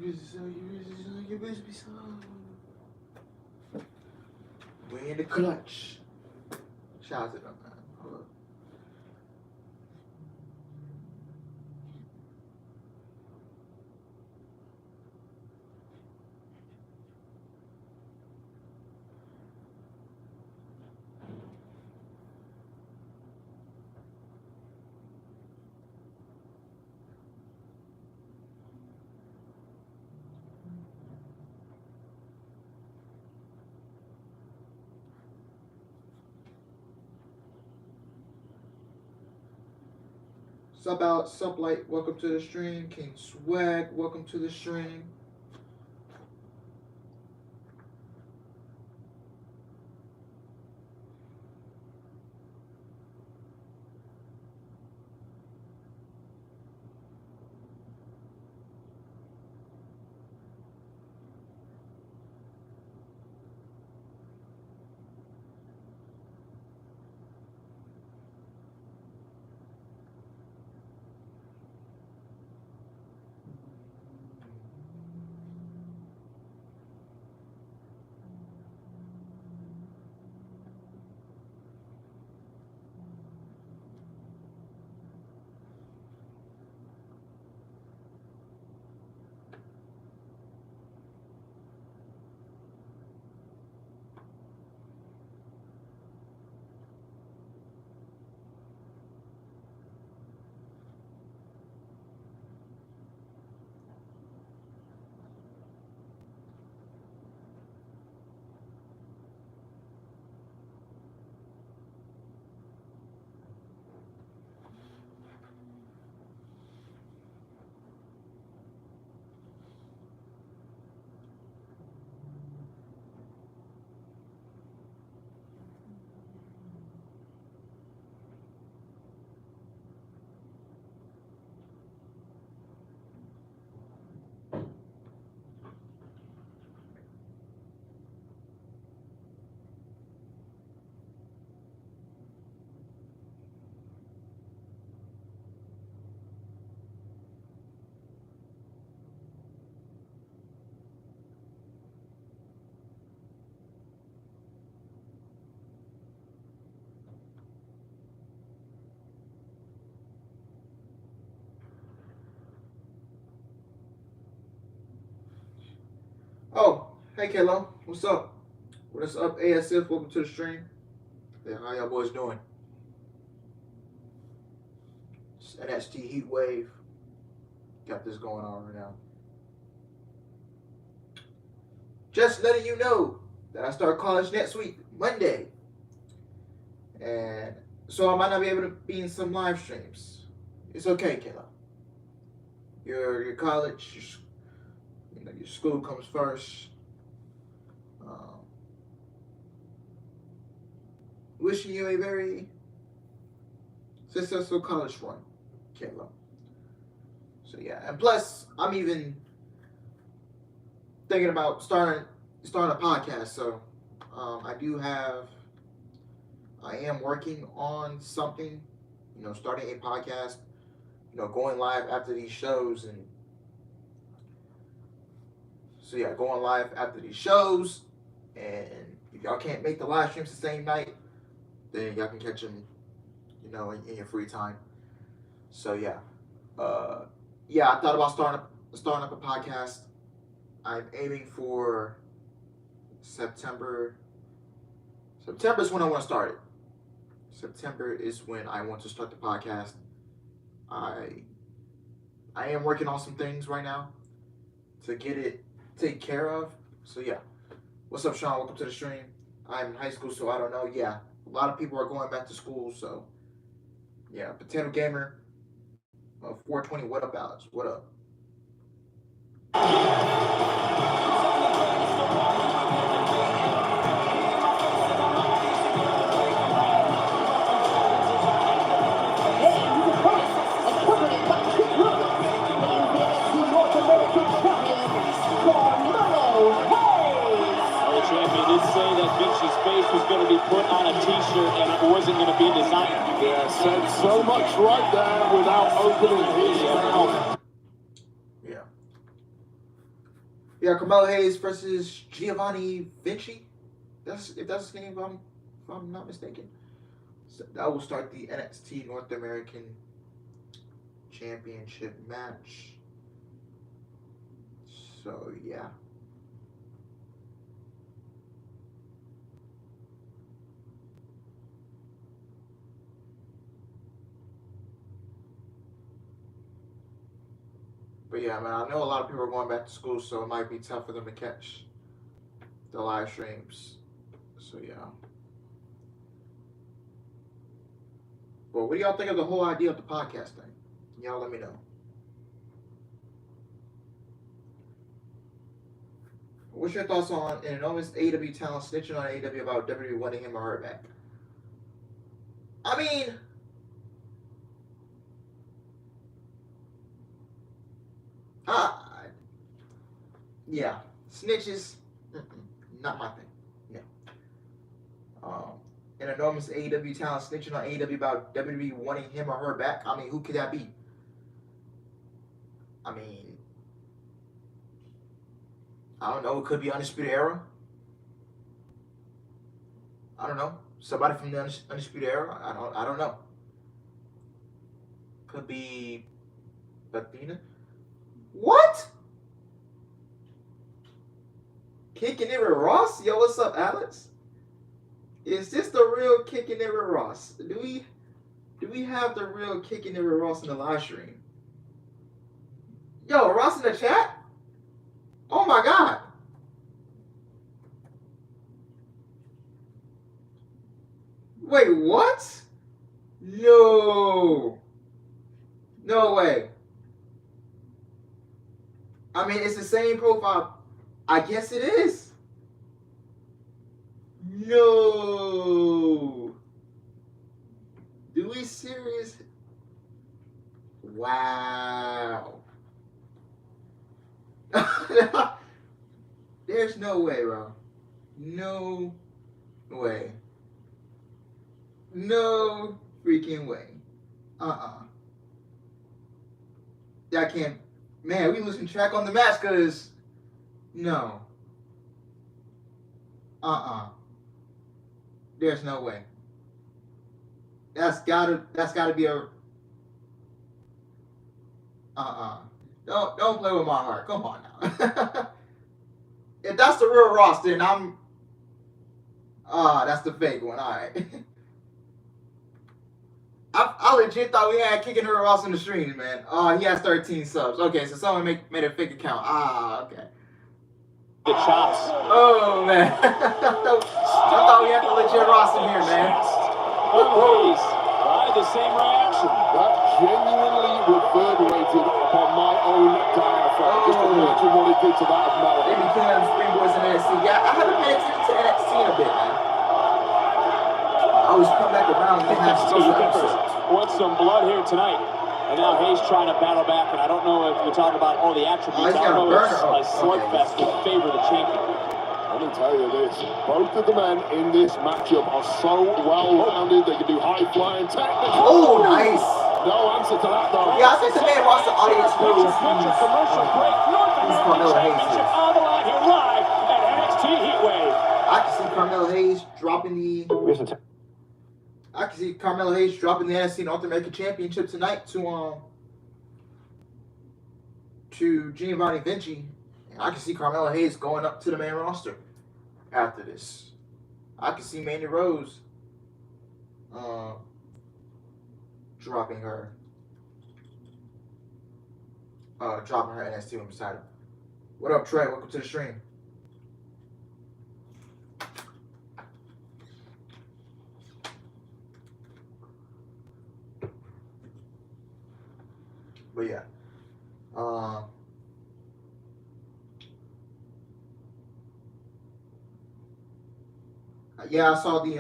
You busy so. We in the clutch. Shout out to them, man. Hold up. Sub out, sub light, welcome to the stream. King Swag, welcome to the stream. Oh, hey Kayla, what's up? What's up, ASF? Welcome to the stream. Yeah, how y'all boys doing? It's NXT Heatwave. Got this going on right now. Just letting you know that I start college next week, Monday. And so I might not be able to be in some live streams. It's okay, Kayla. Your college, your school comes first. Wishing you a very successful college run, Kayla. So yeah, and plus I'm even thinking about starting a podcast. So I am working on something, starting a podcast, going live after these shows. And so yeah, going live after these shows. And if y'all can't make the live streams the same night, then y'all can catch them, in your free time. So yeah, I thought about starting up a podcast. I'm aiming for September. September is when I want to start it. September is when I want to start the podcast. I am working on some things right now to get it taken care of. So yeah. What's up, Sean? Welcome to the stream. I'm in high school, so I don't know. Yeah, a lot of people are going back to school, so yeah. Potato Gamer, 420. What up, Alex? What up? Vince's face was going to be put on a t-shirt and it wasn't going to be designed. Yeah, said so much right there without opening his mouth. Yeah. Yeah, Carmelo Hayes versus Giovanni Vinci. If that's his name, if I'm not mistaken. So that will start the NXT North American Championship match. So yeah. But yeah, man, I know a lot of people are going back to school, so it might be tough for them to catch the live streams. So yeah. Well, what do y'all think of the whole idea of the podcast thing? Y'all let me know. What's your thoughts on an enormous AEW talent snitching on AEW about WWE wanting him or her back? I mean, yeah, snitches, not my thing. No. An enormous AEW talent snitching on AEW about WWE wanting him or her back. I mean, who could that be? I mean, I don't know. It could be Undisputed Era. I don't know. Somebody from the Undisputed Era. I don't know. Could be Athena. What? Kicking it with Ross? Yo, what's up, Alex? Is this the real Kicking it with Ross? Do we have the real Kicking it with Ross in the live stream? Yo, Ross in the chat? Oh my God. Wait, what? No. No way. I mean, it's the same profile. I guess it is. No. Do we serious? Wow. There's no way, bro. No way. No freaking way. I can't. Man, we losing track on the match because no. There's no way. That's gotta be a. Don't play with my heart. Come on now. If that's the real Ross, then I'm. That's the fake one. All right. I legit thought we had Kicking Her Ross in the streams, man. He has 13 subs. Okay, so someone made a fake account. Okay. The chops. Oh, man. I thought we had the legit Ross in here, man. Please. I had the same reaction. That genuinely reverberated upon my own diaphragm. Just imagine what it did to that of Melody. They became springboards in NXT. Yeah, I haven't paid attention to NXT in a bit, man. I always come back around and have special episodes. Wants some blood here tonight. And now Hayes trying to battle back. And I don't know if we talk about all the attributes. I don't know if a slugfest would favor the champion. Let me tell you this, both of the men in this matchup are so well-rounded. They can do high-flying technical. Oh, nice. No answer to that, though. Yeah, I think the man wants the audience knows commercial break. North American Championship on the line here live at NXT Heatwave. I can see Carmelo Hayes dropping the NXT North American Championship tonight to Giovanni Vinci. And I can see Carmelo Hayes going up to the main roster after this. I can see Mandy Rose dropping her NXT Women's title. What up, Trey? Welcome to the stream. But yeah. Yeah, I saw the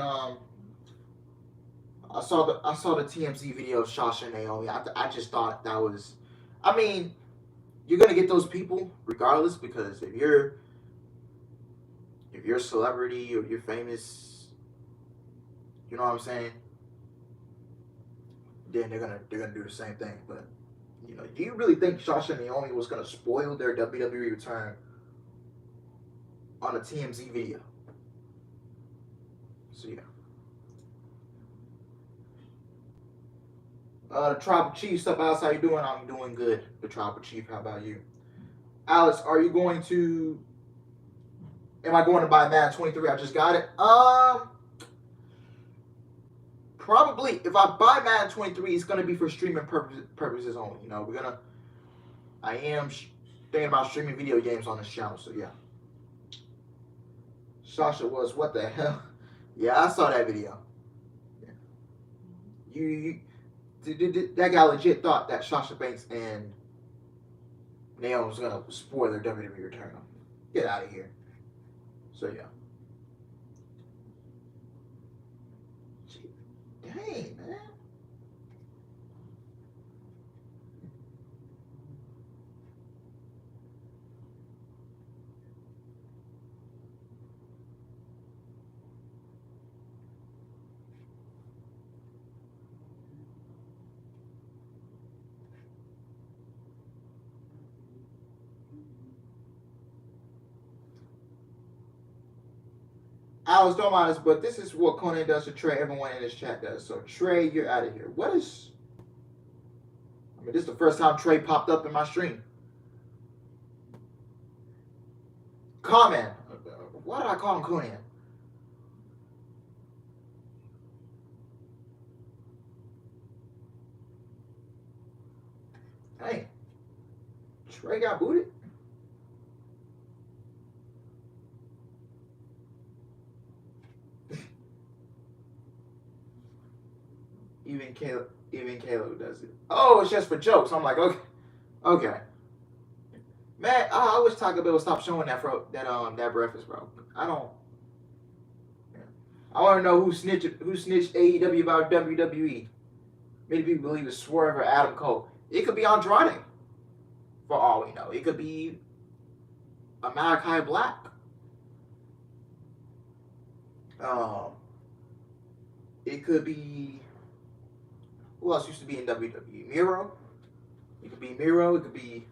TMZ video of Sasha and Naomi. I just thought that was, I mean, you're gonna get those people regardless, because if you're a celebrity or you're famous, you know what I'm saying, then they're gonna do the same thing. But do you really think Sasha and Naomi was gonna spoil their WWE return on a TMZ video. So yeah. The Tribal Chief, stuff. Alex, how you doing? I'm doing good. The Tribal Chief, how about you? Alex, are you going to? Am I going to buy Madden 23? I just got it. Probably. If I buy Madden 23, it's gonna be for streaming purposes only. You know, I am thinking about streaming video games on this channel. So yeah. Sasha was what the hell? Yeah, I saw that video. Yeah. That guy legit thought that Sasha Banks and Naomi was gonna spoil their WWE return. Get out of here. So yeah. Dang, man. Alex, don't mind us, but this is what Conan does to Trey. Everyone in this chat does. So, Trey, you're out of here. What is... I mean, this is the first time Trey popped up in my stream. Comment. Why did I call him Conan? Hey. Trey got booted? Even Caleb does it. Oh, it's just for jokes. I'm like, okay. Man, I wish Taco Bell would stop showing that breakfast, bro. I don't. Yeah. I want to know who snitched AEW about WWE. Many people believe it's Swerve or Adam Cole. It could be Andrade, for all we know. It could be a Malachi Black. It could be. Who else used to be in WWE? Miro. It could be Miro. It could be.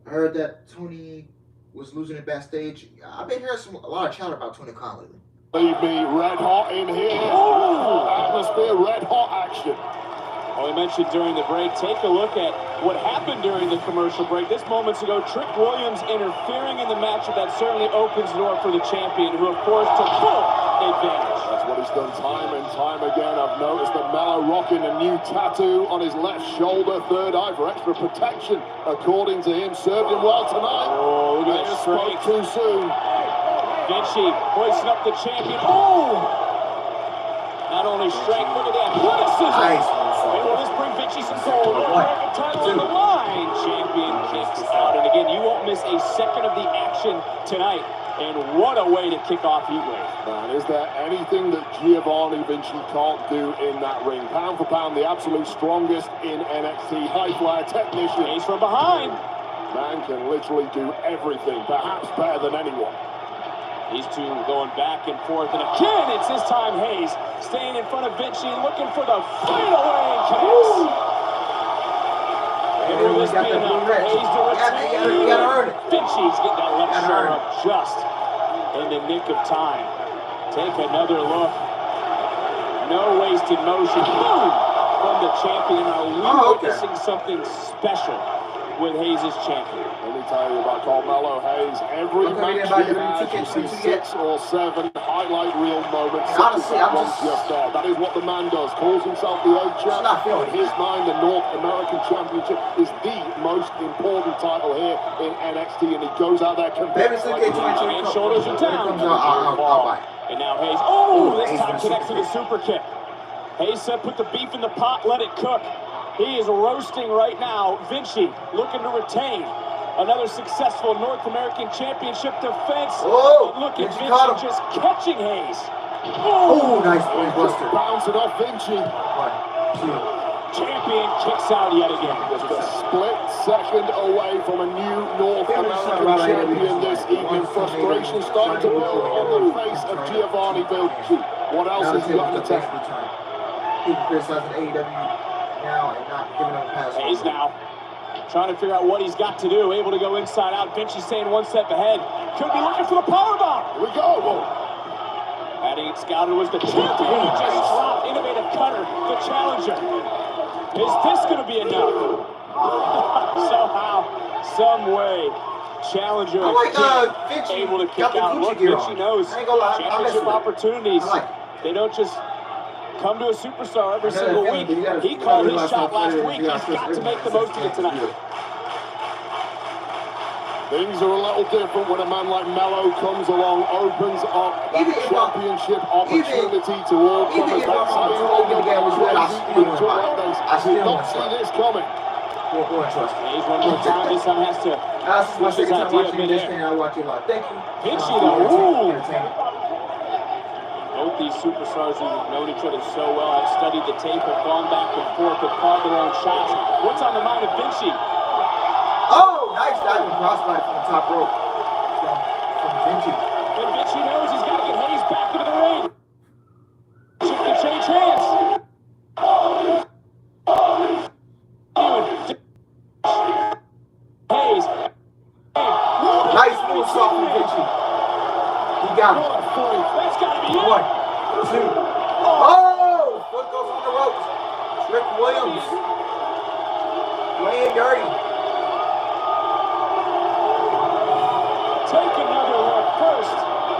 I heard that Tony was losing it backstage. I've been hearing a lot of chatter about Tony Khan lately. Leave me red hot in here. Oh, atmosphere, red hot action. Well, we mentioned during the break, take a look at what happened during the commercial break. This moments ago, Trick Williams interfering in the matchup. That certainly opens the door for the champion, who, of course, took full advantage. That's what he's done time and time again. I've noticed that Mello rocking a new tattoo on his left shoulder, third eye, for extra protection, according to him. Served him well tonight. Oh, look at that straight. Spoke too soon. Vinci hoisting up the champion. Oh! Not only strength, look at that. What a scissor! Nice. Will this bring Vinci some gold? American title on the line. Champion kicks out. And again, you won't miss a second of the action tonight. And what a way to kick off Heatwave. Man, is there anything that Giovanni Vinci can't do in that ring? Pound for pound, the absolute strongest in NXT. High flyer technician. He's from behind. Man can literally do everything, perhaps better than anyone. These two going back and forth, and again, it's this time Hayes staying in front of Vinci, looking for the fadeaway and connects. And will this be enough for Hayes to retain? Vinci's getting that left shoulder up just in the nick of time. Take another look. No wasted motion. Boom! From the champion. Are we witnessing something special with Hayes as champion? Let me tell you about Carmelo Hayes. Every match he has, you see 6 or 7 highlight reel moments. Honestly, I'm just there. That is what the man does. Calls himself the A-Champ. In his mind, the North American Championship is the most important title here in NXT, and he goes out there competing. And shoulders are down. And now Hayes. This time connects to the super kick. Hayes said, put the beef in the pot, let it cook. He is roasting right now. Vinci looking to retain another successful North American Championship defense. Look at Vinci just catching Hayes. Nice point buster. Bouncing off Vinci. 1, 2. Champion kicks out yet again. Just a split second away from a new North American champion this evening. Frustration starting to build on the face of Giovanni Vinci. What else has he got to take? He criticizing AEW now and not giving him a pass. Hayes now. Trying to figure out what he's got to do. Able to go inside out. Vinci staying one step ahead. Could be looking for the powerbomb. Here we go. Adding scouted was the champion. He just dropped. Innovative cutter. The challenger. Is this going to be enough? Somehow, some way. Challenger able to kick out. Look, Vinci knows championship opportunities. They don't just come to a superstar every single week. He called his shot last week. He's got to make the most of it tonight. Things are a little different when a man like Melo comes along, opens up that championship opportunity to all comers. That's how you all get I did not see this coming. He's one more time. This time has to push his idea mid-air. Vinci, though. Both these superstars who've known each other so well have studied the tape, have gone back and forth, have called their own shots. What's on the mind of Vinci? Oh, nice diving crossbody from the top rope from Vinci. And Vinci knows he's got to get Hayes back into the ring. Should can change hands. Hayes. Nice move shot from Vinci. He got it. That's got to be it. 1, 2. Oh! Foot goes on the ropes. Trick Williams. Playing dirty. Take another look. First,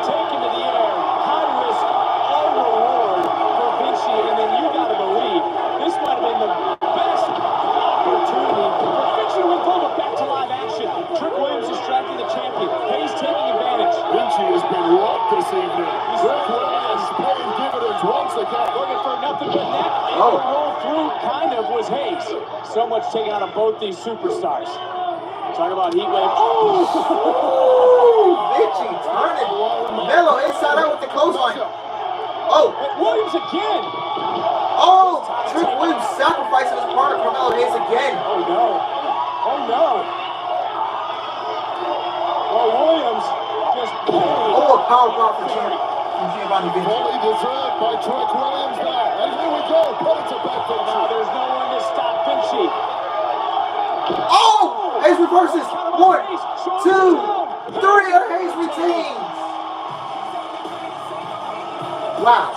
taken to the air. High risk, all reward for Vinci. And then you got to believe this might have been the best opportunity for Vinci to win global back to live action. Trick Williams distracting the champion. Hayes taking advantage. Vinci has been rocked this evening. Trick Williams paying dividends once again. Looking for nothing but net. And the roll through kind of was Hayes. So much taken out of both these superstars. Talk about Heatwave. Oh, Vinci turning. Melo inside out with the clothesline. Oh. Williams again. Oh, Trick Williams sacrificing his partner Carmelo Hayes again. Oh, no. Oh, no. Well, Williams just... Oh, a power bomb from Giovanni Vinci. Fully deserved by Trick Williams there. And here we go. Put it to bed, Vinci. Now there's no one to stop Vinci. Oh! Hayes reverses. 1, 2, 3, and Hayes retains. Wow.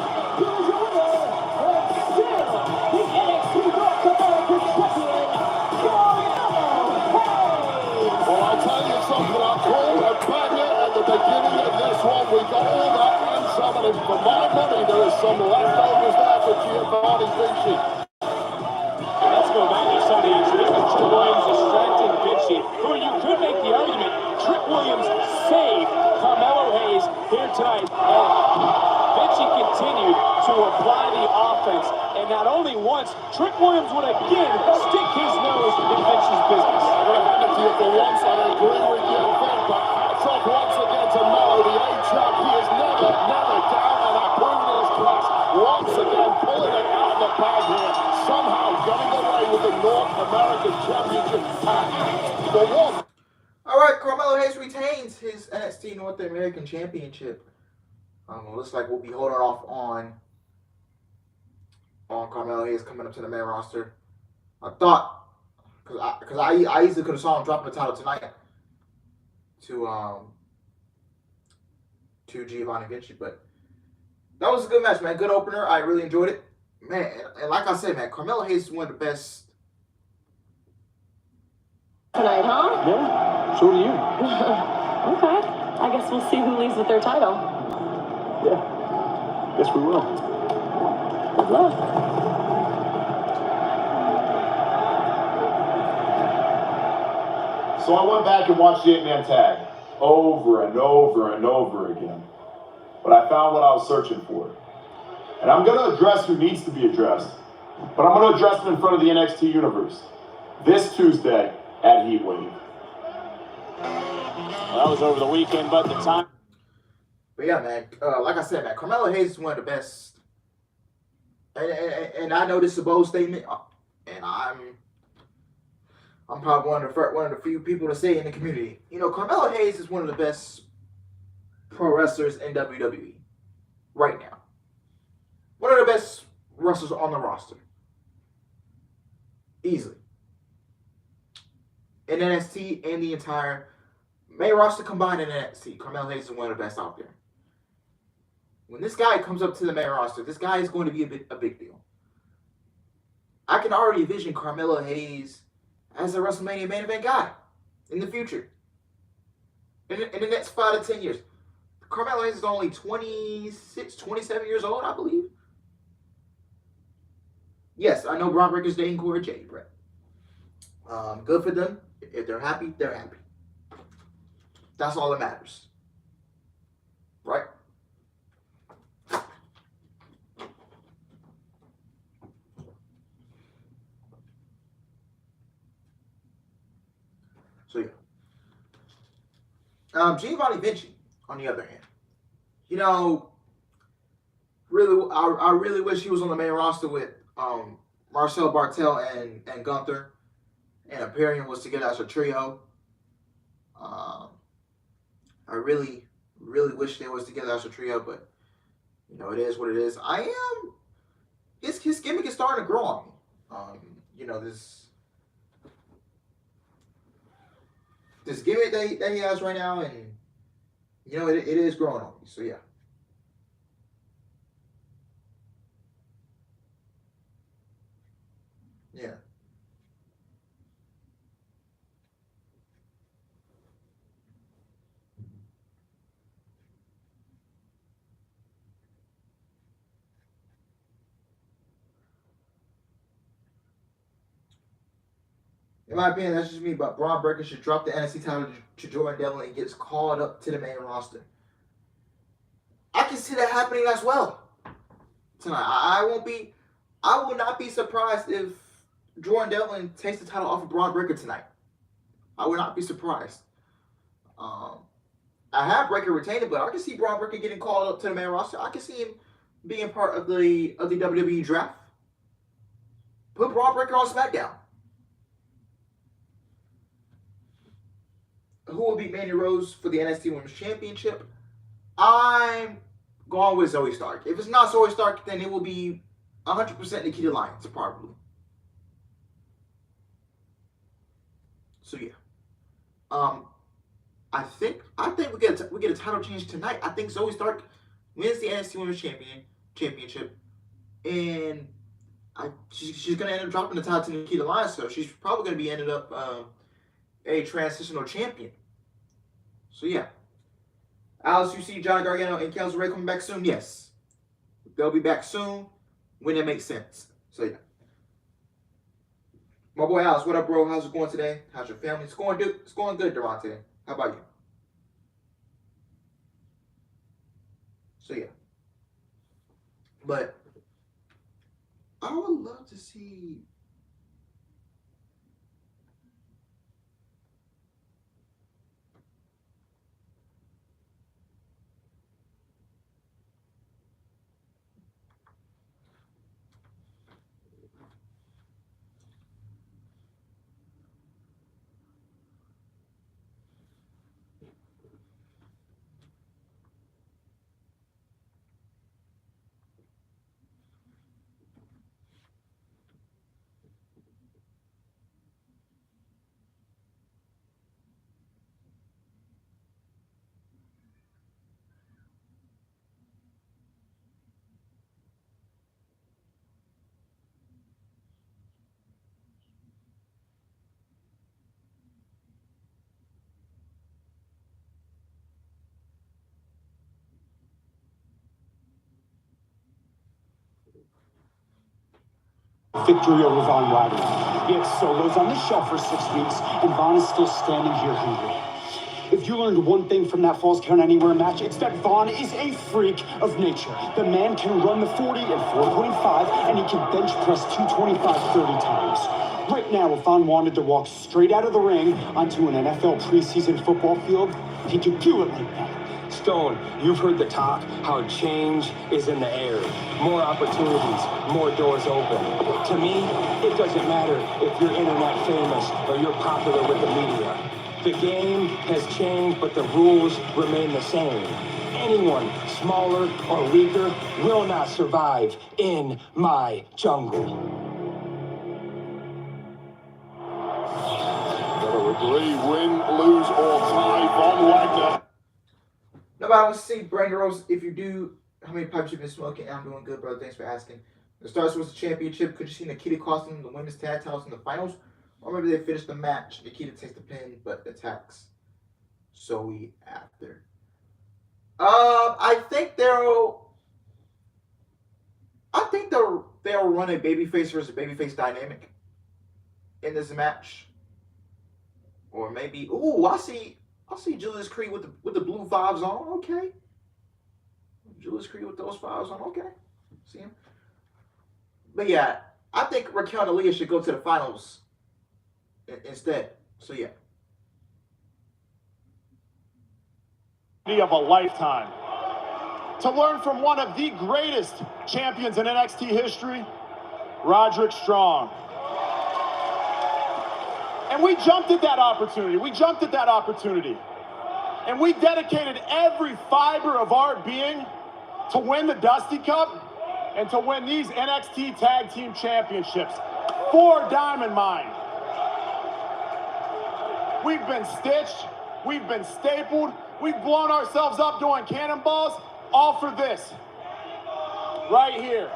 Well, I'll tell you something. I called a banger at the beginning of this one. We got all that and some of it. For my money, there is some leftovers there for Giovanni Vinci. Let's go back to some of the action. This is Trick Williams distracting Vinci, who you could make the argument Trick Williams saved Carmelo Hayes here tonight. And Vinci continued to apply the offense. And not only once, Trick Williams would again stick his nose in Vinci's business. I'm going to hand it to you for once. I agree with you, Vin, but hats off once again to Melo, the A-champ. He is never down, and I've proven in his class once again, pulling it out of the bag here. Somehow getting away with the North American Championship for one. All right, Carmelo Hayes retains his NXT North American Championship. Looks like we'll be holding off on Carmelo Hayes coming up to the main roster. I thought, because I easily could have saw him dropping the title tonight to Giovanni Vinci, but that was a good match, man. Good opener. I really enjoyed it. Man, and like I said, man, Carmelo Hayes is one of the best. Tonight, huh? Yeah, so do you. Okay. I guess we'll see who leaves with their title. Yeah, guess we will. Good luck. So I went back and watched the 8-man tag over and over and over again. But I found what I was searching for. And I'm going to address who needs to be addressed. But I'm going to address them in front of the NXT universe. This Tuesday at Heatwave. Well, that was over the weekend, but the time... But yeah, man, like I said, man, Carmelo Hayes is one of the best. And I know this is a bold statement, and I'm probably one of the few people to say it in the community. You know, Carmelo Hayes is one of the best pro wrestlers in WWE right now. One of the best wrestlers on the roster. Easily. in NXT and the entire main roster combined in NXT. Carmelo Hayes is one of the best out there. When this guy comes up to the main roster, this guy is going to be a big deal. I can already envision Carmelo Hayes as a WrestleMania main event guy in the future. In the next 5 to 10 years. Carmelo Hayes is only 26, 27 years old, I believe. Yes, I know Braun Breaker's dating Cora Jade, Brett. Good for them. If they're happy, they're happy. That's all that matters. Right? So, yeah. Giovanni Vinci, on the other hand. You know, really, I really wish he was on the main roster with Marcel Bartel and Gunther. And Imperium was together as a trio. I really wish they was together as a trio, but you know, it is what it is. His gimmick is starting to grow on me. You know, this gimmick that he has right now, and you know, it is growing on me. So yeah. Yeah. In my opinion, that's just me, but Braun Breaker should drop the NXT title to Jordan Devlin and gets called up to the main roster. I can see that happening as well tonight. I will not be surprised if Jordan Devlin takes the title off of Braun Breaker tonight. I would not be surprised. I have Breaker retained it, but I can see Braun Breaker getting called up to the main roster. I can see him being part of the WWE draft. Put Braun Breaker on SmackDown. Who will beat Mandy Rose for the NXT Women's Championship? I'm going with Zoe Stark. If it's not Zoe Stark, then it will be 100% Nikita Lyons, probably. So yeah. I think we get a title change tonight. I think Zoe Stark wins the NXT Women's Championship, and she's gonna end up dropping the title to Nikita Lyons. So she's probably gonna be ended up a transitional champion. So yeah. Alice, you see Johnny Gargano and Kelsey Ray coming back soon? Yes. They'll be back soon when it makes sense. So yeah. My boy Alice, what up, bro? How's it going today? How's your family? It's going good, Durante. How about you? So yeah. But I would love to see victory over Von Wagner. He had solos on the shelf for 6 weeks, and Von is still standing here hungry. If you learned one thing from that Falls Count Anywhere match, it's that Von is a freak of nature. The man can run the 40 and 4.5, and he can bench press 225 30 times. Right now, if Von wanted to walk straight out of the ring onto an NFL preseason football field, he could do it like that. Stone, you've heard the talk, how change is in the air. More opportunities, more doors open. To me, it doesn't matter if you're internet famous or you're popular with the media. The game has changed, but the rules remain the same. Anyone smaller or weaker will not survive in my jungle. Lee, win, lose, or tie, Von Wagner. Nobody wants to see Brandon Rose. If you do, how many pipes you've been smoking? I'm doing good, brother. Thanks for asking. The Stars was the championship. Could you see Nikita costing the women's tag titles in the finals? Or maybe they finish the match. Nikita takes the pin, but attacks Zoe after. I think they'll run a babyface versus babyface dynamic in this match. Or maybe, I see Julius Creed with the blue vibes on. Okay. Julius Creed with those vibes on. Okay. See him. But yeah, I think Raquel and Aaliyah should go to the finals instead. So yeah. Of a lifetime. To learn from one of the greatest champions in NXT history, Roderick Strong. And we jumped at that opportunity. And we dedicated every fiber of our being to win the Dusty Cup and to win these NXT Tag Team Championships for Diamond Mine. We've been stitched, we've been stapled, we've blown ourselves up doing cannonballs, all for this, right here.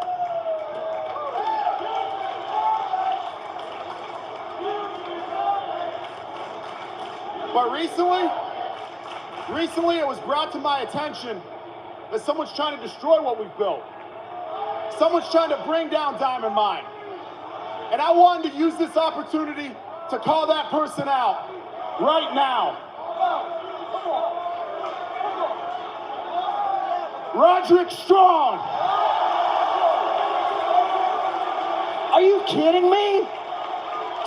But recently it was brought to my attention that someone's trying to destroy what we've built. Someone's trying to bring down Diamond Mine. And I wanted to use this opportunity to call that person out right now. Roderick Strong. Are you kidding me?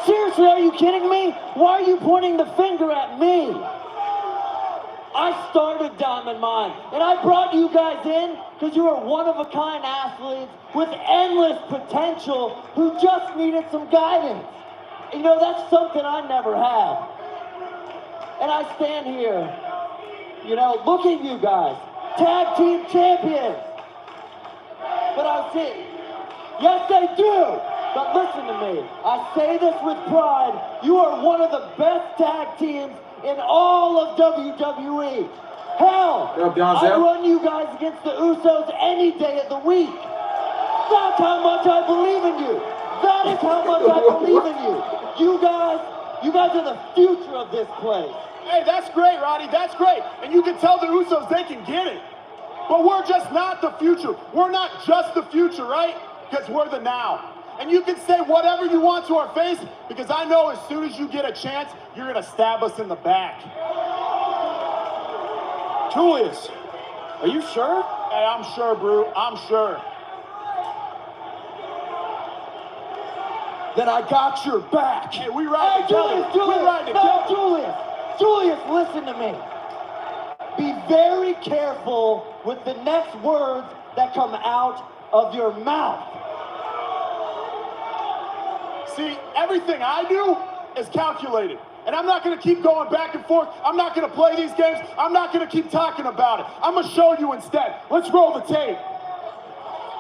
Seriously, are you kidding me? Why are you pointing the finger at me? I started Diamond Mine, and I brought you guys in because you are one-of-a-kind athletes with endless potential who just needed some guidance. You know, that's something I never had. And I stand here, you know, look at you guys, tag team champions. But I say, yes, they do. But listen to me, I say this with pride. You are one of the best tag teams in all of WWE. Hell, I run you guys against the Usos any day of the week. That's how much I believe in you. That is how much I believe in you. You guys are the future of this place. Hey, that's great, Roddy, that's great. And you can tell the Usos they can get it. But we're just not the future. We're not just the future, right? Because we're the now. And you can say whatever you want to our face, because I know as soon as you get a chance, you're going to stab us in the back. Julius, are you sure? Hey, I'm sure, Brew. I'm sure. Then I got your back. Hey, we ride together. Julius, listen to me. Be very careful with the next words that come out of your mouth. See, everything I do is calculated. And I'm not going to keep going back and forth. I'm not going to play these games. I'm not going to keep talking about it. I'm going to show you instead. Let's roll the tape.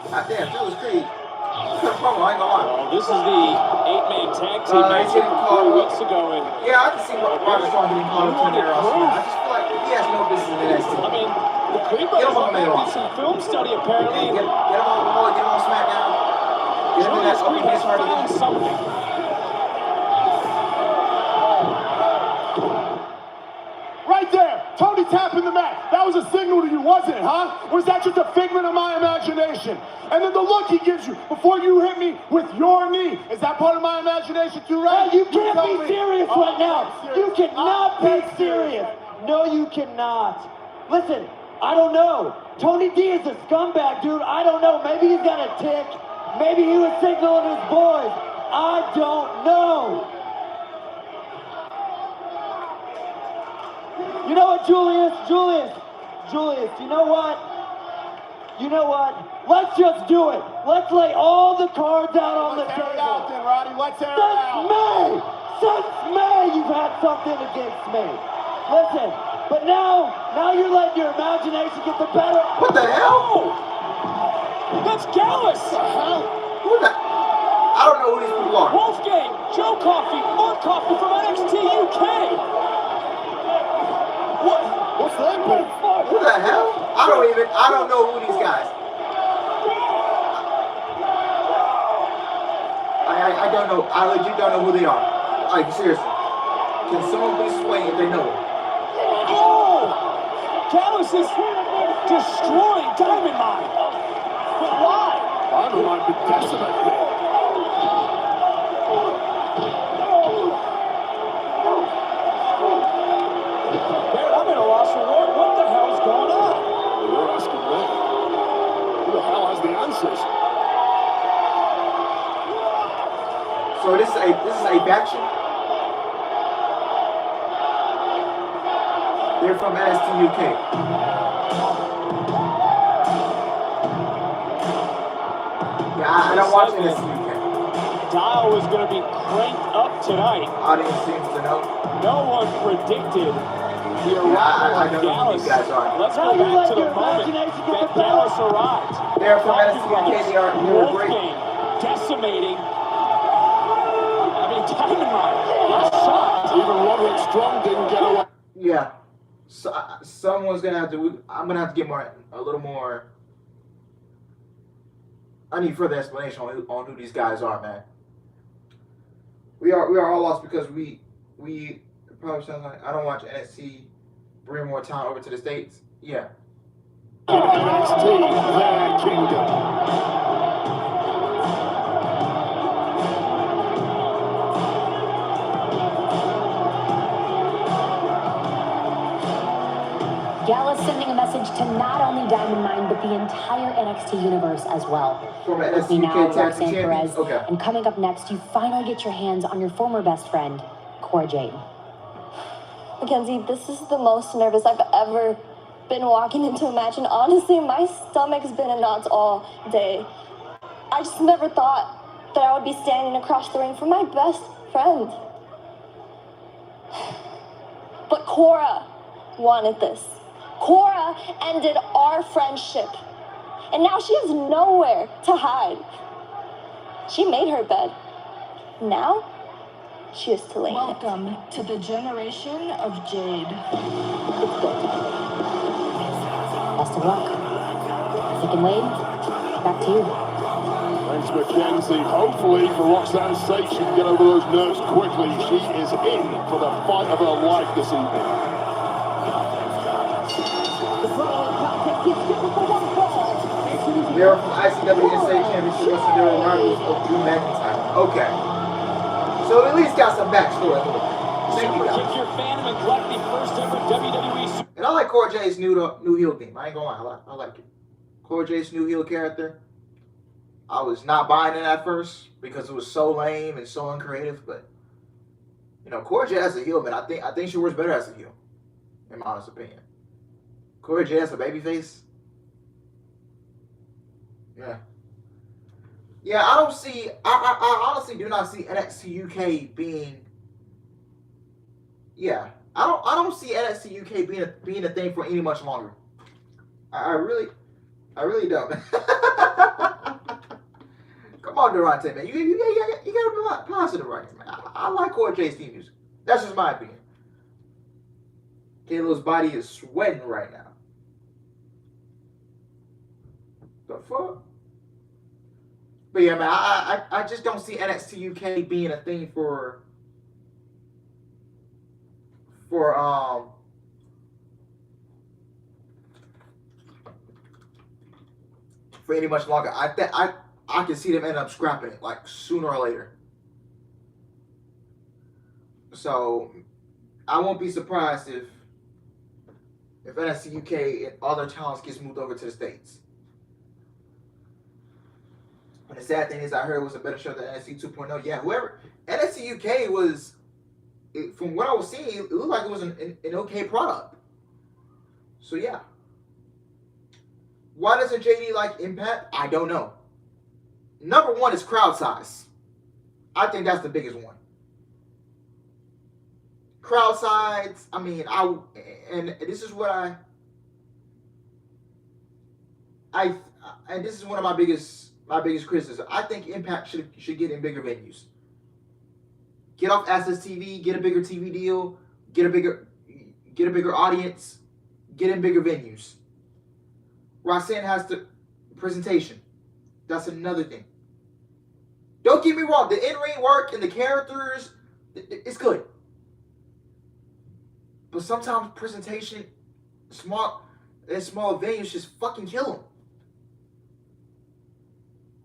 Goddamn, Julius Creed. I ain't gonna lie. Well, this is the 8-man tag team match from 4 weeks ago. And yeah, I can see Roderick Strong getting called up to an era. I just feel like he has no business in NXT. I mean, the Creed brothers did some film study apparently. Get him on SmackDown. Get him in that open his heart again. Something. Right there, Tony tapping the mat. That was a signal to you, wasn't it, huh? Was that just a figment of my imagination? And then the look he gives you before you hit me with your knee. Is that part of my imagination too, right? Hey, you can't be serious right now. You cannot be serious. No, you cannot. Listen, I don't know. Tony D is a scumbag, dude. I don't know. Maybe he's got a tick. Maybe he was signaling his boys. I don't know. You know what, Julius, you know what? Let's just do it. Let's lay all the cards out on the table. Let's tear it out then, Roddy. Let's tear it out. Since May, you've had something against me. Listen, but now you're letting your imagination get the better. What the hell? That's Gallus. Who the? I don't know who these people are. Wolfgang, Joe Coffey, Mark Coffey from NXT UK. What? What's that mean? Who the hell? I don't know who these guys. I don't know. I legit don't know who they are. Like, seriously. Can someone please explain if they know it? Oh! Gallus is destroying Diamond Mine. But why? Diamond Mine been decimated here. I'm at a loss for words. What the hell's going on? You're asking me. Who the hell has the answers? So this is a faction. They're from NXT UK. Yeah, I don't watch NXT UK. Dial is going to be cranked up tonight. Audience seems to know. No one predicted the I arrival don't of know who Gallus. these guys are. Let's go back to the moment that Gallus arrived. They're from NXT UK. They're great. Wolfgang decimating. I mean, Diamond Mine. I'm shocked. Even Roderick Strong didn't get away. Yeah. So, someone's gonna have to. I'm gonna have to get a little more. I need further explanation on who these guys are, man. We are all lost because we it probably sounds like I don't watch NXT. Bring more talent over to the States. Yeah. NXT, their kingdom. Gallus sending a message to not only Diamond Mine, but the entire NXT universe as well. From With NXT me now, UK Tag Roxanne Team Perez. Champions. Okay. And coming up next, you finally get your hands on your former best friend, Cora Jade. Mackenzie, this is the most nervous I've ever been walking into a match, and honestly, my stomach's been in knots all day. I just never thought that I would be standing across the ring from my best friend. But Cora wanted this. Cora ended our friendship, and now she has nowhere to hide. She made her bed. Now, she is to lay in it. Welcome to the generation of Jade. It's go time. Best of luck. Vic and Wade, back to you. Thanks, Mackenzie. Hopefully, for Roxanne's sake, she can get over those nerves quickly. She is in for the fight of her life this evening. They're from ICW SA Championship Wrestling. They're rivals of Drew McIntyre. Okay. So at least got some backstory. Thank you, guys. Your fan and neglect the first ever WWE. And I like Cora Jay's new heel theme. I ain't gonna lie, I like it. Cora Jay's new heel character. I was not buying it at first because it was so lame and so uncreative, but you know, Cora Jay as a heel, man, I think she works better as a heel, in my honest opinion. Cora Jay as a babyface. Yeah. Yeah, I don't see. I honestly do not see NXT UK being. Yeah, I don't see NXT UK being a thing for any much longer. I really don't. Come on, Durante, man. You gotta be a lot positive right here, man. I like Cora Jay's theme music. That's just my opinion. Kayla's body is sweating right now. The fuck? But yeah, man, I just don't see NXT UK being a thing for any much longer. I can see them end up scrapping it like sooner or later. So I won't be surprised if NXT UK and other talents gets moved over to the States. And the sad thing is, I heard it was a better show than NXT 2.0. Yeah, whoever NXT UK was, from what I was seeing, it looked like it was an okay product. So yeah. Why doesn't JD like Impact? I don't know. Number one is crowd size. I think that's the biggest one. Crowd size. I mean, and this is what and this is one of my biggest criticism. I think Impact should get in bigger venues. Get off Access TV, get a bigger TV deal, get a bigger audience, get in bigger venues. Roxanne has the presentation. That's another thing. Don't get me wrong, the in-ring work and the characters, it's good. But sometimes presentation, small venues just fucking kill them.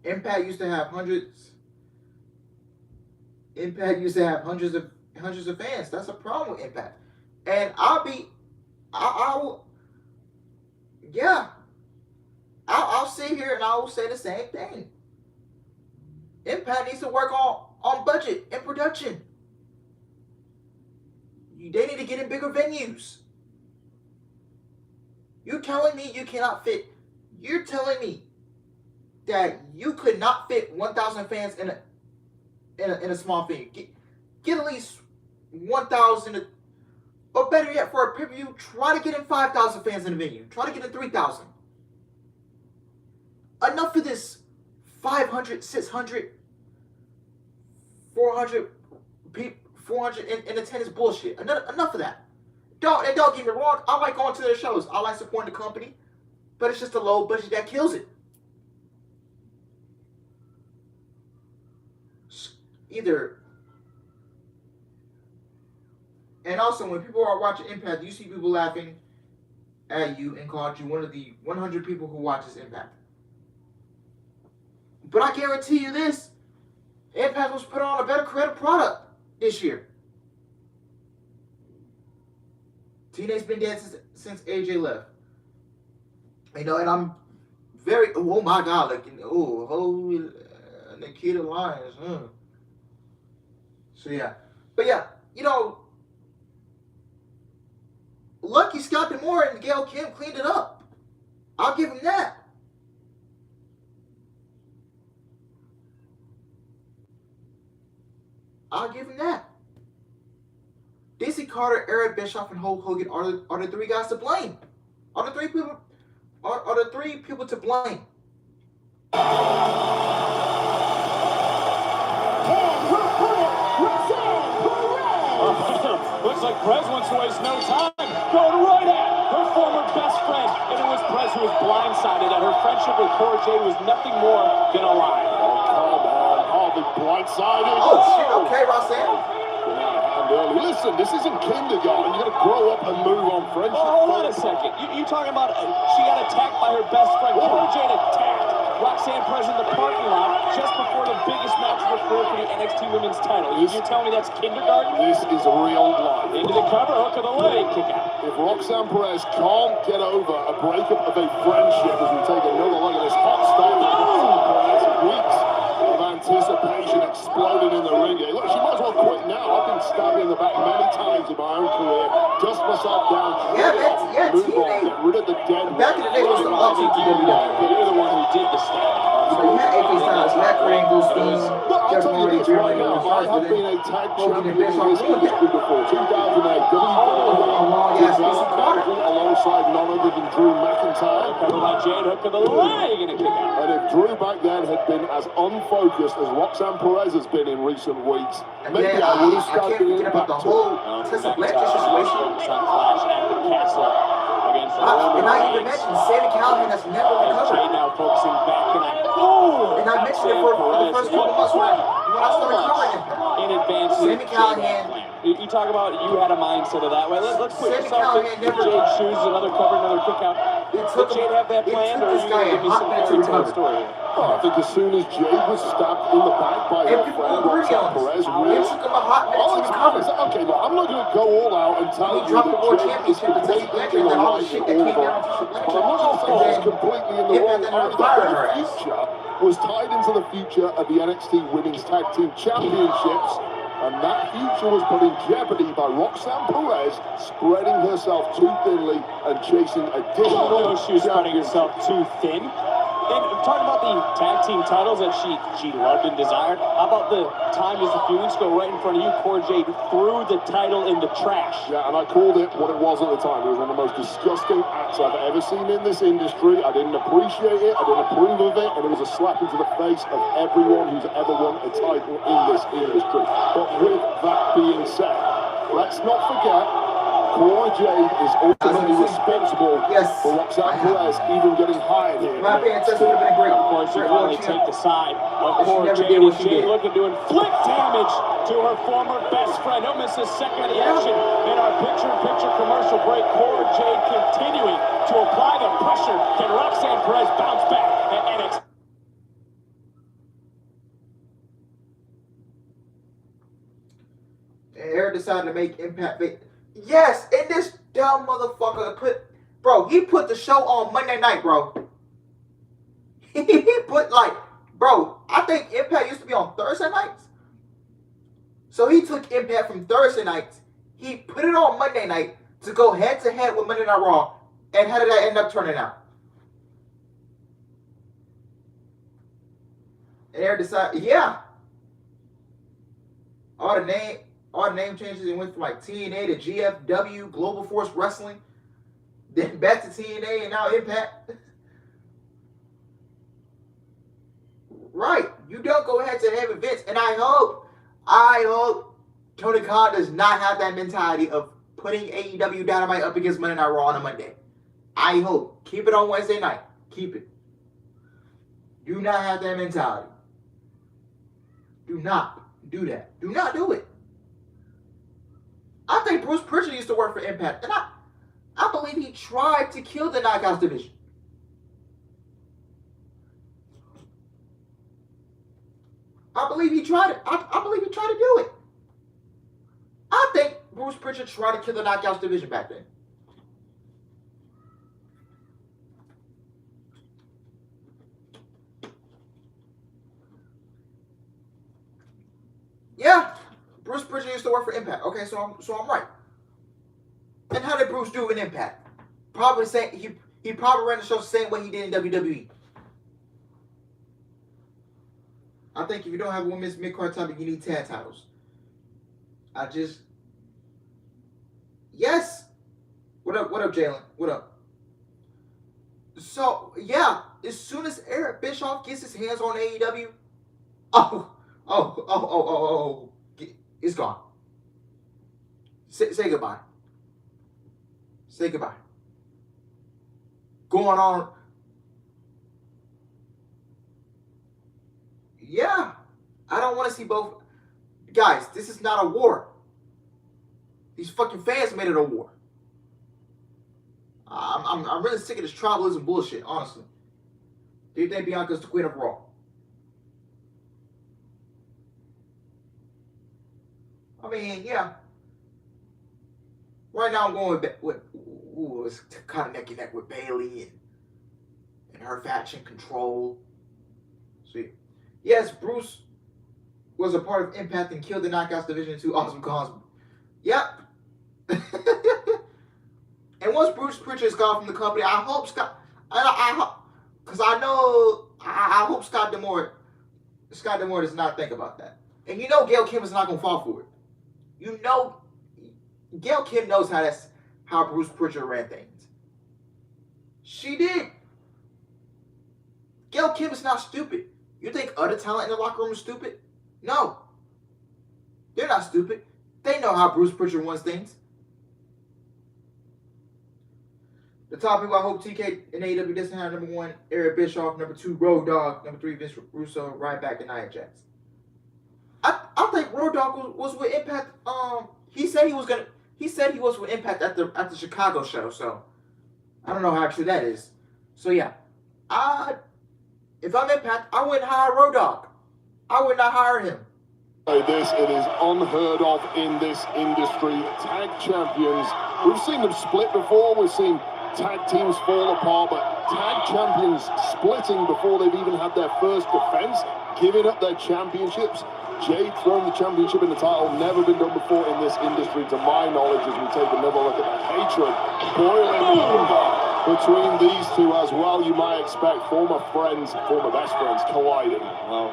Impact used to have hundreds of fans. That's a problem with Impact. And I'll sit here and I will say the same thing. Impact needs to work on budget and production. They need to get in bigger venues. You're telling me you cannot fit? You're telling me that you could not fit 1,000 fans in a small venue? Get at least 1,000, or better yet, for a pay-per-view, try to get in 5,000 fans in a venue. Try to get in 3,000. Enough of this 500, 600, 400 in attendance bullshit. Enough of that. Don't get me wrong, I like going to their shows. I like supporting the company. But it's just a low budget that kills it. And also, when people are watching Impact, you see people laughing at you and called you one of the 100 people who watches Impact. But I guarantee you this, Impact was put on a better creative product this year. TNA's been dead since AJ left. And I'm very, oh my God, holy Nikita Lyons, So yeah, but yeah, Lucky Scott D'Amore and Gail Kim cleaned it up. I'll give him that. Dixie Carter, Eric Bischoff, and Hulk Hogan are the three guys to blame. Are the three people to blame? Looks like Prez wants to waste no time. Going right at her former best friend. And it was Prez who was blindsided that her friendship with Cora Jade was nothing more than a lie. Oh, come on. Hardly blindsided. Oh, shit. Okay, Roxanne. Listen, this isn't kindergarten. You got to grow up and move on friendship. Oh, hold on a second. You talking about she got attacked by her best friend. Cora Jade attacked Roxanne Perez in the parking lot just before the biggest match of her career for the NXT Women's title. You're telling me that's kindergarten? This is real life. Into the cover, hook of the leg, kick out. If Roxanne Perez can't get over a breakup of a friendship as we take another look at this hot start for Roxanne Perez, weeks of anticipation exploded in the ring. Look, she might as well quit now. I've been stabbed in the back many times in my own career. Dust myself down. Move on. Get rid of the dead. Back in the day, it was the lucky to WWE. You're the one who did the stabbing. So you had AP Styles, you had Kurt Goldstein, Jeff Hardy, Jeremy Lin, I have been a tag champion in this industry before. 2008, alongside none other than Drew McIntyre. Covered by Jade, hook of the leg, and a kick out. And if Drew back then had been as unfocused as Roxanne Perez has been in recent weeks, maybe I would have started to get about the whole Tessa Blanchard situation. And I even mentioned Sami Callihan has never recovered. Jade now focusing back, and I mentioned it for the first couple months when I started covering it. In advance, Sami Callihan. You talk about you had a mindset of that way. Let's put Sami yourself in Callihan Jade's shoes, another cover, another kick out. Did Jade have that plan, or are you going to give me some fairy tale story? I think as soon as Jade was stabbed in the back by her friend Roxanne Perez, it took him a hot minute to recover. Okay, look, I'm not going to go all out and tell you that Jade is completely in the right over. But I'm not going to say she's completely in the wrong. Her future was tied into the future of the NXT Women's Tag Team Championships. And that future was put in jeopardy by Roxanne Perez spreading herself too thinly and chasing additional she was spreading herself too thin. And talking about the tag team titles that she loved and desired, how about the time just a few weeks ago right in front of you, Cora Jade threw the title in the trash? Yeah, and I called it what it was at the time. It was one of the most disgusting acts I've ever seen in this industry. I didn't appreciate it, I didn't approve of it, and it was a slap into the face of everyone who's ever won a title in this industry. But with that being said, let's not forget, Cora Jade is ultimately responsible for Roxanne Perez even getting hired here. Would have been great. Of course, you can only take the side of Cora Jade, and Jade looking to inflict damage to her former best friend. Don't miss a second of the action in our picture-in-picture commercial break. Cora Jade continuing to apply the pressure. Can Roxanne Perez bounce back at NXT? Eric decided to make Impact big. Yes, and this dumb motherfucker he put the show on Monday night, bro. He put I think Impact used to be on Thursday nights. So he took Impact from Thursday nights, he put it on Monday night to go head to head with Monday Night Raw. And how did that end up turning out? And Eric decided, all the name changes, and went from TNA to GFW, Global Force Wrestling, then back to TNA, and now Impact. Right. You don't go ahead to head with Vince. And I hope Tony Khan does not have that mentality of putting AEW Dynamite up against Monday Night Raw on a Monday. I hope. Keep it on Wednesday night. Keep it. Do not have that mentality. Do not do that. Do not do it. I think Bruce Pritchard used to work for Impact, and I believe he tried to kill the Knockouts division. I believe he tried it. I believe he tried to do it. I think Bruce Pritchard tried to kill the Knockouts division back then. Yeah. Bruce Pritchard used to work for Impact. Okay, so I'm right. And how did Bruce do in Impact? Probably he probably ran the show the same way he did in WWE. I think if you don't have a women's mid-card title, you need tag titles. Yes. What up, Jalen? What up? So, yeah, as soon as Eric Bischoff gets his hands on AEW, it's gone. Say goodbye. Say goodbye. Going on. Yeah. I don't want to see both. Guys, this is not a war. These fucking fans made it a war. I'm really sick of this tribalism bullshit, honestly. Do you think Bianca's the queen of Raw? I mean, yeah. Right now I'm going with it's kind of neck and neck with Bayley and her faction Control. So, yes, Bruce was a part of Impact and killed the Knockouts division to Awesome Cause. Yep. And once Bruce Pritchard is gone from the company, I hope Scott, I hope, because I hope Scott D'Amore does not think about that. And you know Gail Kim is not going to fall for it. You know, Gail Kim knows how Bruce Pritchard ran things. She did. Gail Kim is not stupid. You think other talent in the locker room is stupid? No. They're not stupid. They know how Bruce Pritchard runs things. The top people I hope TK and AEW doesn't have: number 1, Eric Bischoff; number 2, Road Dogg; number 3, Vince Russo; right back to Nia Jax. I think Road Dogg was with Impact. He said he was with Impact at the Chicago show. So I don't know how true that is. So yeah, if I'm Impact, I wouldn't hire Road Dogg. I would not hire him. It is unheard of in this industry. Tag champions, we've seen them split before. We've seen tag teams fall apart, but tag champions splitting before they've even had their first defense, giving up their championships. Jade throwing the championship in the title, never been done before in this industry, to my knowledge, as we take another look at the hatred boiling over between these two as well. You might expect former friends, former best friends colliding. Well,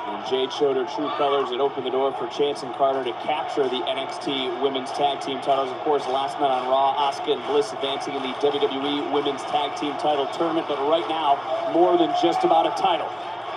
and Jade showed her true colors. It opened the door for Chance and Carter to capture the NXT Women's Tag Team titles. Of course, last night on Raw, Asuka and Bliss advancing in the WWE Women's Tag Team title tournament. But right now, more than just about a title.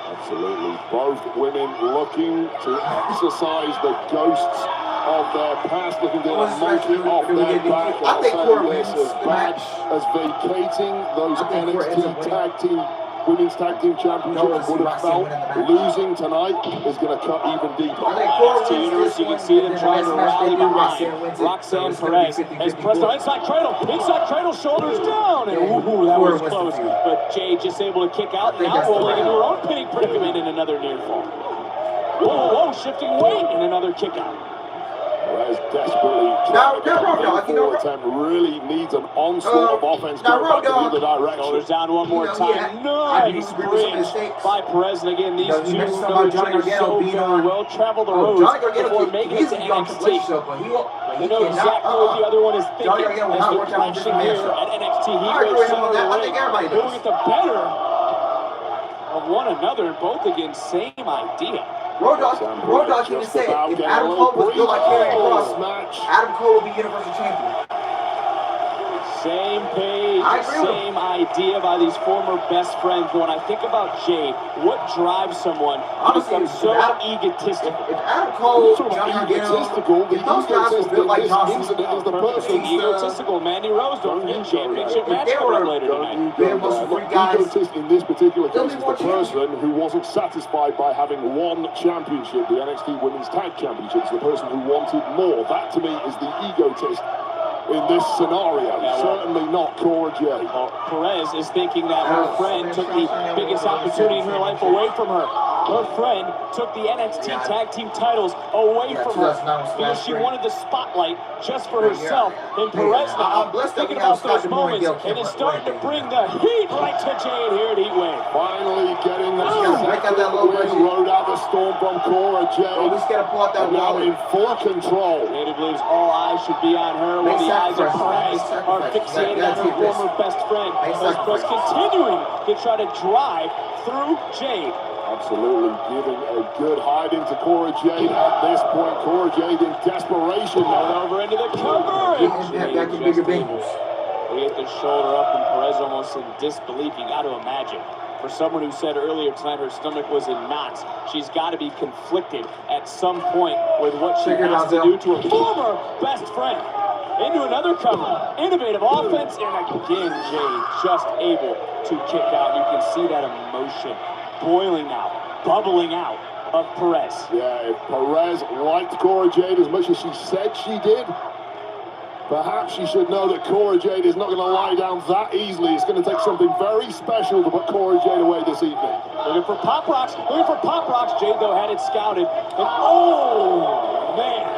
Absolutely. Both women looking to exercise the ghosts of their past, looking to get a monkey off their back. I think Cora wins as the bad match. as vacating those NXT Tag Team Women's Tag Team Championships would have felt. Losing tonight is going to cut even deeper. NXT Universe, you can see them trying to rally behind Roxanne Perez as Presto inside cradle, shoulders down, and woohoo, that was close. But Jade just able to kick out, now rolling into her own pinning predicament in another near fall. Whoa, shifting weight and another kick out. Perez desperately trying to get a forward attempt, really needs an onslaught of offense going back in the other direction. Shoulders down one more time. Nice bridge by Perez, and again, these two know each other so very well. Travel the roads before making it to NXT. They know exactly what the other one is thinking as they're clashing here at NXT Heatwave Center of the Ring. Doing it the better of one another, both again, same idea. Road Dogg even said, if Adam Cole was built like Karrion Kross, Adam Cole would be Universal Champion. Same page, same idea by these former best friends. But when I think about Jade, what drives someone to become so egotistical? If Adam Cole, Johnny Gargano, if those guys were built like John Cena, egotistical, Mandy Rose, don't forget championship match coming up later tonight. Egotist in this particular case is the person who wasn't satisfied by having one championship, the NXT Women's Tag Championship. It's the person who wanted more. That to me is the egotist in this scenario. Certainly not Cora Jade. Well, Perez is thinking that her friend took the biggest opportunity in her life away from her. Her friend took the NXT Tag Team titles away from her because she wanted the spotlight just for herself. And Perez now thinking about those moments and is starting to bring the heat right to Jade here at Heatwave. Finally getting that win, rode out the storm from Cora Jade. Now in full control. Jade believes all eyes should be on her when the eyes of Perez are fixated on her former best friend. As Perez continuing to try to drive through Jade. Absolutely giving a good hide into Cora Jade at this point. Cora Jade in desperation. Over into the cover. They get the shoulder up and Perez almost in disbelief. You got to imagine. For someone who said earlier tonight her stomach was in knots, she's got to be conflicted at some point with what she has to do to her former best friend. Into another cover. Innovative offense. And again, Jade just able to kick out. You can see that emotion boiling out, bubbling out of Perez. Yeah, if Perez liked Cora Jade as much as she said she did, perhaps she should know that Cora Jade is not going to lie down that easily. It's going to take something very special to put Cora Jade away this evening. Looking for pop rocks. Jade, though, had it scouted. And oh, man.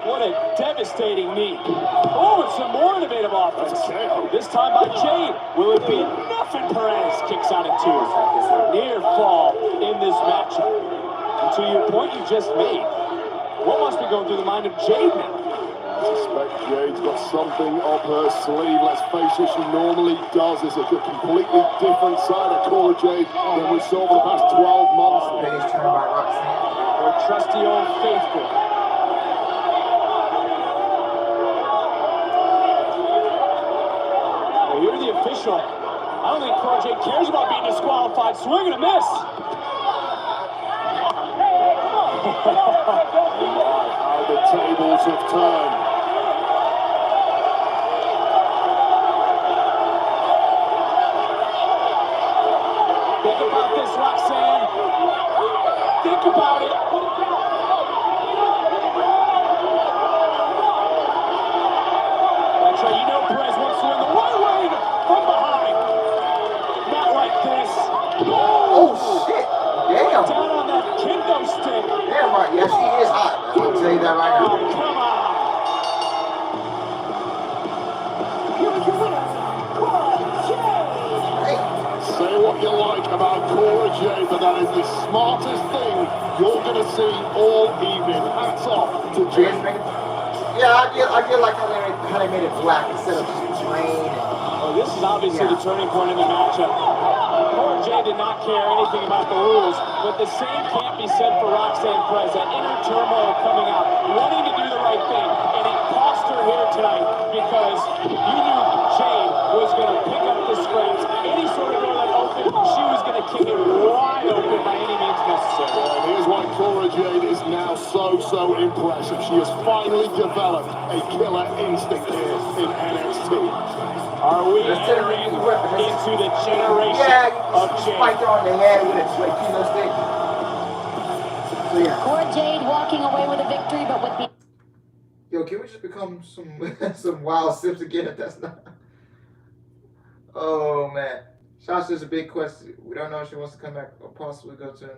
What a devastating knee. Oh, and some more innovative offense. This time by Jade. Will it be enough? And Perez kicks out at two. Near fall in this matchup. And to your point you just made, what must be going through the mind of Jade now? I suspect Jade's got something up her sleeve. Let's face it, she normally does. It's a completely different side of Cora Jade than we saw for the past 12 months. Her trusty old faithful. You're the official. I don't think Cora Jade cares about being disqualified. Swing and a miss. How the tables have turned. Think about this, Roxanne. Think about it. That's right. You know Perez wants to win the right way from behind. Not like this. Oh, shit. Damn. Down on that kendo stick. Damn right. Yeah, she is hot. I'll tell you that right now. Oh, come on. Say what you like about Cora Jade, but that is the smartest thing you're going to see all evening. Hats off to Jade. Yeah, I did like how they made it black instead of just plain. Oh, this this is obviously the turning point in the matchup. Poor Jay did not care anything about the rules, but the same can't be said for Roxanne Perez. That inner turmoil coming out, wanting to do the right thing, and it cost her here tonight because you knew Jade was going to pick up the scraps. Any sort of door that opened, she was going to kick it wide open by any means necessary. And here's why Cora Jade is now so impressive. She has finally developed a killer instinct here in NXT. Are we entering into the generation of Jade? Spiked her on the head with a kilo stick. So yeah. Cora Jade walking away with a victory, but with the... Yo, can we just become some wild sips again if that's not... Oh, man. Sasha's a big question. We don't know if she wants to come back or possibly go to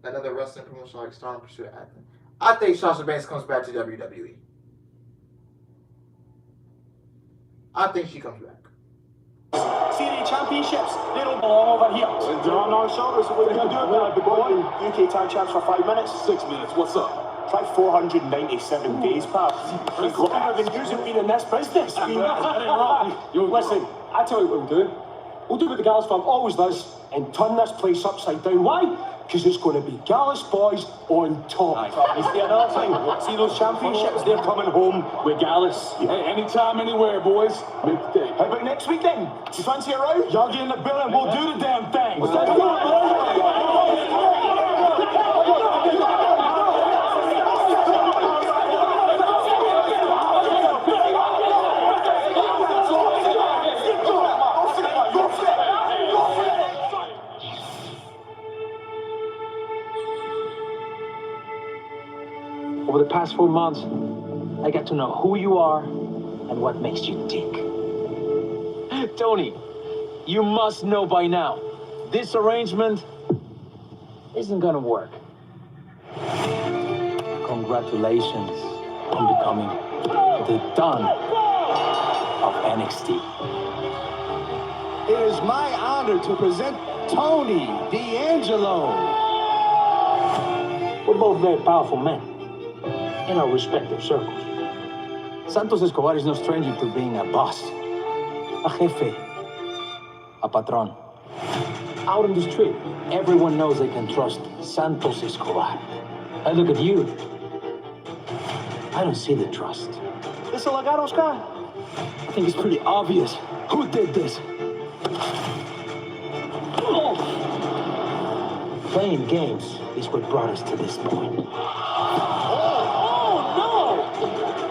another wrestling promotion like Stardom Pursuit acting. I think Sasha Banks comes back to WWE. I think she comes back. CD championships, they don't belong over here. They're on our shoulders, so what are we going to do about it? The boy, UK tag champs for 5 minutes? 6 minutes, what's up? Try 497 days, pal. It's longer than you've been in this business. Listen, I tell you what we'll do. We'll do what the Gallus firm always does and turn this place upside down. Why? Because it's going to be Gallus boys on top. You see another thing? See those championships? They're coming home with Gallus. Hey, anytime, anywhere, boys. How about next weekend? You fancy a round? Y'all get in the building, we'll do the damn thing. Over the past 4 months, I got to know who you are and what makes you tick. Tony, you must know by now, this arrangement isn't gonna work. Congratulations on becoming the Don of NXT. It is my honor to present Tony D'Angelo. We're both very powerful men in our respective circles. Santos Escobar is no stranger to being a boss, a jefe, a patron. Out in the street, everyone knows they can trust Santos Escobar. I look at you, I don't see the trust. This a legado, Oscar? I think it's pretty obvious who did this. Playing games is what brought us to this point.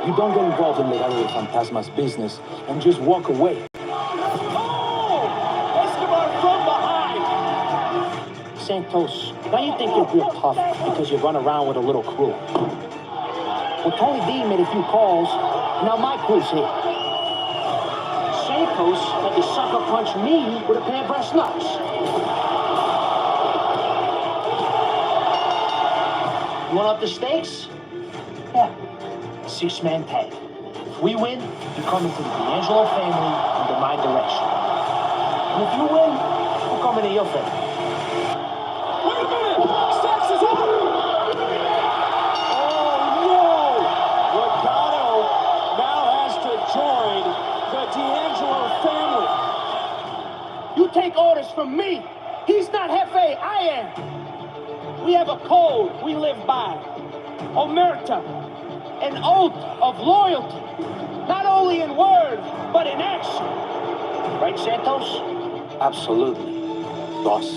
You don't get involved in Legado de Fantasma's business and just walk away. Oh! Escobar from behind! Santos, now you think you're real tough because you run around with a little crew. Well, Tony D made a few calls, and now my crew's here. Santos had to sucker punch me with a pair of breast nuts. You want up the stakes? Yeah. 6-man tag. If we win, you come into the D'Angelo family under my direction. And if you win, we'll come into your family. Wait a minute! Stacks is up! Oh no! Legado now has to join the D'Angelo family. You take orders from me. He's not Jefe, I am. We have a code we live by. Omerta. An oath of loyalty, not only in word, but in action. Right, Santos? Absolutely, boss.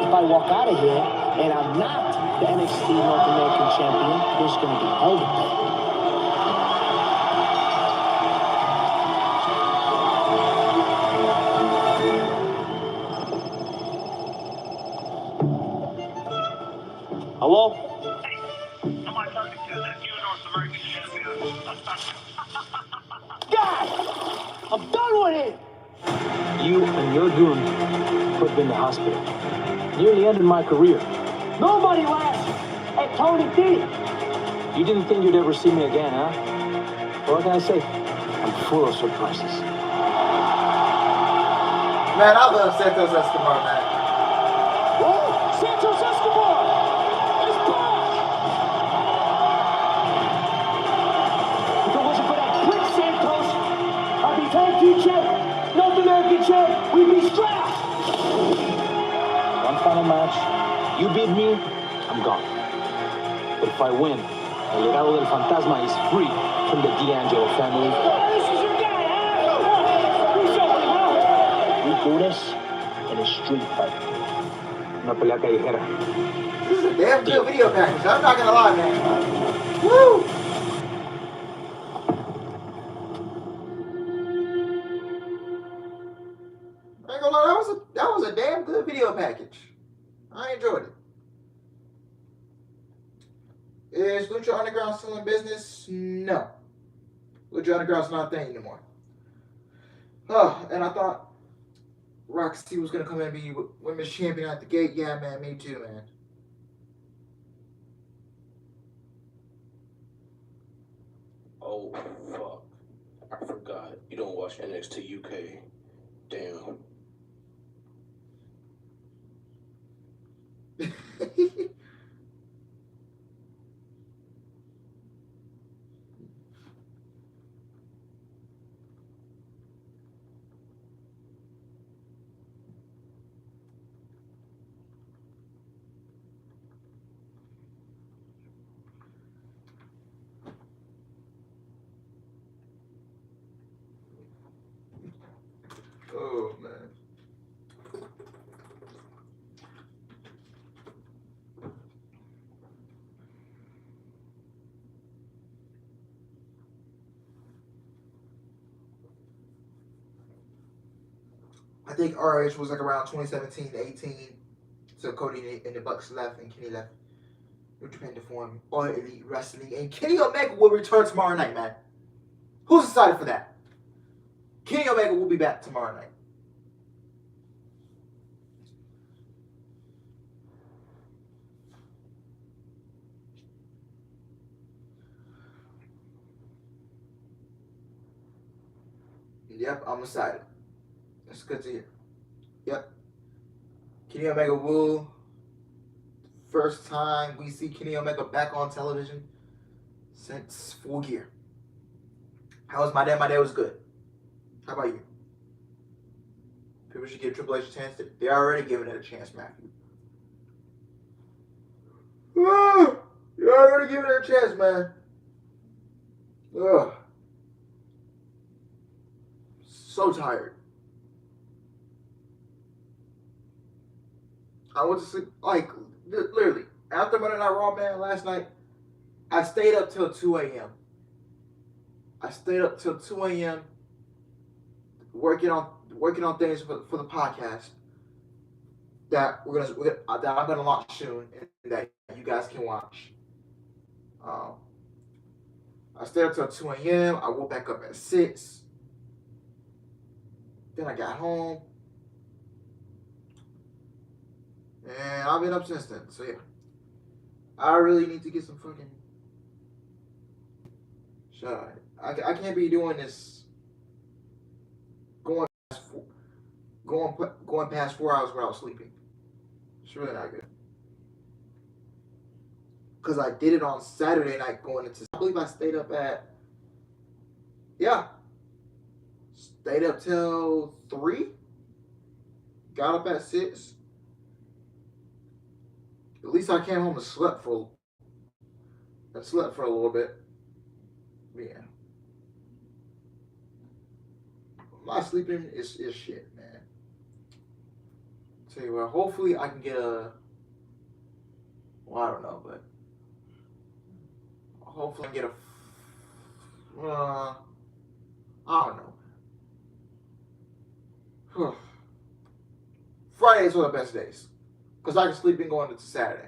If I walk out of here and I'm not the NXT North American champion, there's going to be hell to pay. Hello? God! I'm done with it! You and your goon put me in the hospital. Nearly ended my career. Nobody laughs at Tony D. You didn't think you'd ever see me again, huh? What can I say? I'm full of surprises. Man, I love Santos Escobar, man. Oh, Santos Escobar is back! If it wasn't for that prick Santos, I'd be Tag Team Champ, North American Champ, we be strapped. One final match. You beat me, I'm gone. But if I win, El Legado del Fantasma is free from the D'Angelo family. This is your guy, huh? We do this in a street fight. Una pelea callejera. This is a damn good video package. I'm not gonna lie, man. Woo! I ain't gonna lie, that was a damn good video package. I enjoyed it. Is Lucha Underground still in business? No. Lucha Underground's not a thing anymore. And I thought Roxy was gonna come in and be women's champion at the gate. Yeah, man, me too, man. Oh, fuck. I forgot. You don't watch NXT UK. Damn. Oh, man. I think RH was like around 2017 to 18. So Cody and the Bucks left and Kenny left. New Japan to form All Elite Wrestling. And Kenny Omega will return tomorrow night, man. Who's excited for that? Kenny Omega will be back tomorrow night. Yep, I'm excited. That's good to hear. Yep. Kenny Omega will. First time we see Kenny Omega back on television since Full Gear. How was my day? My day was good. How about you? People should give Triple H a chance. They're already giving it a chance, Matthew. You're already giving it a chance, man. Ugh. So tired. I went to sleep, like, literally. After Monday Night Raw, man, last night, I stayed up till 2 a.m. I stayed up till 2 a.m. working on things for the podcast that I'm gonna launch soon and that you guys can watch. I stayed up till 2 a.m. I woke back up at 6. Then I got home. And I've been up since then. So yeah. I really need to get some fucking shut up. I can't be doing this going past 4 hours without sleeping. It's really not good. Because I did it on Saturday night going into... I believe I stayed up at... Yeah. Stayed up till 3. Got up at 6. At least I came home and slept for a little bit. Yeah. My sleeping is shit, man. Tell you what, hopefully I can get a... Well, I don't know, but... Hopefully I can get a... I don't know. Fridays are the best days. Because I can sleep in going into Saturday.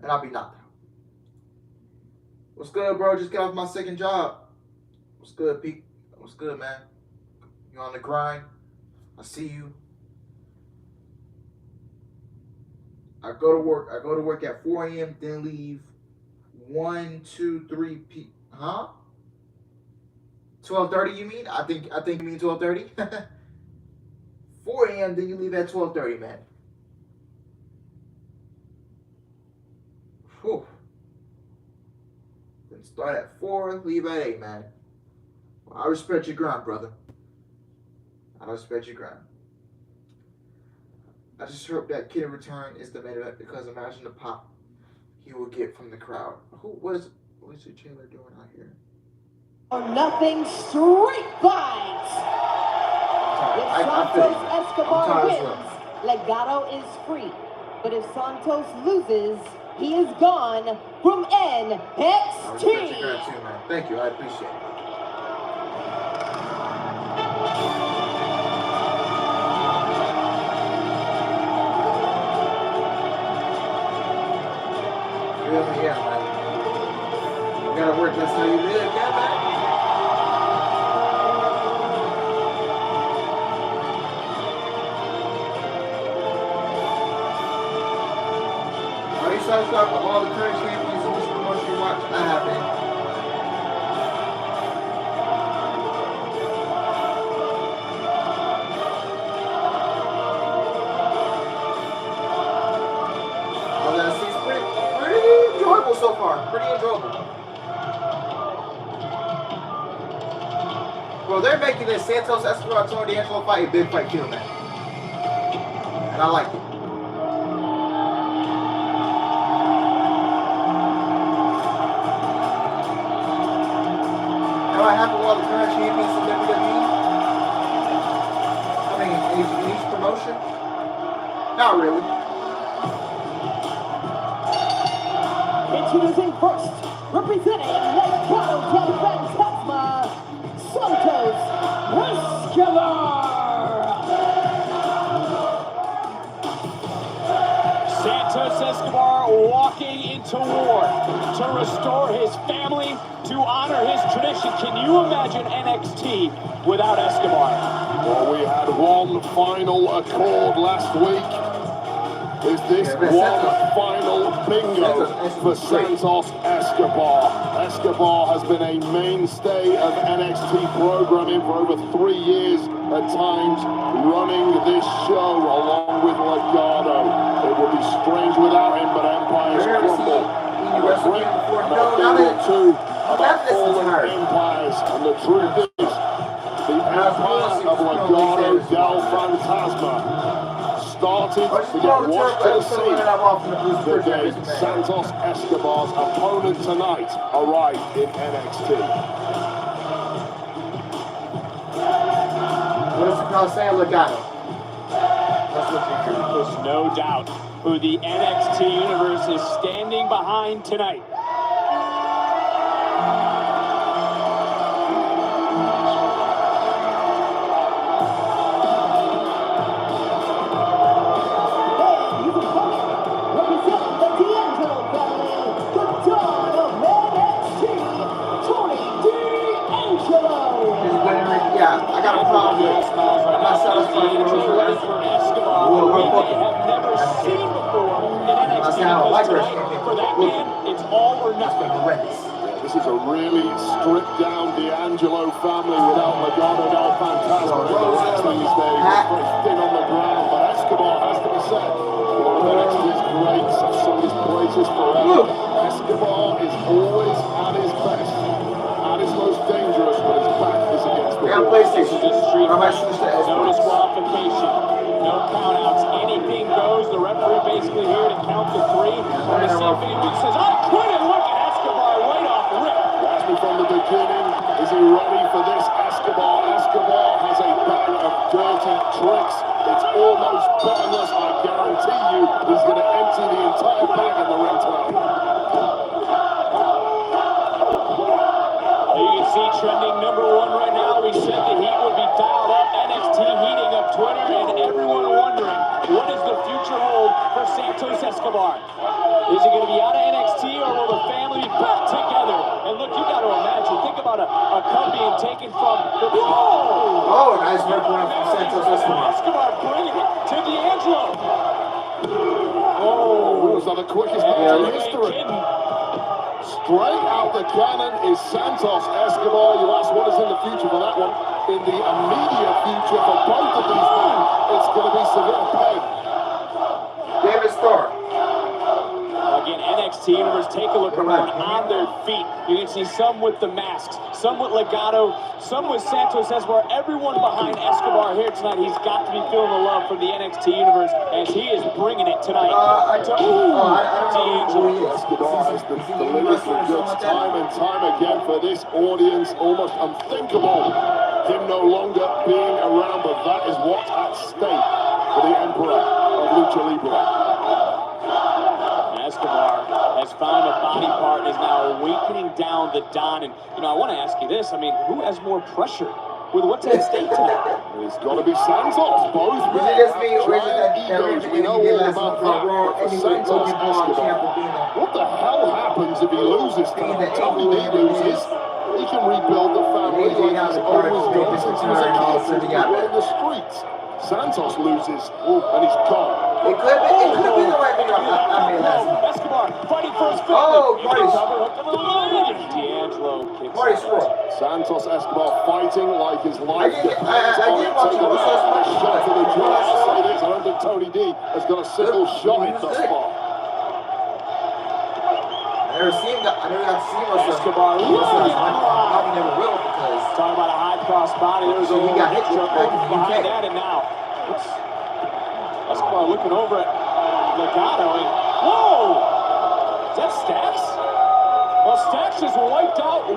And I'll be knocked out. What's good, bro? Just got off my second job. What's good, Pete? What's good, man? You on the grind? I see you. I go to work at 4 a.m., then leave 1, 2, 3 p. Huh? 12:30 you mean? I think you mean 12:30. 4 a.m., then you leave at 12:30, man. Whew. Then start at 4, leave at 8, man. I respect your grind, brother. I respect your grind. I just hope that Kid return is the main event because imagine the pop he will get from the crowd. What is Chandler doing out here? Nothing street fights. If Santos Escobar wins, Legado is free. But if Santos loses, he is gone from NXT. I respect your grind too, man. Thank you. I appreciate it. Yeah, man. You gotta work, that's how you live, yeah, man. Are you satisfied with all the current champions in this promotion you watch? I have been. All that I see is pretty enjoyable so far. Pretty enjoyable. Well, they're making this Santos Escobar Tony D'Angelo fight a big fight too, man. And I like it. Am I happy with all the current champions in WWE? I mean, in each promotion? Not really. Introducing first, representing Legado del Fantasma, Santos Escobar. Santos Escobar walking into war to restore his family, to honor his tradition. Can you imagine NXT without Escobar? Well, we had one final accord last week. Is this one final bingo for Santos Escobar? Escobar has been a mainstay of NXT programming for over 3 years at times, running this show along with Legado. It would be strange without him, but empires crumble. A great number 2 about fallen empires, and the truth is, the empire of Legado del Fantasma started to get washed to the sea the day Santos Escobar's opponent tonight arrived in NXT. What is it called saying Legado? There's no doubt who the NXT universe is standing behind tonight. I got a problem with it. I'm not satisfied with those words. For Escobar, we have never seen before in NXT. I don't like her. For that man, it's all or nothing. This is a really stripped down D'Angelo family without Legado del Fantasma in the rest these days. It's very thin on the ground, but Escobar has to be said. One of NXT's greats, I've sung his praises forever. Escobar is always at his best, at his most dangerous, but his back is against the wall. PlayStation. No disqualification, no countouts, anything goes. The referee basically here to count to 3. When the CFA says, I quit, and look at Escobar right off the rip. Asked me from the beginning, is he ready for this? Escobar has a bag of dirty tricks. It's almost bottomless. I guarantee you he's going to empty the entire bag in the ring tonight. You can see trending #1 right now. We said the heat would be dialed up. NXT heating up Twitter, and everyone wondering what does the future hold for Santos Escobar. Is he going to be out of NXT, or will the family be back together? And look, you got to imagine. Think about a cup being taken from the. Whoa! Oh, nice work from Santos Escobar. Escobar bringing it to D'Angelo. Oh, was that the quickest match in history? Straight out the cannon is Santos Escobar. You ask what is in the future for that one. In the immediate future for both of these men, it's going to be severe pain. David Starr. Again, NXT NXT Universe. Take a look around on their feet. You can see some with the masks, some with Legado, some with Santos Escobar. Everyone behind Escobar here tonight. He's got to be feeling the love from the NXT Universe as he is bringing it tonight. D'Angelo Escobar has delivered the goods time and time again for this audience. Almost unthinkable him no longer being around, but that is what's at stake for the Emperor of Lucha Libre. Escobar has found a body part and is now awakening down the Don. And, you know, I want to ask you this. I mean, who has more pressure with what's at stake tonight? It's got to be Santos. Both men have giant egos. We know all about that. But for Santos Escobar, what the hell happens if he loses tonight? Tony D loses. He can rebuild the family like he's always done since he was a kid, since he was running the streets. Santos loses, and he's gone. It could have been the right thing I made last night. Escobar fighting for his family. Oh, Marty's D'Angelo kicks Scroll. Santos Escobar fighting like his life depends on it. watch Taking it. a shot to the jaw. I'll say this, I don't think Tony D has got a single shot in thus far. I never got to see myself. Escobar Probably never will because talking about a high cross body. There's a he got hit behind that, and now Escobar looking over at Legado, and whoa! Is that Stax? Well, Stax is wiped out.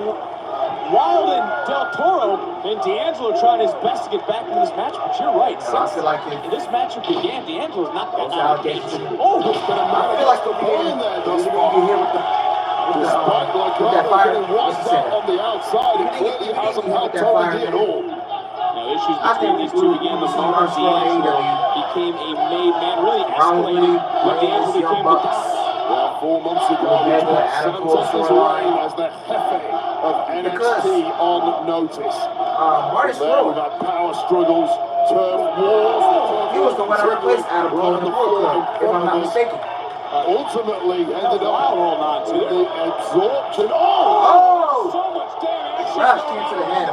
Wild and Del Toro, and D'Angelo trying his best to get back into this match, but you're right. I feel like this matchup began, D'Angelo's not been out of the gate. Oh, it's been a matter of point there thus far. Despite Legado getting washed out on the outside, it clearly hasn't helped Tony D at all. Now, issues between these two began the moment D'Angelo became a made man, really escalated when D'Angelo became the top. Well, 4 months ago, we put Santos' reign as the Jefe of NXT on notice. Marty There we've had power struggles, turf wars. He was the one that replaced Adam Cole in the Brooklyn, if I'm not mistaken. Ultimately ended up with the absorption. Oh! So much damage. Crashed into the head.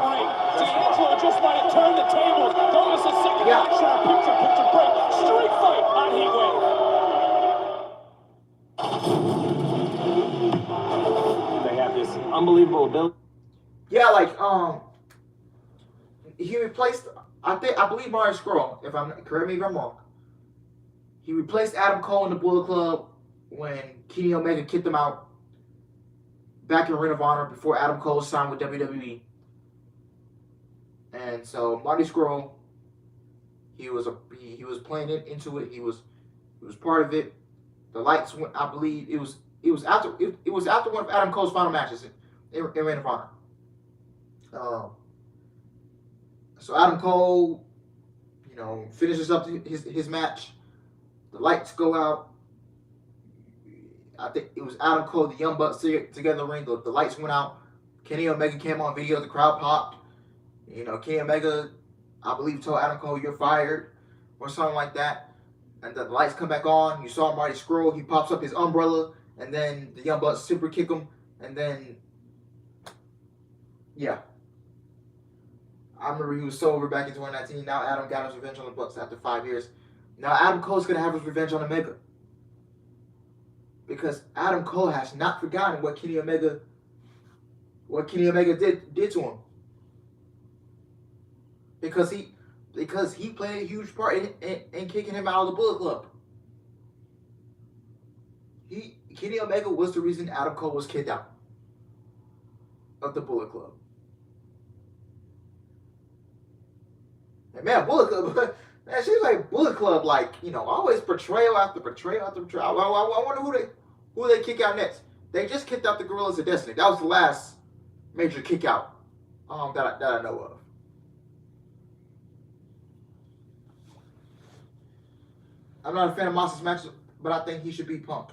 D'Angelo just might have turned the tables. Don't miss a second action on picture break. Street fight on Heatwave. They have this unbelievable ability. Yeah, like he replaced. I believe Mario Scroll. If I'm correct me if I'm wrong. He replaced Adam Cole in the Bullet Club when Kenny Omega kicked him out back in Ring of Honor before Adam Cole signed with WWE. And so Marty Scurll, he was playing into it. He was part of it. The lights went. I believe it was after one of Adam Cole's final matches in Ring of Honor. So Adam Cole, finishes up his match. The lights go out. I think it was Adam Cole, the Young Bucks together in the ring. The lights went out. Kenny Omega came on video. The crowd popped. Kenny Omega, I believe, told Adam Cole, "You're fired," or something like that. And the lights come back on. You saw Marty Scurll. He pops up his umbrella, and then the Young Bucks super kick him, and then yeah. I remember he was so over back in 2019. Now Adam got his revenge on the Bucks after 5 years. Now Adam Cole's gonna have his revenge on Omega. Because Adam Cole has not forgotten what Kenny Omega did to him. Because he played a huge part in kicking him out of the Bullet Club. Kenny Omega was the reason Adam Cole was kicked out of the Bullet Club. And man, Bullet Club, man, she was like Bullet Club, always betrayal after betrayal after betrayal. I wonder who they kick out next. They just kicked out the Gorillas of Destiny. That was the last major kick out that I know of. I'm not a fan of Moss's matches, but I think he should beat Punk.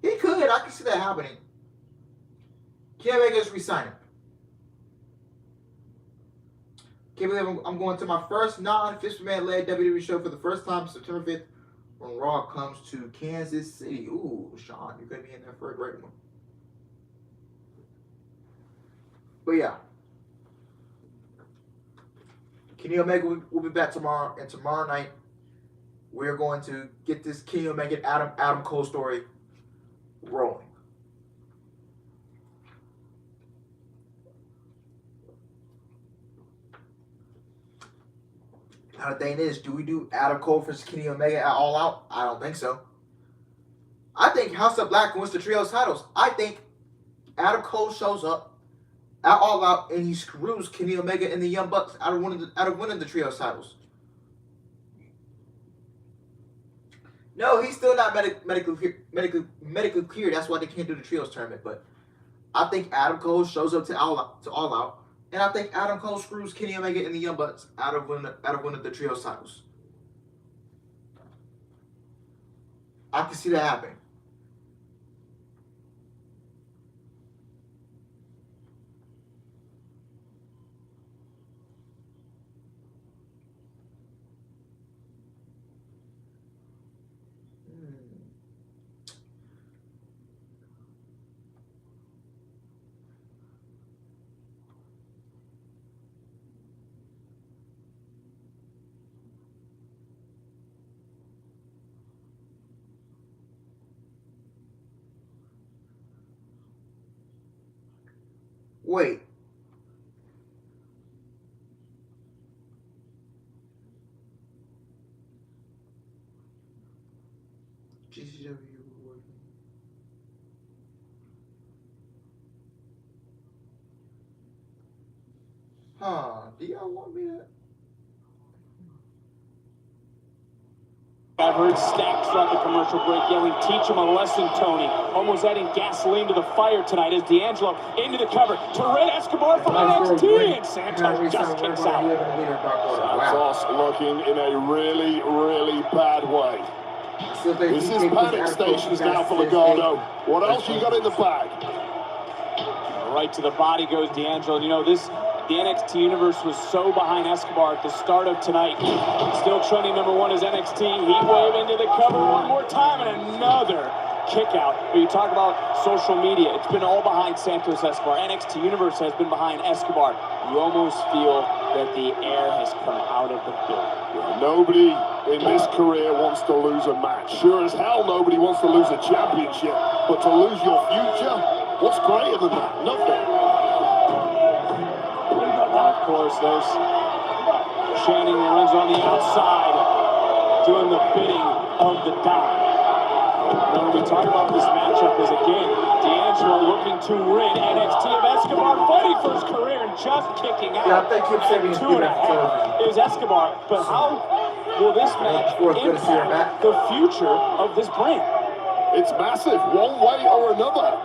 He could. I can see that happening. Kenny Omega's resigning. Can't believe I'm going to my first non-Fist Man-led WWE show for the first time September 5th when Raw comes to Kansas City. Ooh, Sean, you're going to be in there for a great one. But yeah. Kenny Omega will be back tomorrow, and tomorrow night we're going to get this Kenny Omega Adam Cole story rolling. Now the thing is, do we do Adam Cole versus Kenny Omega at All Out? I don't think so. I think House of Black wins the trios titles. I think Adam Cole shows up at All Out and he screws Kenny Omega and the Young Bucks out of winning the trios titles. No, he's still not medically cleared. That's why they can't do the trios tournament. But I think Adam Cole shows up to All Out, and I think Adam Cole screws Kenny Omega and the Young Bucks out of winning the trios titles. I can see that happening. Wait. GCW. Do y'all want me to? I've heard Stack throughout the commercial break yelling, "Teach him a lesson, Tony." Almost adding gasoline to the fire tonight as D'Angelo into the cover to Red Escobar from NXT, and Santos just kicks out. Santos looking in a really, really bad way. This is panic stations now for Legado. What else you got in the bag? Right to the body goes D'Angelo. And you know, the NXT universe was so behind Escobar at the start of tonight. Still trending #1 is NXT. Heatwave into the cover one more time, and another kick out. But you talk about social media, it's been all behind Santos Escobar. NXT universe has been behind Escobar. You almost feel that the air has come out of the building. Yeah, nobody in this career wants to lose a match. Sure as hell nobody wants to lose a championship. But to lose your future, what's greater than that? Nothing. Of course, there's Channing runs on the outside, doing the bidding of the Don. Now, when we talk about this matchup, is again D'Angelo looking to rid NXT of Escobar, fighting for his career and just kicking out. Yeah, I think he's saving 2.5 is Escobar, but how will this match impact the future of this brand? It's massive, one way or another.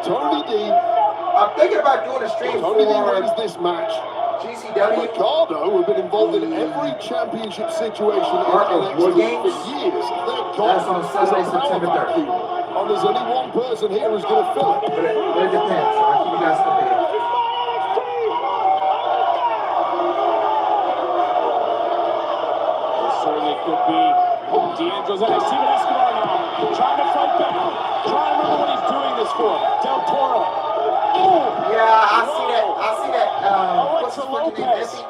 Tony D. I'm thinking about doing a stream Tony D for wins this match. GCW. Ricardo, who've been involved in every championship situation in NXT for years. That's on Sunday, September 3rd. And there's only one person here who's going to fill it. But it depends, so I'll keep you guys updated. It certainly could be. D'Angelo's NXT, but Escobar now trying to fight back. Trying to remember what he's doing this for. Del Toro. Yeah, I see that. What's his fucking name? Essie?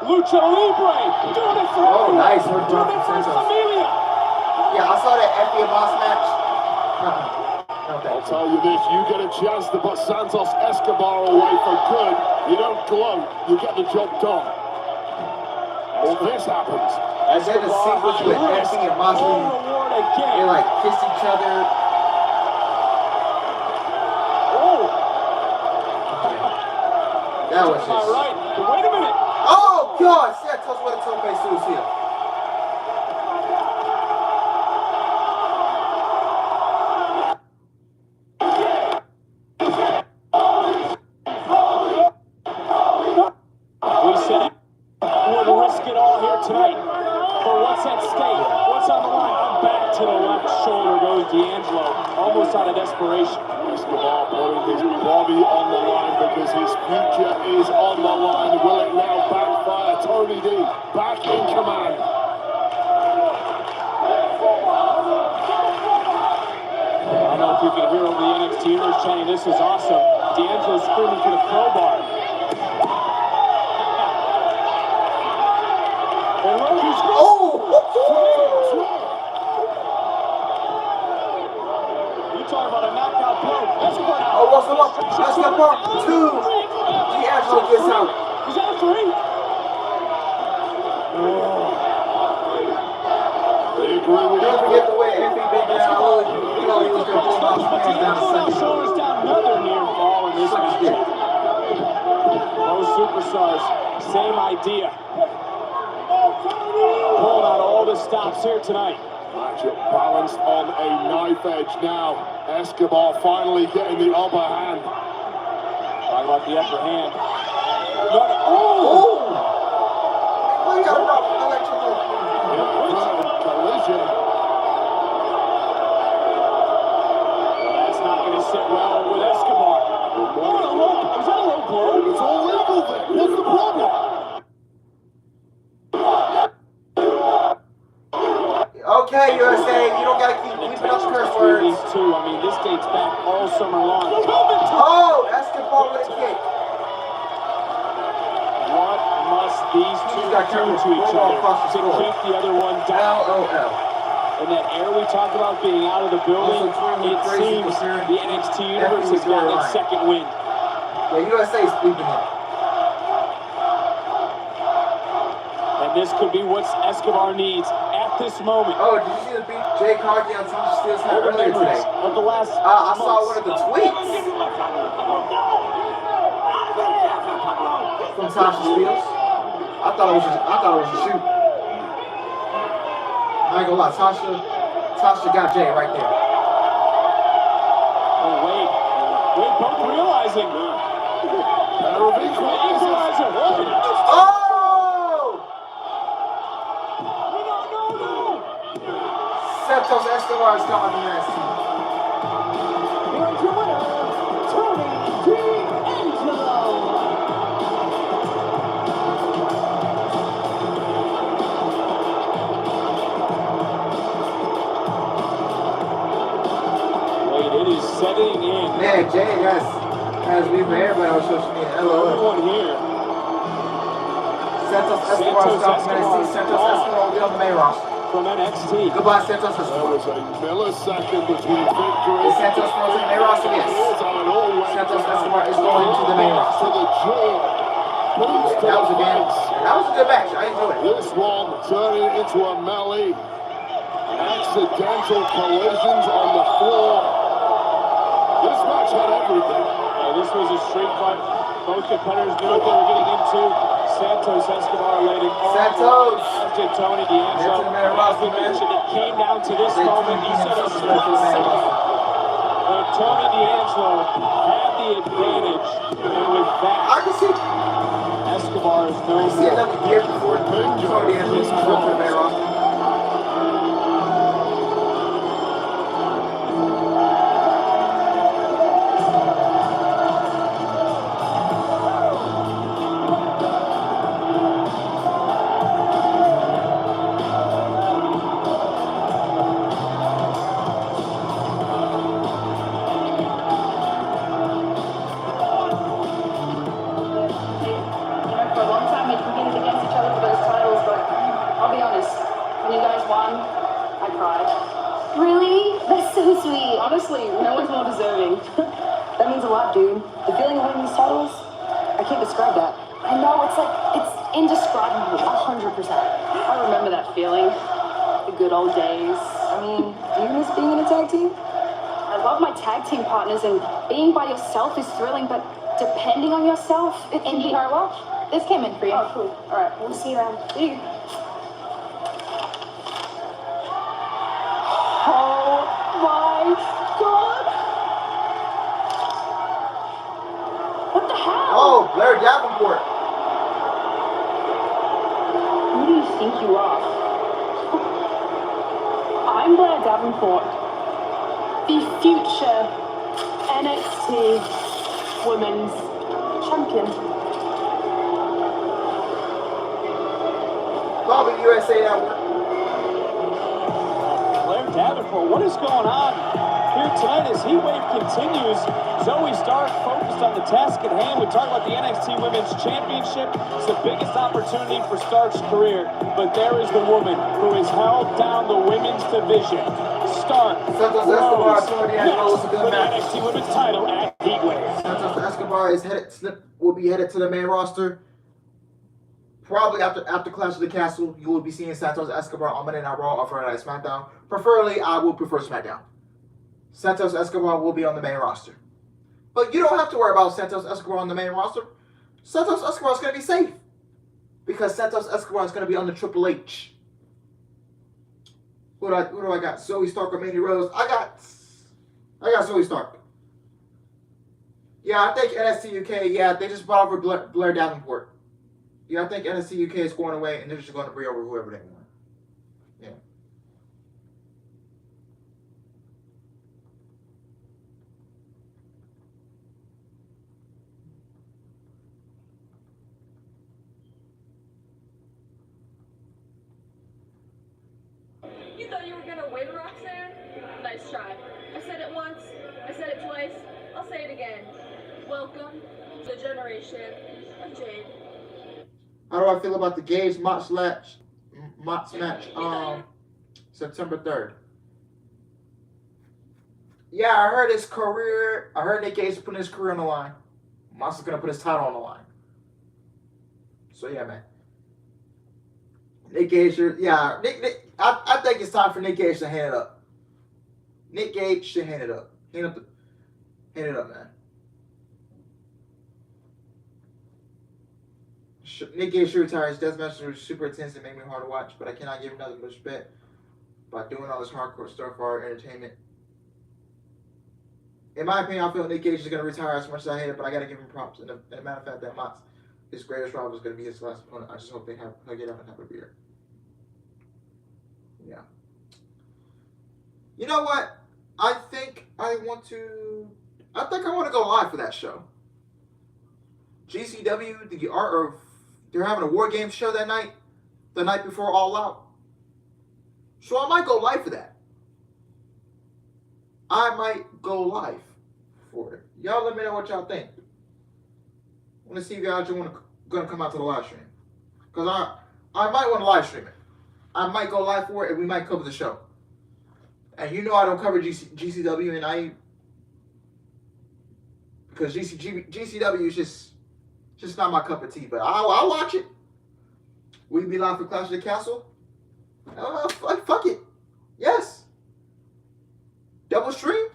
Lucha Libre. Doing it for Oh, nice. Doing it for his familia. Yeah, I saw that Effie and Moss match. I'll tell you this, you get a chance to put Santos Escobar away for good. You don't gloat, you get the job done. Well, this happens. And then the sequence with Effie and Moss, they like kiss each other. That was just... right. But wait a minute. Oh, God. Santos with a tope suicida. We said we'll risk it all here tonight. But what's at stake? What's on the line? Back to the left shoulder goes D'Angelo, almost out of desperation. Escobar putting his body on the line because his future is on the line. Will it now backfire? Tony D back in command. I don't know if you can hear over the NXT universe chanting, "This is awesome." D'Angelo screaming for the crowbar. And look who's You talk about a knockout blow. Escobar now. Oh, what's up? Escobar 2. D'Angelo gets out. Is that a 3? Oh. agree with Don't you. forget the way Anthony bent down low. You know, he was going to pull him out his hands down a second. Shoulders down, another near fall in this match. Both superstars, same idea. Pulling out all the stops here tonight. Matchup balanced on a knife edge now. Escobar finally getting the upper hand. Talk about the upper hand. Oh! We got an electrical. Collision. Well, that's not going to sit well with Escobar. Was that a low blow? It's all legal then. What's the problem? Okay, USA, you don't gotta keep leaving up curse words. These two, I mean, this dates back all summer long. Oh, Escobar with a kick. What must these two do to each other to keep the other one down? LOL. And that air we talked about being out of the building, it seems the NXT universe has gotten its second wind. Yeah, USA is sleeping in. And this could be what Escobar needs at this moment. Oh, did you see the beat Jay Cargill on Tasha Steelz had earlier today? Of the last I saw one of the tweets from Tasha Steelz. I thought it was a shoot. I ain't gonna lie, Tasha got Jay right there. Oh, Wade, both realizing. Equalizer. Oh! Santos Escobar is coming from NXT. Here's your winner, Tony D'Angelo. Wade, it is setting in. Man, Jay has me for everybody on social media. Everyone here. Santos Escobar is coming from NXT. Santos Escobar will be on the main roster. From NXT. Goodbye, Santos There Escobar. was a millisecond between victory. Is Santos Escobar in the main roster? Yes. Santos Escobar is going to the main roster. To the jaw. Boots to That was the a game. face. That was a good match. I enjoyed it. This one turning into a melee. Accidental collisions on the floor. This match had everything. This was a street fight. Both competitors knew what they were getting into. Santos Escobar laid it all Santos. as did Tony D'Angelo. That's the main roster, As we mentioned, it came down to this moment. He said a split second. But Tony D'Angelo had the advantage. And with that, I can see Escobar is no more. another year before Tony D'Angelo is going to the main roster. For a long time, we competed against each other for those titles, but I'll be honest, when you guys won, I cried. Really? That's so sweet. Honestly, no one's more deserving. That means a lot, dude. The feeling of winning these titles, I can't describe that. I know, it's indescribable, 100%. I remember that feeling. The good old days. I mean, do you miss being in a tag team? I love my tag team partners, and being by yourself is thrilling, but depending on yourself, it can be hard. Watch. This came in for you. Oh, cool. All right, We'll see you around. see you. Oh my God! What the hell? Oh, Larry Davenport. Who do you think you are? I'm Blair Davenport, the future NXT Women's Champion. Probably USA that one. Blair Davenport, what is going on here tonight as Heatwave continues? Zoe Stark focused on the task at hand. We talk about the NXT Women's Championship. It's the biggest opportunity for Stark's career. But there is the woman who has held down the women's division. Stark Santos Escobar, Tony D'Angelo is a good for the match. NXT Women's title at Heatwave. Santos Escobar will be headed to the main roster. Probably after Clash of the Castle, you will be seeing Santos Escobar on Monday Night Raw or Friday Night SmackDown. Preferably, I will prefer SmackDown. Santos Escobar will be on the main roster. But you don't have to worry about Santos Escobar on the main roster. Santos Escobar is going to be safe. Because Santos Escobar is going to be on the Triple H. Who do I got? Zoe Stark or Mandy Rose? I got Zoe Stark. Yeah, I think NXT UK, yeah, they just brought over Blair Davenport. Yeah, I think NXT UK is going away, and they're just going to bring over whoever they want. Yeah. You thought you were going to win, Roxanne? Nice try. I said it once, I said it twice, I'll say it again. Welcome to the generation of Jade. How do I feel about the Gage Mott's match? September 3rd. Yeah, I heard his career. I heard Nick Gage putting his career on the line. Mott's is gonna put his title on the line. So yeah, man. Nick Gage, yeah. I think it's time for Nick Gage to hand it up. Nick Gage should hand it up. Hand it up, man. Nick Gage should retire. His death matches were super intense and made me hard to watch, but I cannot give him nothing but respect by doing all this hardcore stuff for our entertainment. In my opinion, I feel Nick Gage is going to retire as much as I hate it, but I got to give him props. And the matter of fact, that Mott's, his greatest rival, is going to be his last opponent. I just hope they hug it out and have a beer. Yeah. You know what? I think I want to go live for that show. GCW, they're having a War Games show that night, the night before All Out. So I might go live for that. I might go live for it. Y'all let me know what y'all think. I want to see if y'all just gonna come out to the live stream. Because I might want to live stream it. I might go live for it and we might cover the show. And you know I don't cover GCW and because GCW is just not my cup of tea, but I'll watch it. Will you be live for Clash of the Castle? Fuck it. Yes. Double stream.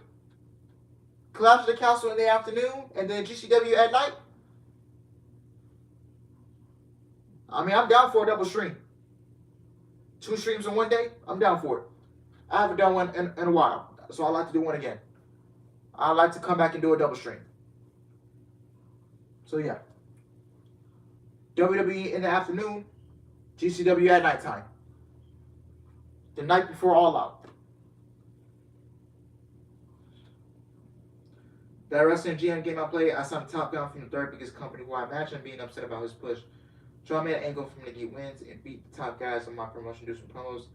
Clash of the Castle in the afternoon, and then GCW at night. I mean, I'm down for a double stream. 2 streams in one day, I'm down for it. I haven't done one in a while, so I'd like to do one again. I'd like to come back and do a double stream. So yeah. WWE in the afternoon, GCW at nighttime. The night before All Out. That wrestling GM game I played, I signed Top Gun from the third biggest company who I imagine being upset about his push. So I made an angle from the get wins and beat the top guys on my promotion, do some promos.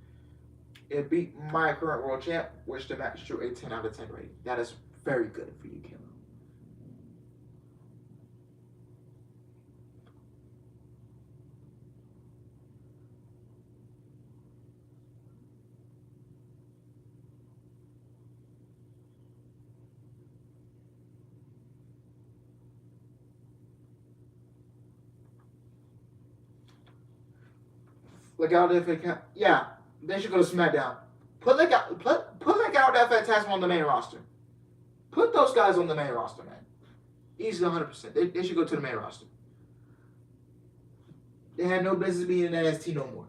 It beat my current world champ, which the match drew a 10 out of 10 rating. That is very good for you, Kim. Look out if it can. Yeah, they should go to SmackDown. Put Legado and Phantasm on the main roster. Put those guys on the main roster, man. Easily 100%. They should go to the main roster. They had no business being in NXT no more.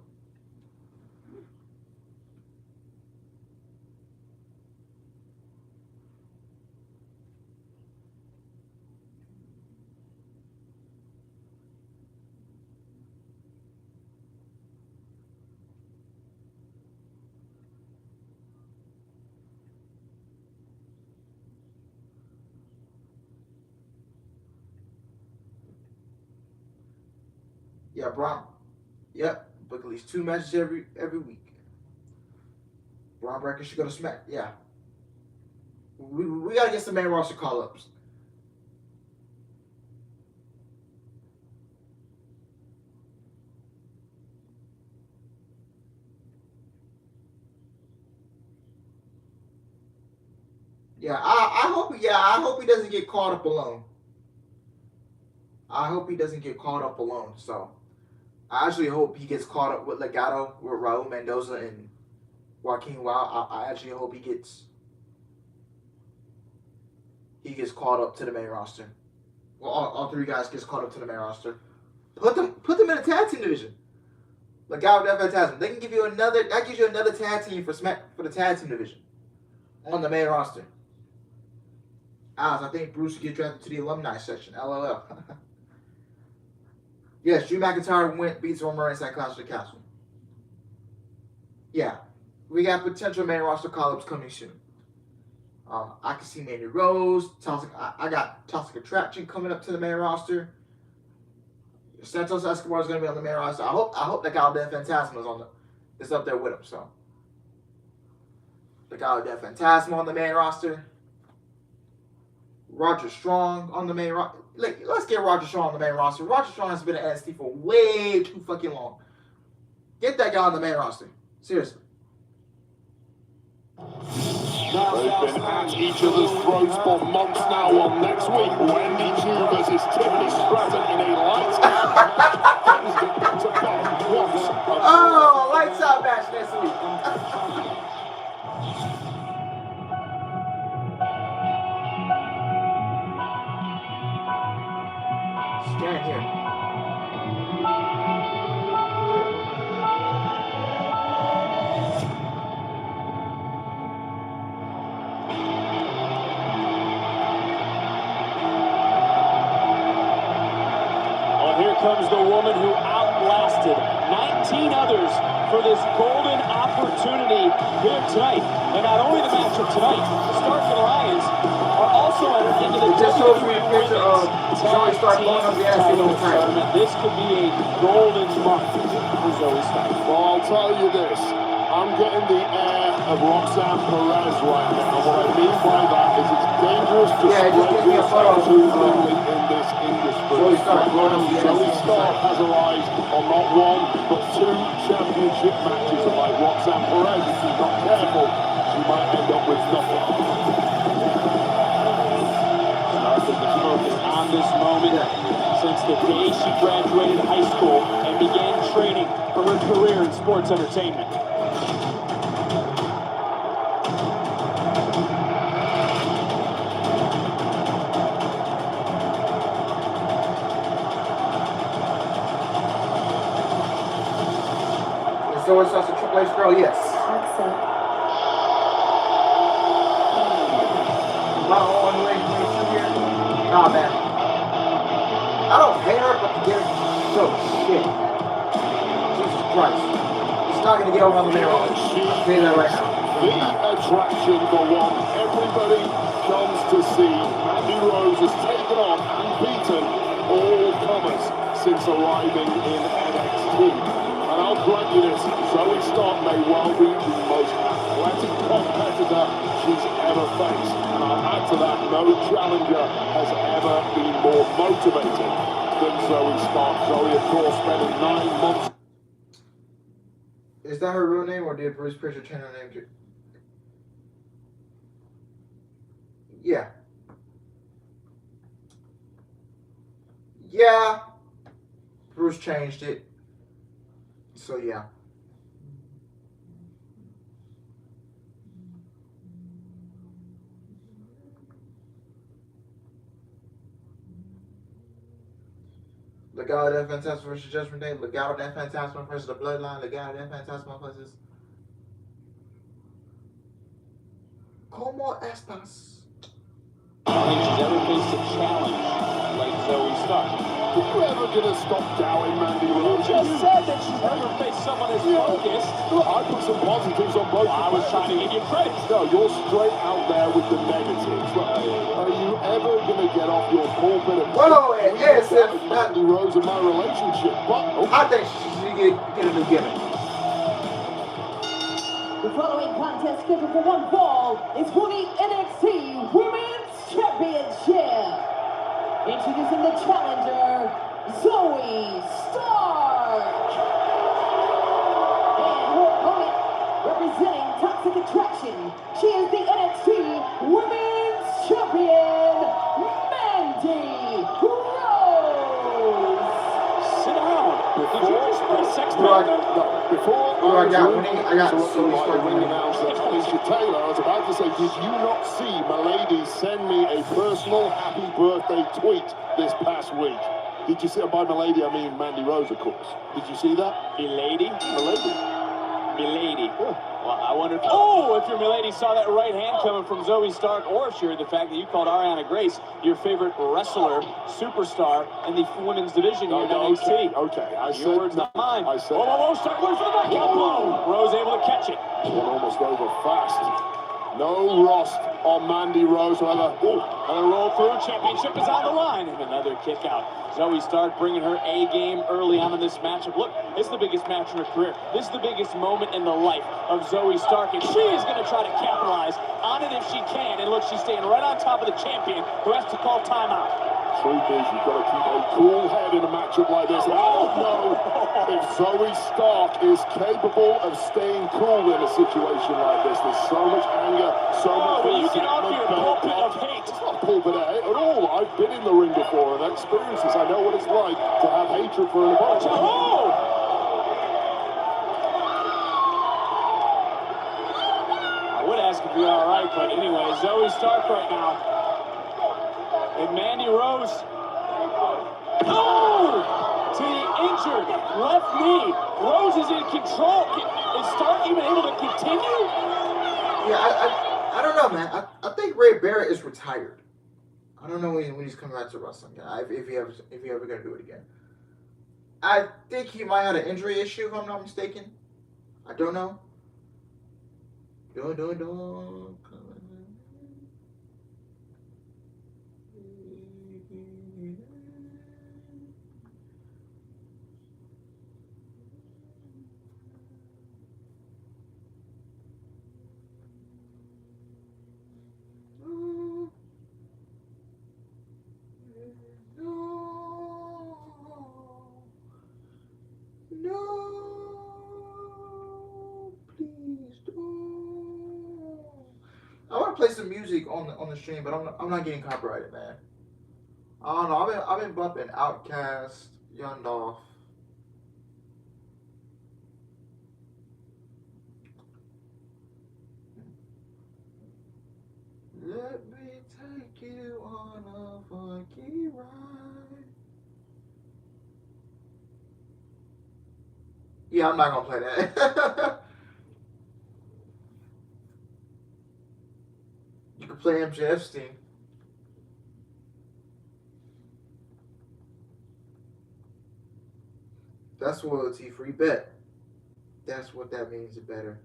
Yeah, Braun. Yep, book at least 2 matches every week. Braun Breaker should go to Smack. Yeah. We gotta get some main roster call-ups. Yeah, I hope he doesn't get caught up alone. I hope he doesn't get caught up alone. So I actually hope he gets caught up with Legado, with Raul Mendoza and Joaquin Wild. I actually hope he gets caught up to the main roster. Well, all three guys gets caught up to the main roster. Put them in the tag team division. Legado and Phantasm. They can give you another. That gives you another tag team for the tag team division on the main roster. I think Bruce will get drafted to the alumni section. LOL. Yes, Drew McIntyre beats Roman Reigns at Clash of the Castle. Yeah, we got potential main roster call-ups coming soon. I can see Mandy Rose. I got Toxic Attraction coming up to the main roster. Santos Escobar is going to be on the main roster. I hope that Legado del Fantasma is up there with him. So, Legado del Fantasma on the main roster. Roger Strong on the main roster. Let's get Roger Strong on the main roster. Roger Strong has been at NXT for way too fucking long. Get that guy on the main roster. Seriously. They've been at each other's throats for months now. On next week, Wendy Chu versus Tiffany Stratton in a lights out match. Oh, lights out match next week. Stand here. Here comes the woman who outlasted 19 others for this golden opportunity here tonight. And not only the match of tonight, the Stark Alliance are also entered into the just shows me a picture of Zoe Stark going up the ass tournament. This could be a golden month for Zoe Stark. Well, I'll tell you this. I'm getting the air of Roxanne Perez right now. What I mean by that is it's dangerous to spread yourself too thinly in this industry. Zoe Stark has arrived on not one, but two championship matches. And like Roxanne Perez, if she's not careful, she might end up with nothing. Stark has been focused on this moment since the day she graduated high school and began training for her career in sports entertainment. So it's just a Triple H girl, yes. Nah, man. I don't hate her, but to get her so shit. Jesus Christ. It's not gonna get over on the main roster. I'll tell you that right now. The attraction, the one everybody comes to see. Mandy Rose has taken on and beaten all comers since arriving in NXT. And I'll grant you this, Zoe Stark may well be the most athletic competitor she's ever faced. And I'll add to that, no challenger has ever been more motivated than Zoe Stark. Zoe, of course, spending 9 months. Is that her real name, or did Bruce Prichard change her name to? Yeah. Yeah. Bruce changed it. So yeah. Legado del Fantasma versus Judgment Day. Legado del Fantasma versus the Bloodline. Legado del Fantasma versus. ¿Cómo estás? I don't think she's ever faced a challenge like Zoe Stark. Are you ever going to stop doubting Mandy Rose? You just said that she's never faced someone as focused. Look, I put some positives on both. I was trying to give you credit. No, you're straight out there with the negatives. Look, are you ever going to get off your pulpit and Mandy Rose and my relationship? But I think she should get a new gimmick. The following contest scheduled for one fall is for the NXT Women's Championship. Introducing the challenger, Zoe Stark. And her opponent, representing Toxic Attraction, she is the NXT Women's Champion, Mandy Rose. Sit down. Did you just Before I got winning, I got Zoe Stark winning. Alicia Taylor, I was about to say, did you not see Milady send me a personal happy birthday tweet this past week? Did you see it? By Milady, I mean Mandy Rose, of course. Did you see that? Milady? Milady. Milady. Yeah. Well, I wonder if your Milady saw that right hand coming from Zoe Stark, or if you're the fact that you called Ariana Grace your favorite wrestler, superstar in the women's division here in NXT. Okay, I said... Your words, not mine. I said... Stark looks for the back out blow. Rose able to catch it. One almost over fast. No rust on Mandy Rose, however. Another roll through. Championship is on the line. And another kick out. Zoe Stark bringing her A game early on in this matchup. Look, this is the biggest match in her career. This is the biggest moment in the life of Zoe Stark. And she is going to try to capitalize on it if she can. And look, she's staying right on top of the champion who has to call timeout. Truth is, you've got to keep a cool head in a matchup like this. I don't know if Zoe Stark is capable of staying cool in a situation like this. There's so much anger, so much... Will you get off your pulpit of hate? It's not pulpit of hate at all. I've been in the ring before and experienced this. I know what it's like to have hatred for an opponent. I would ask if you're all right, but anyway, Zoe Stark right now. And Mandy Rose. To the injured left knee. Rose is in control. Is Stark even able to continue? Yeah, I don't know, man. I think Ray Barrett is retired. I don't know when he's coming back to wrestling. If he ever gonna do it again. I think he might have an injury issue, if I'm not mistaken. I don't know. I want to play some music on the stream, but I'm not getting copyrighted, man. I don't know. I've been bumping Outkast, Young Dolph. Let me take you on a funky ride. Yeah, I'm not gonna play that. You can play MJF's theme. That's royalty free bet. That's what that means, it better.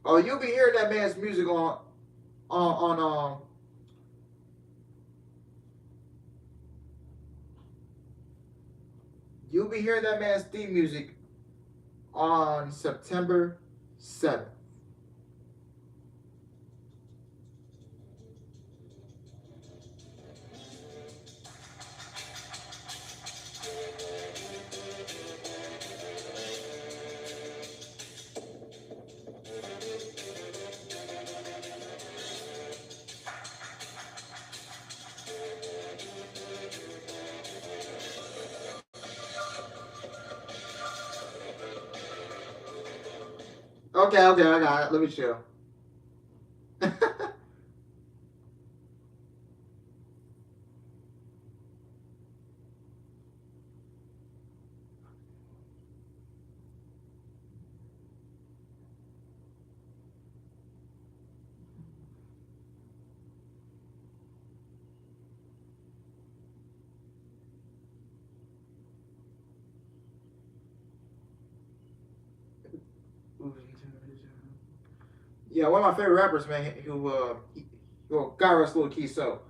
Oh, you'll be hearing that man's music on you'll be hearing that man's theme music on September 7th. Okay, I got it. Let me chill. Yeah, one of my favorite rappers, man, who God rest Lil Key So,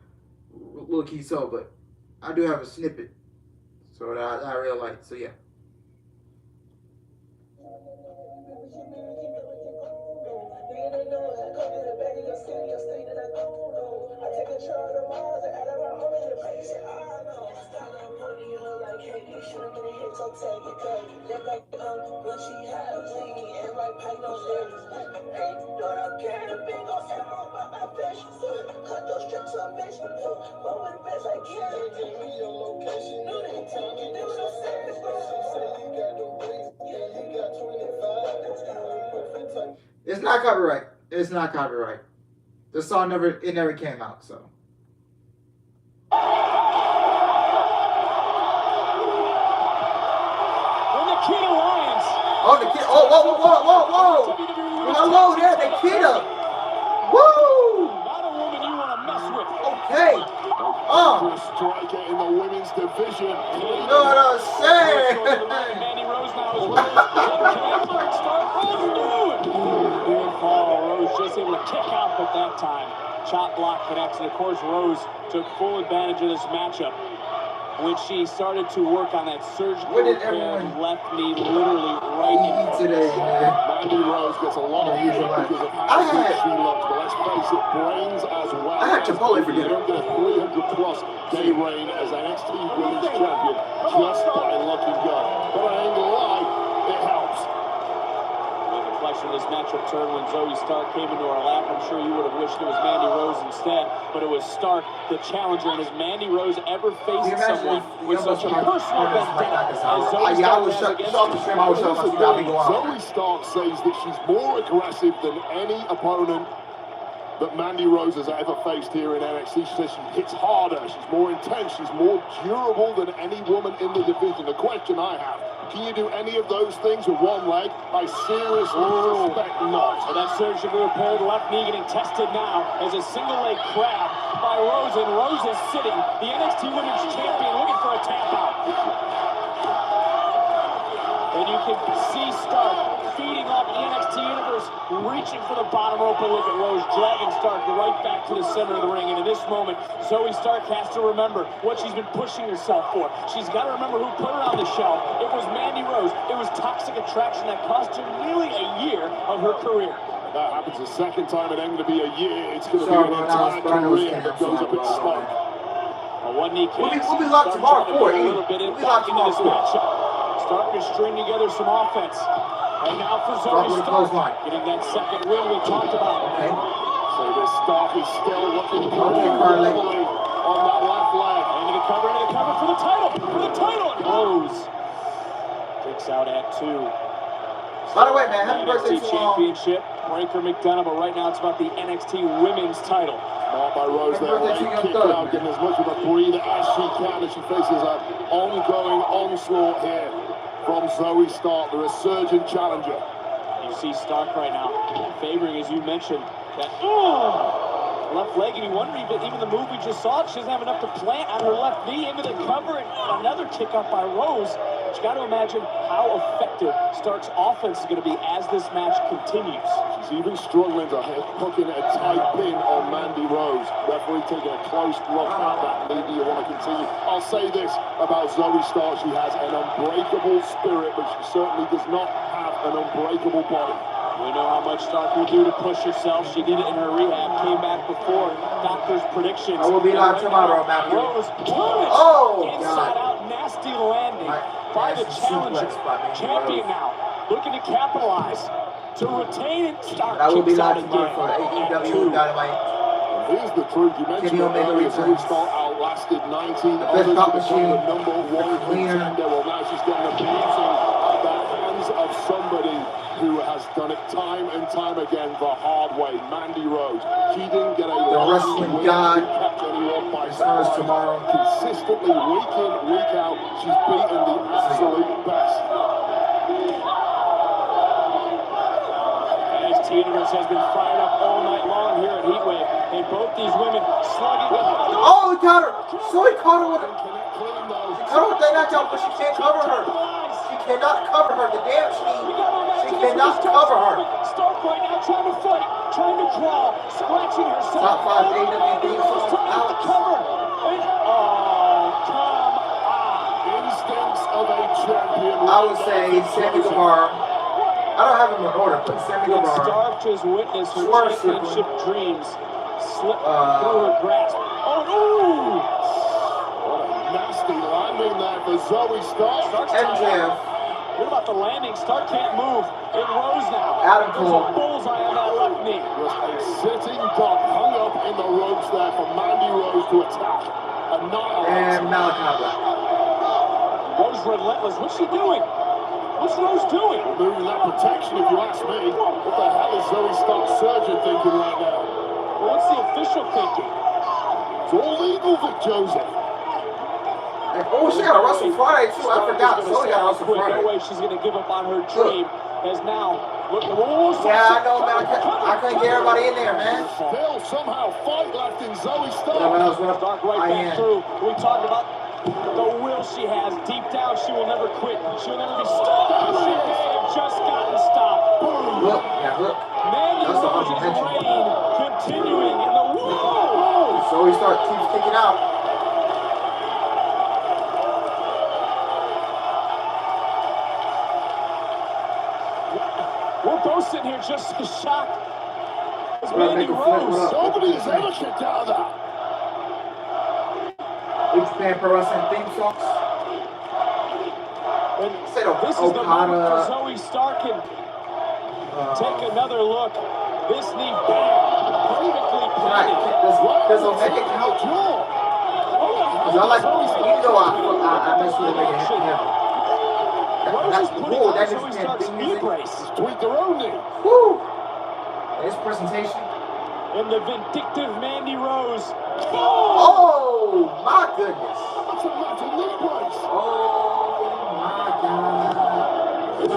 but I do have a snippet, so that I really like. So yeah. It's not copyright. It's not copyright. The song never came out, so. Nikita Lyons. Oh, Nikita. Oh, whoa. Hello there, Nikita. Woo! Not a woman you want to mess with. Okay. Striker in the women's division. You know what I'm saying? Mandy Rose now is Rose. Rose just able to kick out, but that time chop block connects, and of course Rose took full advantage of this matchup when she started to work on that surgical repair left knee, literally right in today, man. Mandy Rose gets a lot of heat because of how she looks, but let's face it, brains as well. I had Chipotle for dinner. You don't get a 300+ day reign as NXT Women's Champion just by looking good. But I ain't gonna lie, it helps. This matchup turned when Zoe Stark came into our lap. I'm sure you would have wished it was Mandy Rose instead, but it was Stark, the challenger. And has Mandy Rose ever faced someone with such a personal vendetta as Zoe Stark has against Zoe Stark says that she's more aggressive than any opponent that Mandy Rose has ever faced here in NXT. She says she hits harder, she's more intense, she's more durable than any woman in the division. The question I have, can you do any of those things with one leg? I seriously suspect not. So that surgically repaired left knee getting tested now as a single leg grab by Rose, and Rose is sitting, the NXT Women's Champion, looking for a tap out. And you can see Stark feeding off the NXT Universe, reaching for the bottom rope, and look at Rose dragging Stark right back to the center of the ring. And in this moment, Zoe Stark has to remember what she's been pushing herself for. She's got to remember who put her on the shelf. It was Mandy Rose. It was Toxic Attraction that cost her nearly a year of her career. That happens a second time, it ain't going to be a year. It's going to be an entire career that goes up in smoke. A one knee kick. We'll be locked tomorrow for it. We'll be locked tomorrow for it. Starting to string together some offense. And now for Zoe Stark, getting that second win we talked about. Okay. So this Stark is still looking good on that left leg. Into the cover for the title. And Rose kicks out at 2. By the way, man, happy birthday to Championship. Breaker McDonough, but right now it's about the NXT Women's title. Marked by Rose there, late kick out, getting as much of a breather as she can as she faces an ongoing onslaught here from Zoe Stark, the resurgent challenger. You see Stark right now favoring, as you mentioned, that left leg, and you wonder even the move we just saw, she doesn't have enough to plant on her left knee into the cover, and another kick up by Rose. But you got to imagine how effective Stark's offense is going to be as this match continues. She's even struggling to hook in a tight pin on Mandy Rose. Referee taking a close look at that. Maybe you want to continue. I'll say this about Zoe Stark: she has an unbreakable spirit, but she certainly does not have an unbreakable body. We know how much Stark will do to push herself. She did it in her rehab, came back before doctors' predictions. I will be live tomorrow, Matthew. Rose, inside out, nasty landing by the challenger. Champion now, looking to capitalize, to retain it. Stark I will be live again. tomorrow for AEW Dynamite. Here's the truth. You mentioned earlier, Zoe Stark outlasted 19 others to become the #1 contender. Well, now she's getting a beating at the hands of somebody who has done it time and time again the hard way. Mandy Rose. She didn't get a wrestling god catch anyone by returns surprise. tomorrow. Consistently, week in, week out, she's beaten the absolute best. NXT Universe has been fired up all night long here at Heatwave, and both these women slugging. Oh, he caught her! So he caught her with it. She caught her with that knockout, but she can't cover her. She cannot cover her. The damn she cannot cover her. Stark right now trying to fight, trying to crawl, scratching herself. Top 5 AEW Alex. Cover. Oh, come on. Instincts of a champion. I would say Sammy Guevara. I don't have him in order, but Sammy Guevara. Stark just witnessed her championship dreams slip through her grasp. Oh, ooh! What a Nasty landing there for Zoe Stark. MJF. What about the landing? Stark can't move. It rose now. Adam There's Cole. a bullseye on that left knee. Just a sitting duck hung up in the ropes there for Mandy Rose to attack. And Malachi Black. Rose relentless. What's she doing? What's Rose doing? Removing that protection, if you ask me. What the hell is Zoe Stark's surgeon thinking right now? Well, what's the official thinking? It's all legal, Vic Joseph. And, oh, she got a Wrestle Friday too. I forgot. Zoe got a Wrestle Friday. No way she's going to give up on her dream. As now, look. Oh, yeah, I know, man. I couldn't get everybody in there, man. Still somehow fight left in Zoe Stark. Stark right back through. We talked about the will she has. Deep down, she will never quit. She will never be stopped. She may have just gotten stopped. Look, yeah, look. Mandy Rose's reign continuing in the whoa. Zoe Stark keeps kicking out. We're both sitting here just as shocked as Mandy Rose. Nobody has ever kicked out of that. New Japan Pro Wrestling theme songs. This is the moment for Zoe Stark. And take another look. This knee perfectly planted. Does Omega count? Because I like, you know, I mess with Omega heavy. That's cool. That just can't knee brace. Tweet their own knee. Woo! This presentation. And the vindictive Mandy Rose. Oh my goodness. That's a massive knee brace. Oh my God. And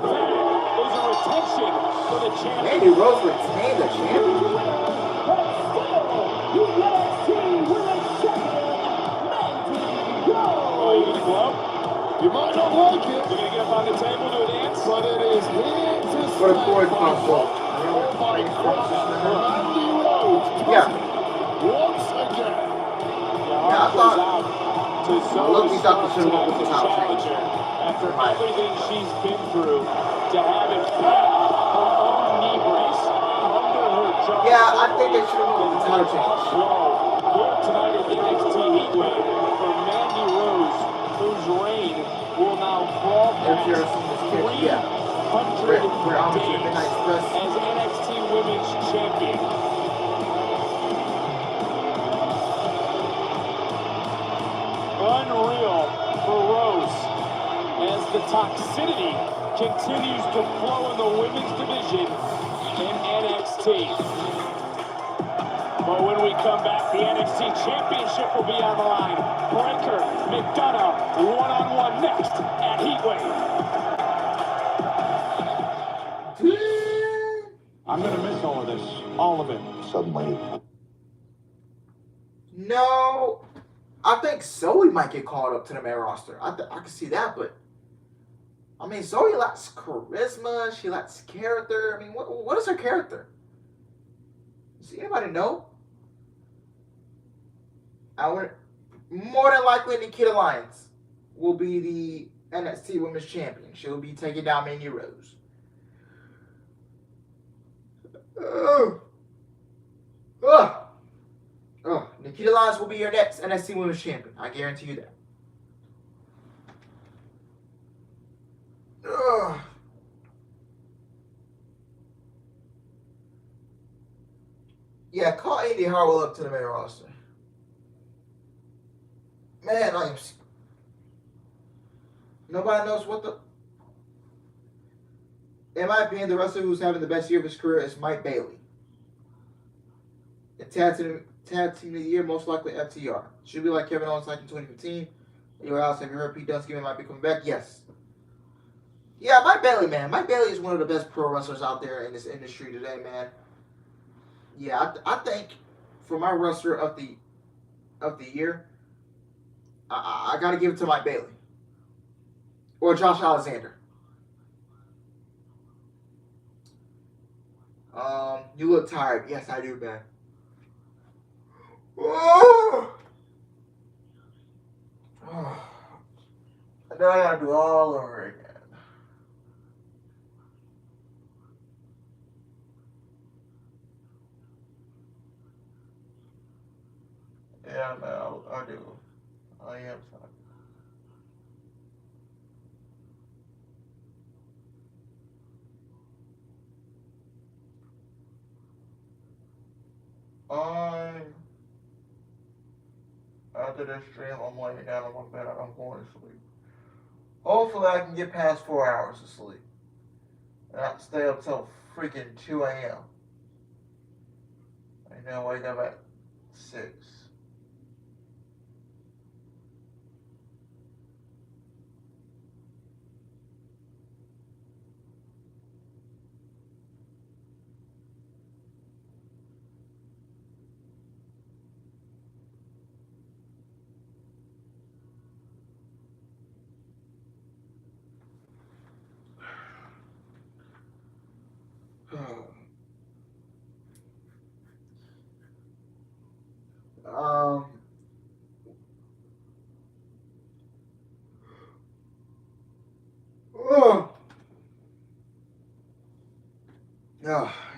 that is a retention for the champion. Mandy Rose retained the champion. Oh, you gonna blow? You might not like it. You're gonna get up on the table, do a dance? But it is here to stay. For the fourth console. Mandy Rose. Yeah. Once again. Yeah, I thought. Look, we thought we should have went with the top change. After everything she's been through, to have it flat, her own knee brace under her jaw. Yeah, I think they should have went with the title change. Here tonight at NXT Heatwave for Mandy Rose, whose reign will now crawl past 300 days as NXT Women's Champion. Unreal for Rose as the toxicity continues to flow in the women's division in NXT. But when we come back, the NXT Championship will be on the line. Breaker, McDonough, one-on-one next at Heatwave. I'm going to miss all of this. All of it. Suddenly. No. I think Zoe might get called up to the main roster. I can see that, but I mean, Zoe lacks charisma. She lacks character. I mean, what is her character? Does anybody know? More than likely, Nikita Lyons will be the NXT Women's Champion. She'll be taking down Mandy Rose. Nikita Lyons will be your next NXT Women's Champion. I guarantee you that. Yeah, call Andy Harwell up to the main roster. Man, nobody knows what the... In my opinion, the wrestler who's having the best year of his career is Mike Bailey. And tag team of the year, most likely FTR. Should be like Kevin Owens like in 2015. Anywhere else, have you heard Pete Dunne might be coming back? Yes. Yeah, Mike Bailey, man. Mike Bailey is one of the best pro wrestlers out there in this industry today, man. Yeah, I think for my wrestler of the year, I got to give it to Mike Bailey. Or Josh Alexander. You look tired. Yes, I do, man. Oh! Now I gotta do it all over again. Yeah, man, I do. I am tired. After this stream, I'm laying down on my bed and I'm going to sleep. Hopefully I can get past 4 hours of sleep. And not stay up till freaking 2 a.m. And then wake up at 6.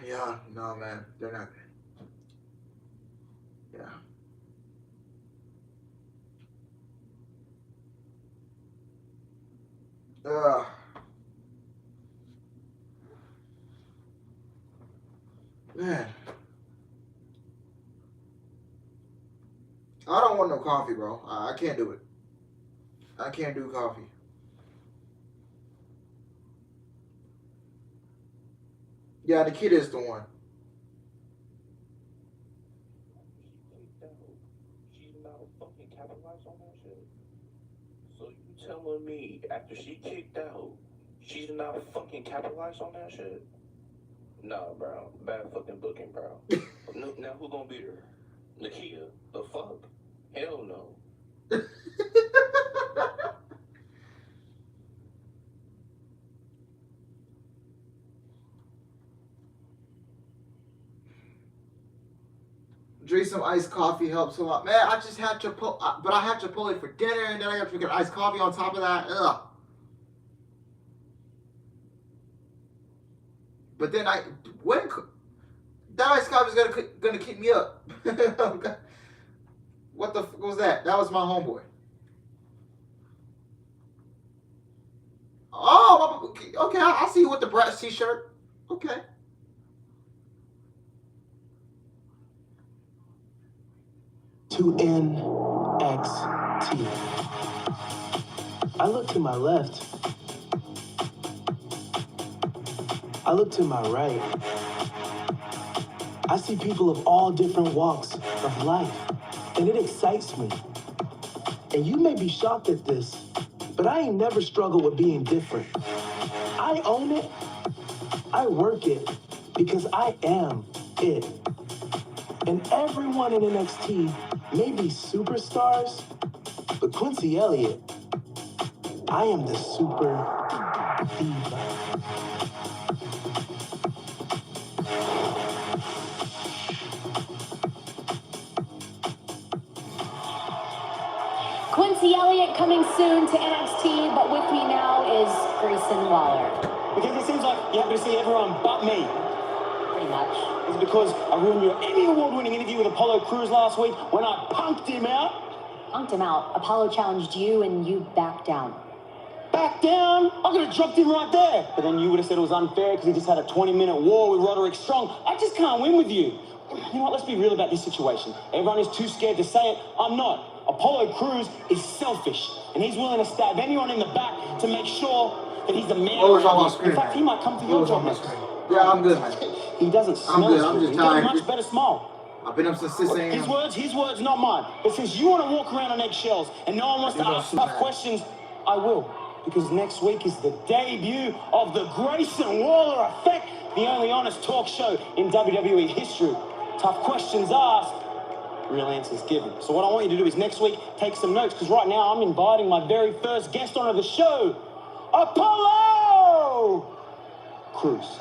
Yeah, no, man, they're not good. Yeah. Man. I don't want no coffee, bro. I can't do it. I can't do coffee. Yeah, the kid is the one. She's not fucking capitalized on that shit. So you telling me after she kicked out, she's not fucking capitalized on that shit? Nah, bro. Bad fucking booking, bro. Now who gonna beat her? Nakia? The fuck? Hell no. Drink some iced coffee helps a lot. Man, I just had to pull, but I have to pull it for dinner, and then I have to get iced coffee on top of that. Ugh. But then when that iced coffee is gonna keep me up. What the fuck was that? That was my homeboy. Oh, okay. I see you with the Bratz t-shirt. Okay. To NXT. I look to my left. I look to my right. I see people of all different walks of life, and it excites me. And you may be shocked at this, but I ain't never struggled with being different. I own it. I work it because I am it. And everyone in NXT may be superstars, but Quincy Elliott, I am the super diva. Quincy Elliott coming soon to NXT, but with me now is Grayson Waller. Because it seems like you happen to see everyone but me. Pretty much. It's because I ruined your Emmy Award-winning interview with Apollo Crews last week when I punked him out. Punked him out. Apollo challenged you and you backed down. Back down? I could have dropped him right there. But then you would have said it was unfair because he just had a 20-minute war with Roderick Strong. I just can't win with you. You know what? Let's be real about this situation. Everyone is too scared to say it. I'm not. Apollo Crews is selfish, and he's willing to stab anyone in the back to make sure that he's the man. What was on my screen? In fact, he might come to your job next. Yeah, I'm good, man. He doesn't smell. I'm good. I'm just tired. He's got a much better smile. I've been up since 6 a.m. His words, not mine. But since you want to walk around on eggshells and no one wants to ask tough questions, I will. Because next week is the debut of the Grayson Waller Effect, the only honest talk show in WWE history. Tough questions asked, real answers given. So what I want you to do is next week take some notes, because right now I'm inviting my very first guest onto the show, Apollo Crews.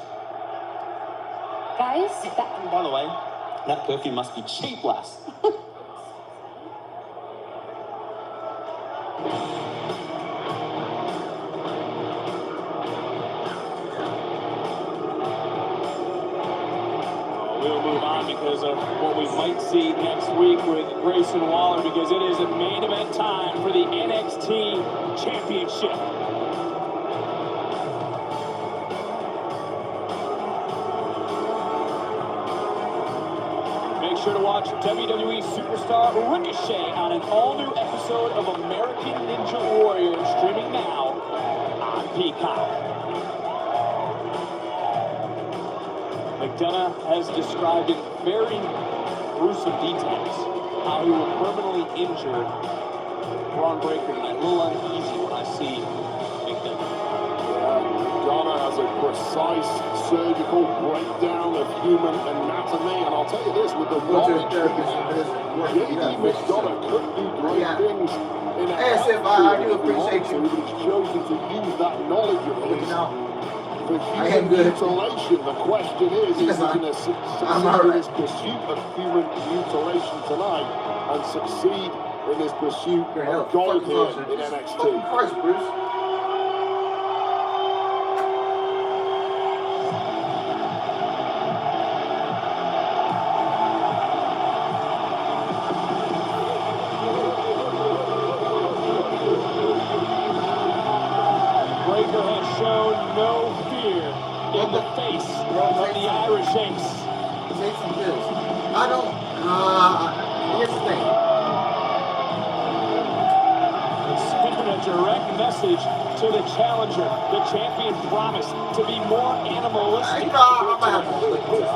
Guys, By the way, that perfume must be cheap, lass. We'll move on time because of what we might see next week with Grayson Waller, because it is a main event time for the NXT Championship. Make sure to watch WWE Superstar Ricochet on an all-new episode of American Ninja Warrior, streaming now on Peacock. McDonough has described in very gruesome details how he will permanently injure Braun Breaker tonight. A little uneasy when I see McDonough. McDonough has a precise surgical breakdown of human anatomy, and I'll tell you this, with the knowledge J.D. McDonough could do great things in a I do appreciate you. but he's chosen to use that knowledge of his for I am human good. mutilation. The question is he going to succeed in his pursuit of human mutilation tonight and succeed in his pursuit of gold here in NXT? Christ, Bruce. Breaker has shown no fear in the face of the Irish Ace. Take some pills. I don't. Here's the thing. Sending a direct message to the challenger. The champion promised to be more animalistic. I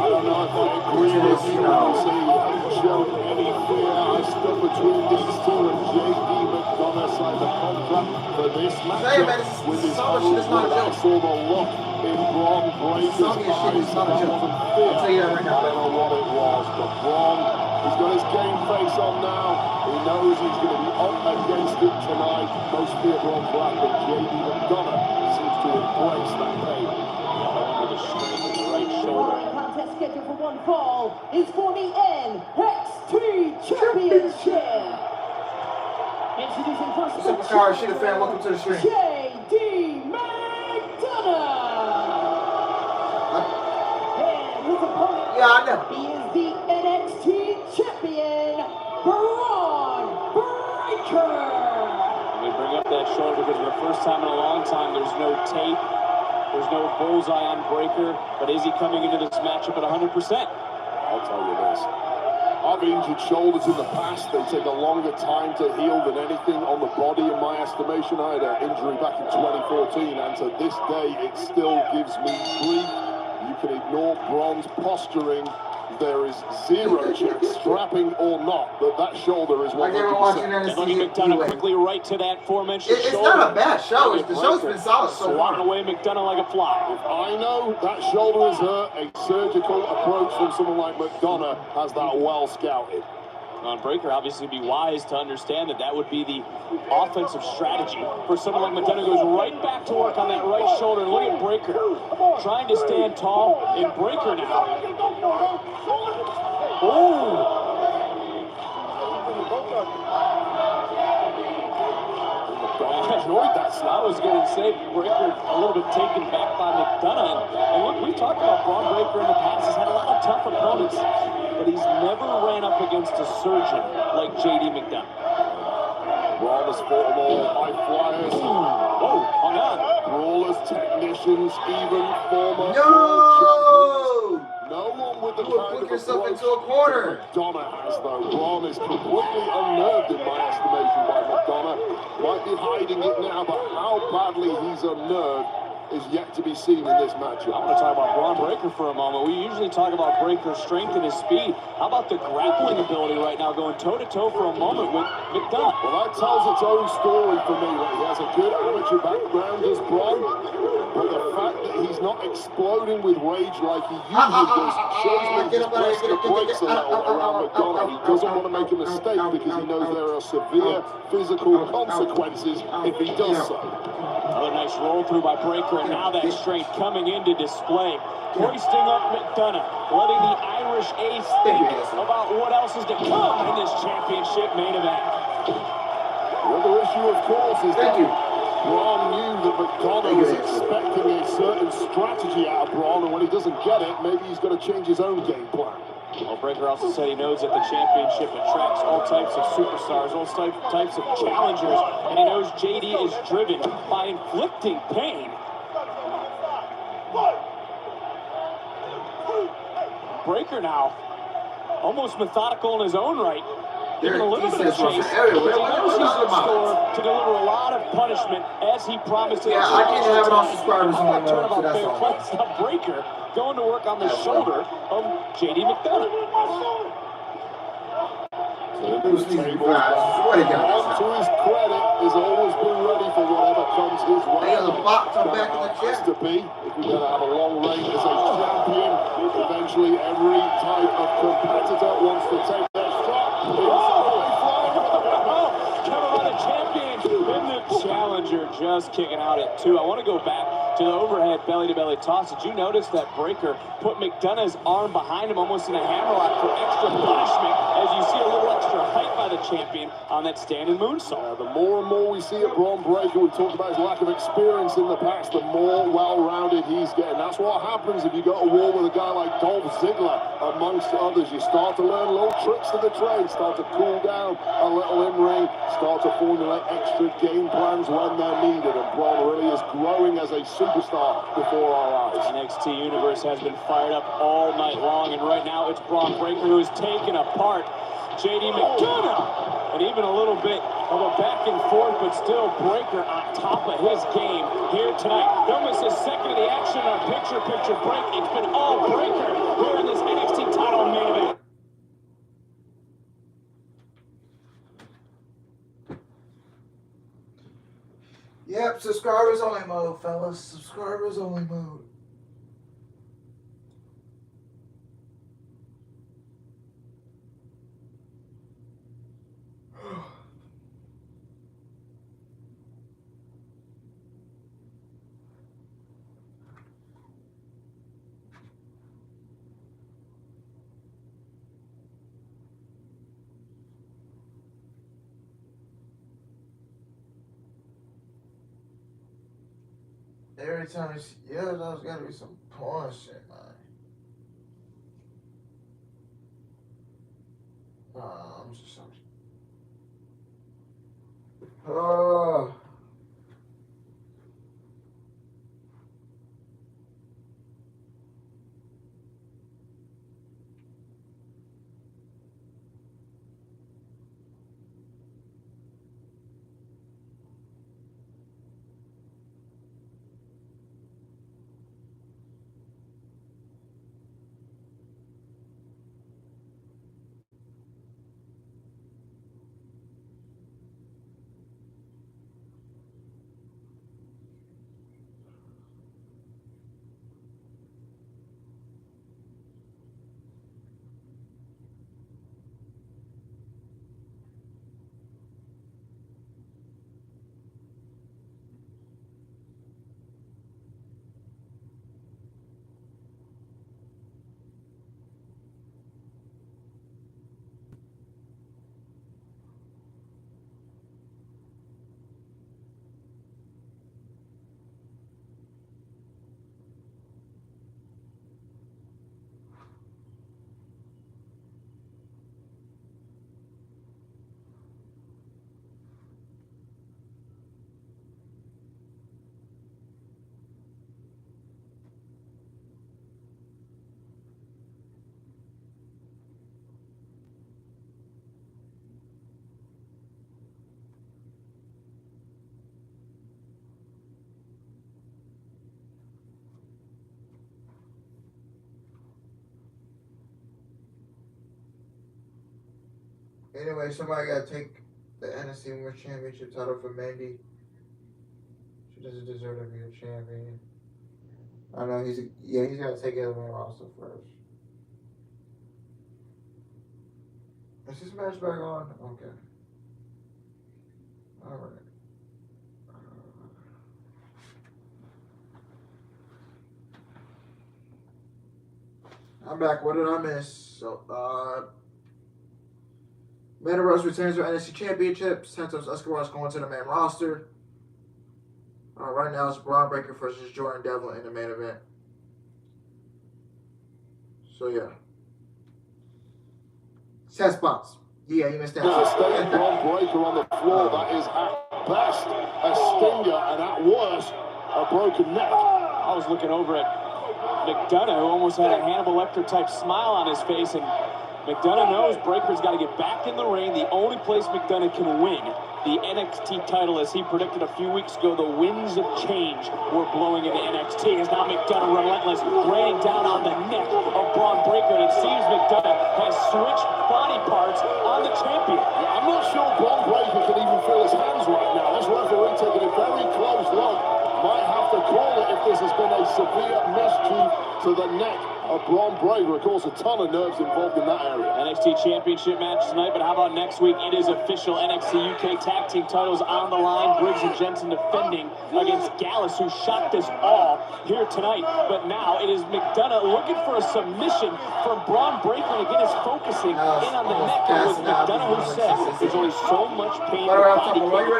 don't know if I agree with you. He hasn't shown any fear. I stood between these two and J.D. McDonough signed a contract for this matchup with his own. I saw the look in Braun Breaker's eyes. That wasn't fear. I don't know what it was, but Braun, he's got his game face on now. He knows he's going to be up against it tonight. Most fear Braun Breaker, but J.D. McDonough seems to embrace that pain. With a straight to the right shoulder. Contest scheduled for one fall is for the NXT Championship. Introducing first Superstar Shit fan, welcome to the stream. J.D. McDonough. And his opponent, Yeah, I know. he is the NXT Champion, Braun Breaker. Let me bring up that shoulder because for the first time in a long time, there's no tape. There's no bullseye on Breaker, but is he coming into this matchup at 100%? I'll tell you this. I've injured shoulders in the past. They take a longer time to heal than anything on the body, in my estimation. I had an injury back in 2014, and to this day, it still gives me grief. You can ignore Braun's posturing. There is zero chance, strapping or not, that shoulder is 100%. And looking McDonough quickly right to that aforementioned shoulder. It's not a bad show. The show's been solid so far. Swatting away McDonough like a fly. If I know that shoulder is hurt, a surgical approach from someone like McDonough has that well scouted. On Breaker, obviously, be wise to understand that would be the offensive strategy for someone like McDonough. Goes right back to work on that right shoulder. And look at Breaker trying to stand tall. And Breaker now. Oh! Enjoyed that slap. I was going to say Breaker a little bit taken back by McDonough. And look, we've talked about Braun Breaker in the past. He's had a lot of tough opponents, but he's never ran up against a surgeon like J.D. McDonough. Braun has fought them all, high flyers. Oh, hang on. Brawlers, technicians, even former No! world champions. No one with the You kind put of yourself approach into a corner. McDonough has, though. Braun is completely unnerved, in my estimation, by McDonough. Might be hiding it now, but how badly he's unnerved is yet to be seen in this matchup. I want to talk about Braun Breaker for a moment. We usually talk about Breaker's strength and his speed. How about the grappling ability right now, going toe-to-toe for a moment with McDonough? Well, that tells its own story for me. Like, he has a good amateur background as Braun, but the fact that he's not exploding with rage like he usually does shows me he's pressing the brakes a little around McDonough. He doesn't want to make a mistake because he knows there are severe physical consequences if he does so. Another nice roll through by Breaker, and now that strength coming into display. Hoisting up McDonough, letting the Irish Ace think about what else is to come in this championship main event. The other issue, of course, is that Braun knew that McDonough was expecting a certain strategy out of Braun, and when he doesn't get it, maybe he's got to change his own game plan. Well, Breakker also said he knows that the championship attracts all types of superstars, all types of challengers, and he knows JD is driven by inflicting pain. Breakker now, almost methodical in his own right. Given a little bit of chase, he knows he's in store to deliver a lot of punishment as he promised to the I didn't have it on subscribers on the turnabout fair play. Stop Breakker going to work on the shoulder of JD McDonough. To his credit, has always been ready for whatever comes his way. Has to be if we're going to have a long reign as a champion. Eventually, every type of competitor wants to take their shot. Covered by the champion in the challenger, just kicking out at 2. I want to go back to the overhead belly-to-belly toss. Did you notice that Breakker put McDonough's arm behind him almost in a hammerlock for extra punishment, as you see a little extra height by the champion on that standing moonsault? The more and more we see of Bron Breakker, we talked about his lack of experience in the past, the more well-rounded he's getting. That's what happens if you go to war with a guy like Dolph Ziggler, amongst others. You start to learn little tricks of the trade, start to cool down a little in-ring, start to formulate extra game plans when they're needed, and Bron really is growing as a superstar before our eyes. NXT Universe has been fired up all night long, and right now it's Bron Breakker who is taken apart JD McDonough, and even a little bit of a back and forth, but still Breakker on top of his game here tonight. Don't miss a second of the action in our picture-picture break. It's been all Breakker here in this NXT title main event. Yep, subscribers only mode, fellas. Subscribers only mode. Every time you see, there's gotta be some porn shit, man. I'm just sorry. Oh. Anyway, somebody gotta take the NXT Women's Championship title from Mandy. She doesn't deserve to be a champion. I know he's gotta take it on the main roster first. Is this match back on? Okay. Alright. I'm back. What did I miss? So, Mandy Rose retains her NXT Championship. Santos Escobar's going to the main roster. Right now it's Bron Breakker versus Jordan Devlin in the main event. So yeah. Set spots. Yeah, you missed that. Staying Bron Breakker on the floor. That is at best a stinger and at worst a broken neck. I was looking over at McDonough, who almost had a Hannibal Lecter type smile on his face, and McDonough knows Breaker's got to get back in the ring. The only place McDonough can win the NXT title, as he predicted a few weeks ago, the winds of change were blowing into NXT. Is now McDonough relentless, raining down on the neck of Bron Breakker, and it seems McDonough has switched body parts on the champion. Yeah, I'm not sure Bron Breakker can even feel his hands right now. This referee taking a very close look. Might have to call it if this has been a severe mischief to the neck of Bron Breakker. Of course, a ton of nerves involved in that area. NXT Championship match tonight, but how about next week? It is official. NXT UK Tag Team titles on the line. Briggs and Jensen defending against Gallus, who shocked us all here tonight. But now it is McDonough looking for a submission from Bron Breakker, and again is focusing in on the neck. And with McDonough, who says there's only so much pain the body can endure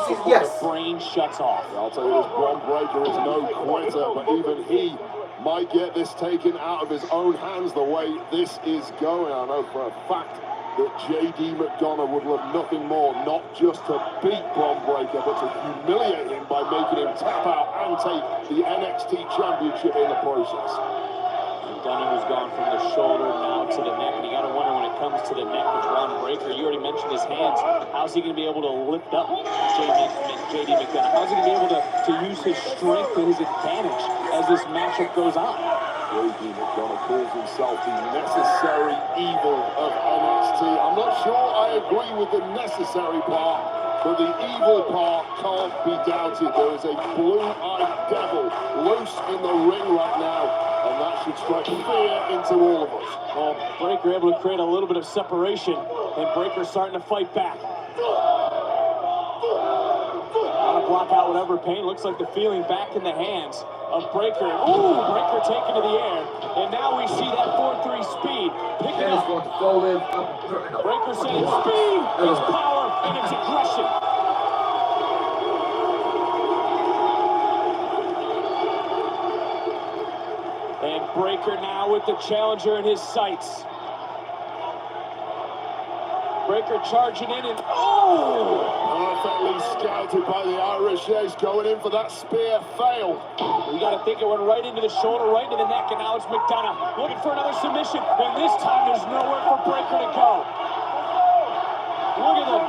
before the brain shuts off. Yeah, I'll tell you this, Bron Breakker is no quitter, but even he might get this taken out of his own hands the way this is going. I know for a fact that JD McDonough would love nothing more, not just to beat Bron Breakker, but to humiliate him by making him tap out and take the NXT Championship in the process. McDonough, who's gone from the shoulder now to the neck, and you got to wonder when it comes to the neck with Bron Breakker. You already mentioned his hands. How's he going to be able to lift up JD McDonough? How's he going to be able to use his strength to his advantage as this matchup goes on? JD McDonough calls himself the necessary evil of NXT. I'm not sure I agree with the necessary part, but the evil part can't be doubted. There is a blue-eyed devil loose in the ring right now, and that should strike fear into all of us. Well, Breakker able to create a little bit of separation, and Breakker starting to fight back. Got to block out whatever pain. Looks like the feeling back in the hands of Breakker. Ooh, Breakker taken to the air, and now we see that 4-3 speed picking up. Breakker saying speed is power and it's aggression. And Breakker now with the challenger in his sights. Breakker charging in and perfectly scouted by the Irish Ace, going in for that spear, failed. You got to think it went right into the shoulder, right into the neck, and now it's McDonough looking for another submission, and this time there's nowhere for Breakker to go. Look at the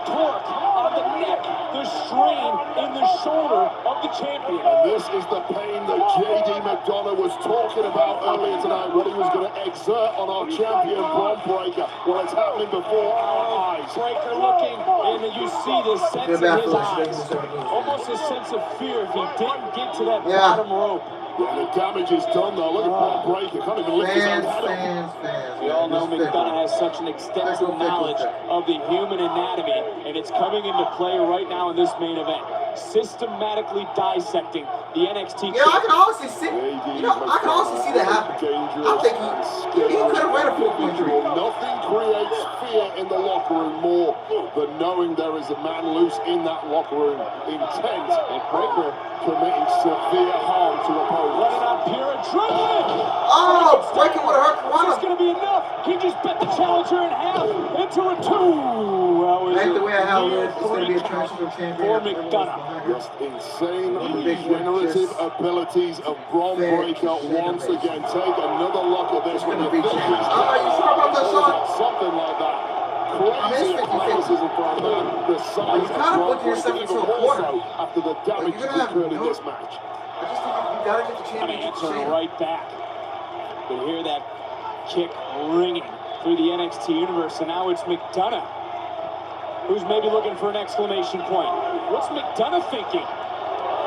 torque on the neck, the strain in the shoulder of the champion. And this is the pain that JD McDonough was talking about earlier tonight, what he was going to exert on our champion, Bron Breakker. Well, it's happening before our eyes. Breakker looking, and you see this sense in his eyes. Almost a sense of fear if he didn't get to that bottom rope. Yeah, the damage is done though. Look at Bron Breakker. Can't even lift his own head up. We all know McDonough has such an extensive knowledge of the human anatomy, and it's coming into play right now in this main event. Systematically dissecting the NXT. Yeah, I can honestly see. I can honestly see that happening. I think he could have ran a 4.3. Nothing creates fear in the locker room more than knowing there is a man loose in that locker room, intent, and Breakker committing severe harm to opponents. Running on pure adrenaline. Oh, Breakker would have hurt one. It's going to be enough. He just bent the challenger in half into a 2. That's the way I have it. It's going to be a transfer champion for McDonough. Just insane regenerative abilities of Bron Breakker once again. Take another look at this when you think he's something like that. Crazy athleticism from the size of Bron Breakker, even more so after the damage he occurred in this match. I just think you got to get the championship. Turn right back. You can hear that kick ringing through the NXT universe, and now it's McDonough, who's maybe looking for an exclamation point. What's McDonough thinking?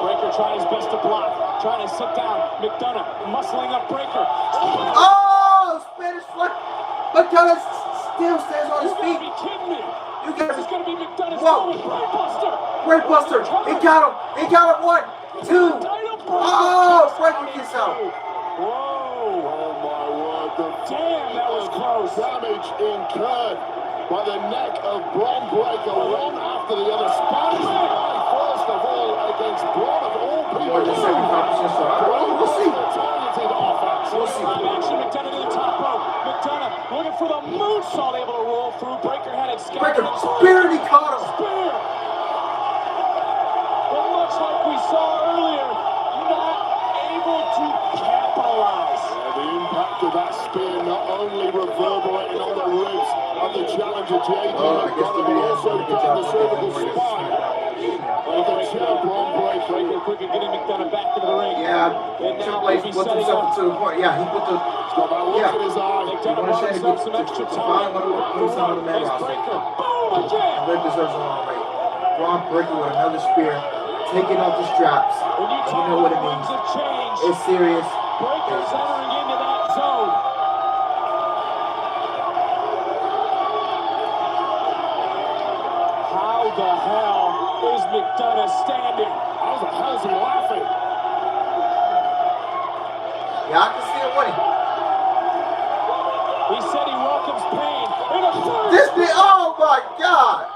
Breakker trying his best to block, trying to sit down. McDonough muscling up Breakker. Oh, Spanish fly. McDonough still stands on his feet. You gotta be kidding me. This is gonna be McDonough's moment. Brainbuster. Brainbuster. He got him. He got him. 1, 2. Oh, Breakker gets out. Whoa. Oh my word. Damn, that was close. Damage incurred by the neck of Bron Breakker, one after the other. Spanish fly, first of all, against Bron of all people. More than 75% shot. We'll see. Targeted offense. We'll see. Action McDonough to the top rope. McDonough looking for the moonsault, able to roll through. Breaker had it scattered. Breaker, spear, and he caught him. Spear. But much like we saw earlier, not able to capitalize. The impact of that spear not only reverberating on the ribs of the challenger JD, but also down the cervical spine of the champ on Breaker. Quick and getting McDonough back into the ring. Yeah, Triple H put himself to the point. Yeah, he put the. He's got that look in his eye. McDonough bought himself some extra time. Some of the man roster. Breaker. Boom again. Red deserves a long wait. Braun Breaker with another spear, taking off the straps. When you You know what it means. It's serious. Breaker's entering into that zone. How the hell is McDonough standing? How the hell is he laughing? Yeah, I can see him winning. He said he welcomes pain in a third. This bit, oh my God!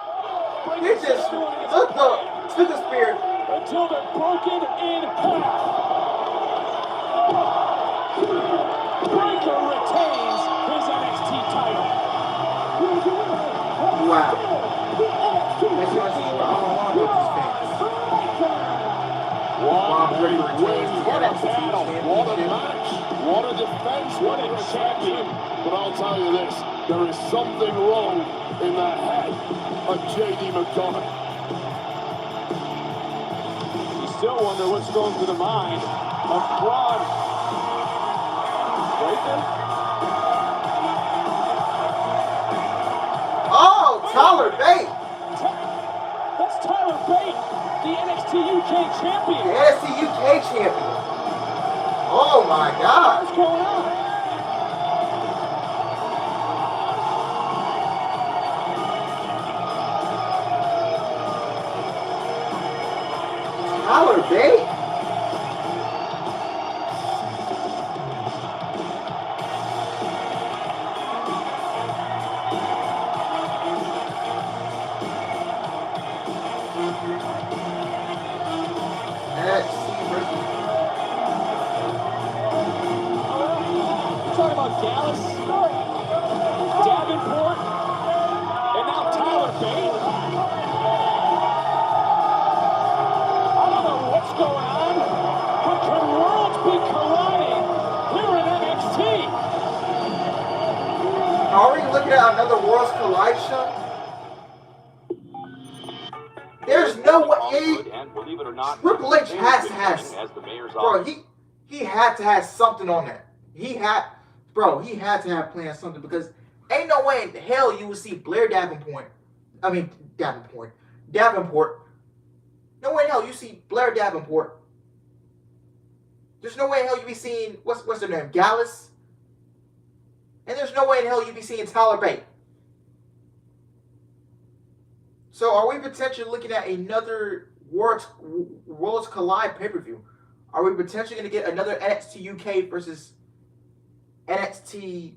He just took the spear. Until they're broken in half. Breaker retains his NXT title. Wow. That's what I want with these fans. What a battle, what a match, what a defense, what a champion. But I'll tell you this, there is something wrong in the head of JD McDonough. Still wonder what's going through the mind of Braun Breaker. Oh, Tyler Bate. That's Tyler Bate, the NXT UK champion. The NXT UK champion. Oh my God. What's going on? Tyler Bate? We're talking about Dallas, Davenport, and now Tyler Bate. What's going on? But can worlds be colliding here in NXT? Are we looking at another Worlds Collide show? There's no way. And believe it or not, Triple H has to have. as the mayor's Bro, office. he had to have something on that. He had to have planned something because ain't no way in hell you would see Blair Davenport. No way in hell you see Blair Davenport. There's no way in hell you be seeing what's their name, Gallus. And there's no way in hell you be seeing Tyler Bate. So are we potentially looking at another Worlds Collide pay-per-view? Are we potentially going to get another NXT UK versus NXT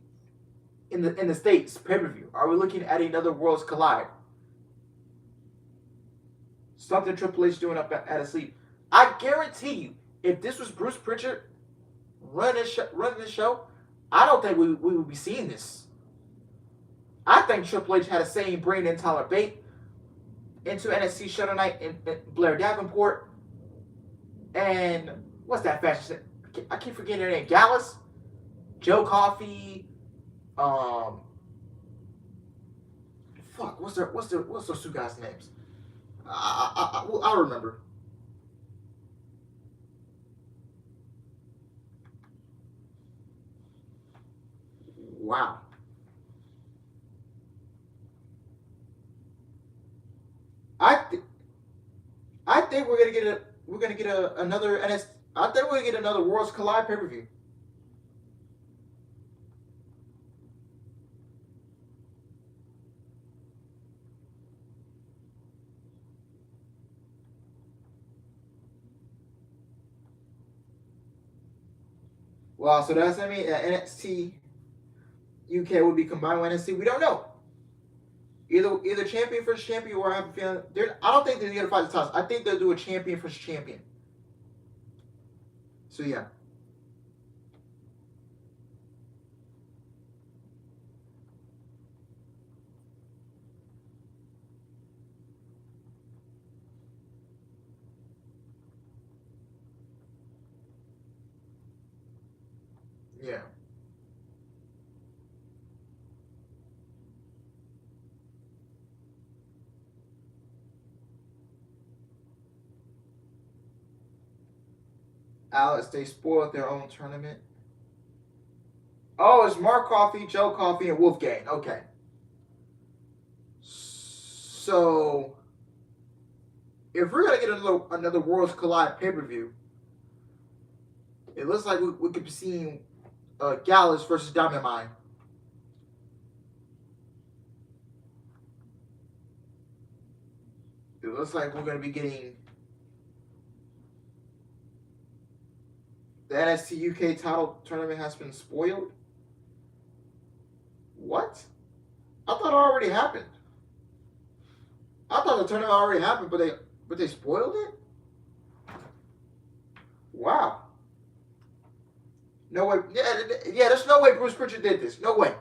in the States pay-per-view? Are we looking at another Worlds Collide? Something Triple H doing up at his sleep. I guarantee you, if this was Bruce Pritchard running this show, I don't think we would be seeing this. I think Triple H had the same brain in Tyler Bate into NXT show tonight and Blair Davenport. And what's that fashion? I keep forgetting their name. Gallus, Joe Coffey. What's those two guys' names? I'll remember. Wow. I think we're gonna get another NXT. I think we're gonna get another Worlds Collide pay-per-view. Wow, so does that mean that NXT UK will be combined with NXT? We don't know. Either champion versus champion, or I have a feeling I don't think they're gonna fight the titles. I think they'll do a champion versus champion. So yeah. Yeah. Alex, they spoiled their own tournament. Oh, it's Mark Coffey, Joe Coffey, and Wolfgang. Okay. So, if we're going to get another Worlds Collide pay-per-view, it looks like we could be seeing Gallus versus Diamond Mine. It looks like we're going to be getting the NXT UK title tournament has been spoiled. What? I thought it already happened. I thought the tournament already happened, but they spoiled it? Wow. No way. Yeah, there's no way Bruce Pritchard did this. No way.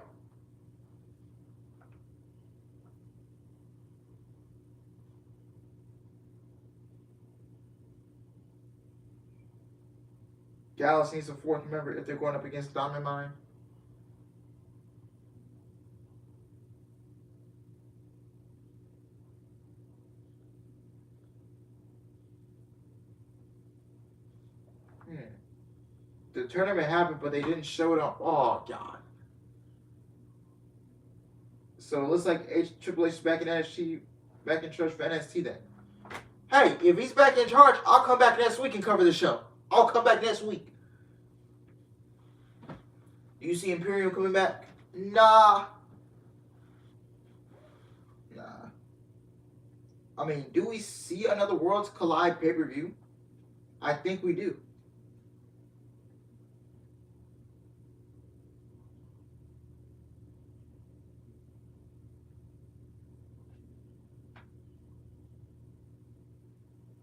Gallus needs a fourth member if they're going up against Diamond Mine. The tournament happened, but they didn't show it on. Oh, God. So it looks like Triple H is back in NXT, back in charge for NXT then. Hey, if he's back in charge, I'll come back next week and cover the show. I'll come back next week. Do you see Imperium coming back? Nah. I mean, do we see another Worlds Collide pay-per-view? I think we do.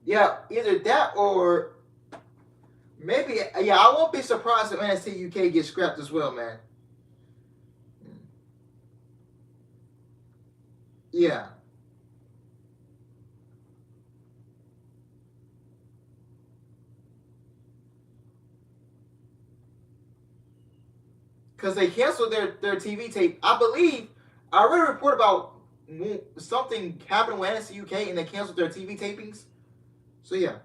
Yeah, either that or maybe, yeah, I won't be surprised if NXT UK gets scrapped as well, man. Yeah. Because they canceled their TV tape. I believe, I read a report about something happened with NXT UK and they canceled their TV tapings. So, yeah.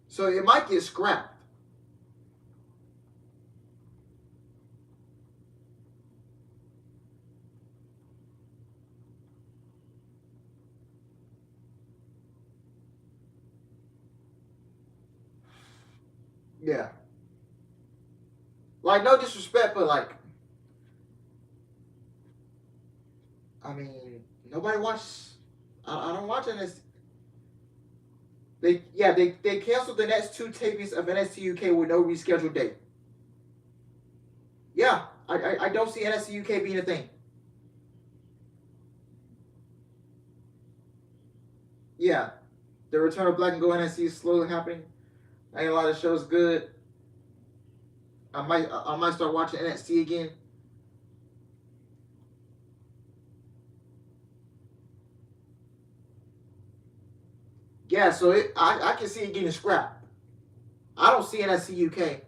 So, it might get scrapped. Yeah. Like, no disrespect, but like, I mean, nobody watches. I don't watch NXT. They canceled the next 2 tapings of NXT UK with no rescheduled date. Yeah, I don't see NXT UK being a thing. Yeah, the return of Black and Gold NXT is slowly happening. Ain't a lot of shows good. I might start watching NXT again. Yeah, so I can see it getting scrapped. I don't see NXT UK.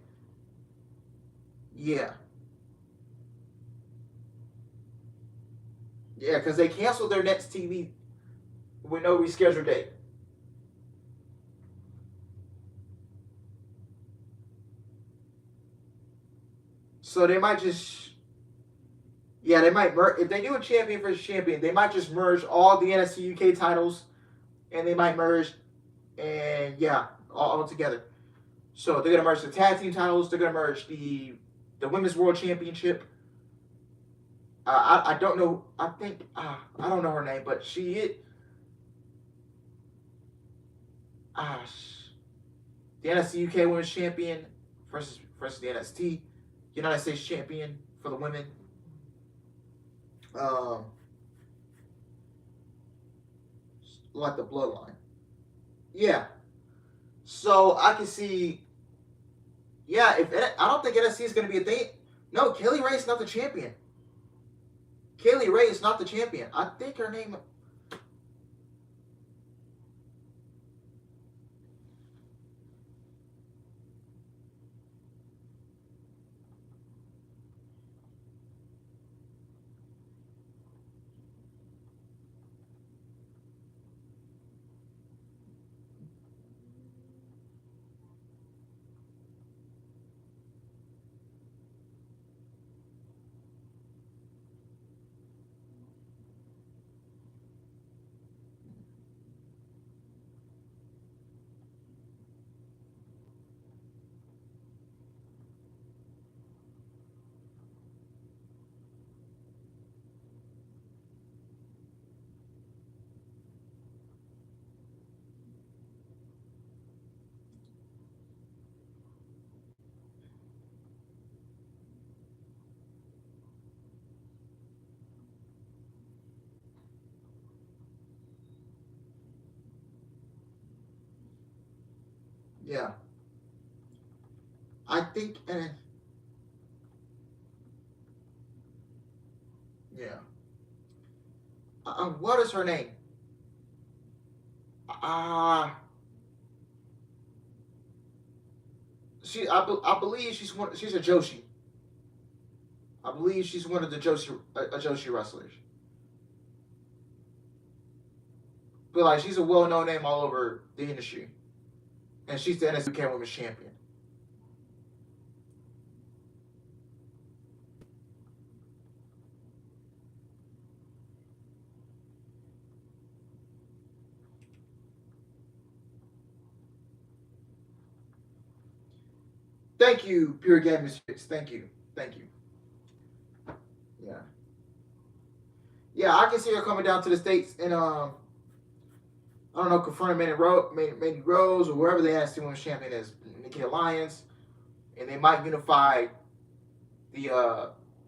Yeah. Yeah, because they canceled their next TV with no rescheduled date. So they might just, yeah, they might merge. If they do a champion versus champion, they might just merge all the NXT UK titles, and they might merge, and yeah, all together. So they're gonna merge the tag team titles. They're gonna merge the Women's World Championship. I don't know. I think I don't know her name, but the NXT UK Women's Champion versus the NXT United States Champion for the women. Like the Bloodline. Yeah. So I can see. Yeah, I don't think NXT is going to be a thing. No, Kaylee Ray is not the champion. Kaylee Ray is not the champion. I think her name. Yeah. I think, yeah. What is her name? I believe she's a Joshi. I believe she's one of the Joshi wrestlers. But like, she's a well-known name all over the industry, and she's the NXT UK Women's Champion. Thank you, Pure Gaming Spirits. Thank you. Yeah. Yeah, I can see her coming down to the States and I don't know, confronting Mandy Rose or wherever the NXT Women's Champion is, Nikki Alliance, and they might unify the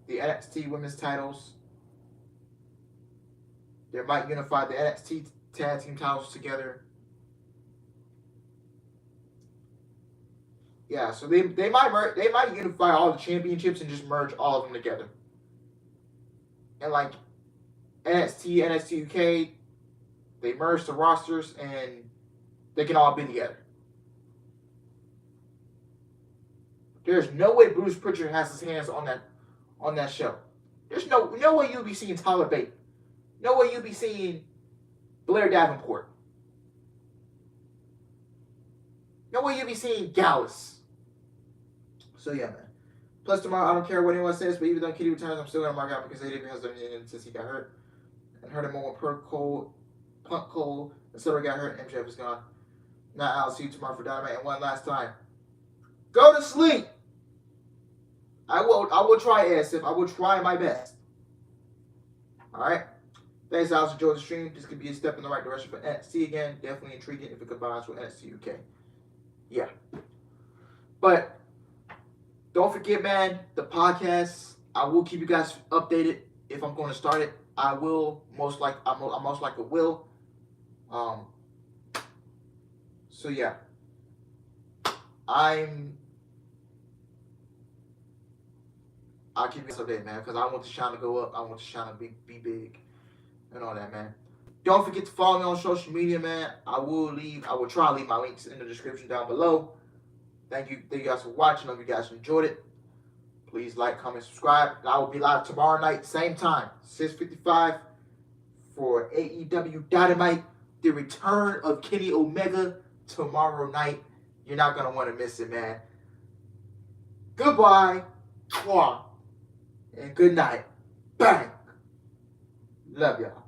NXT Women's titles. They might unify the NXT Tag Team titles together. Yeah, so they might unify all the championships and just merge all of them together. And like NXT UK, they merge the rosters and they can all be together. There's no way Bruce Pritchard has his hands on that show. There's no way you'll be seeing Tyler Bate. No way you'll be seeing Blair Davenport. No way you'll be seeing Gallus. So yeah, man. Plus tomorrow, I don't care what anyone says, but even though Kitty returns, I'm still gonna mark out because AJ has done it since he got hurt. And heard him on Punk Cole, and Silver got hurt, and MJF is gone. Now I'll see you tomorrow for Dynamite. And one last time, go to sleep. I will try, ASF. I will try my best. Alright? Thanks, Alex, for joining the stream. This could be a step in the right direction for NXT again. Definitely intriguing if it combines with NXT UK. Yeah. But don't forget, man, the podcast. I will keep you guys updated if I'm going to start it. I will I most likely will. So yeah. I'll keep you guys updated, man, because I want the shine to go up. I want the shine to be big and all that, man. Don't forget to follow me on social media, man. I will try to leave my links in the description down below. Thank you guys for watching. Hope you guys enjoyed it. Please like, comment, subscribe. And I will be live tomorrow night, same time, 6:55 for AEW Dynamite. The return of Kenny Omega tomorrow night. You're not going to want to miss it, man. Goodbye. And good night. Bang. Love y'all.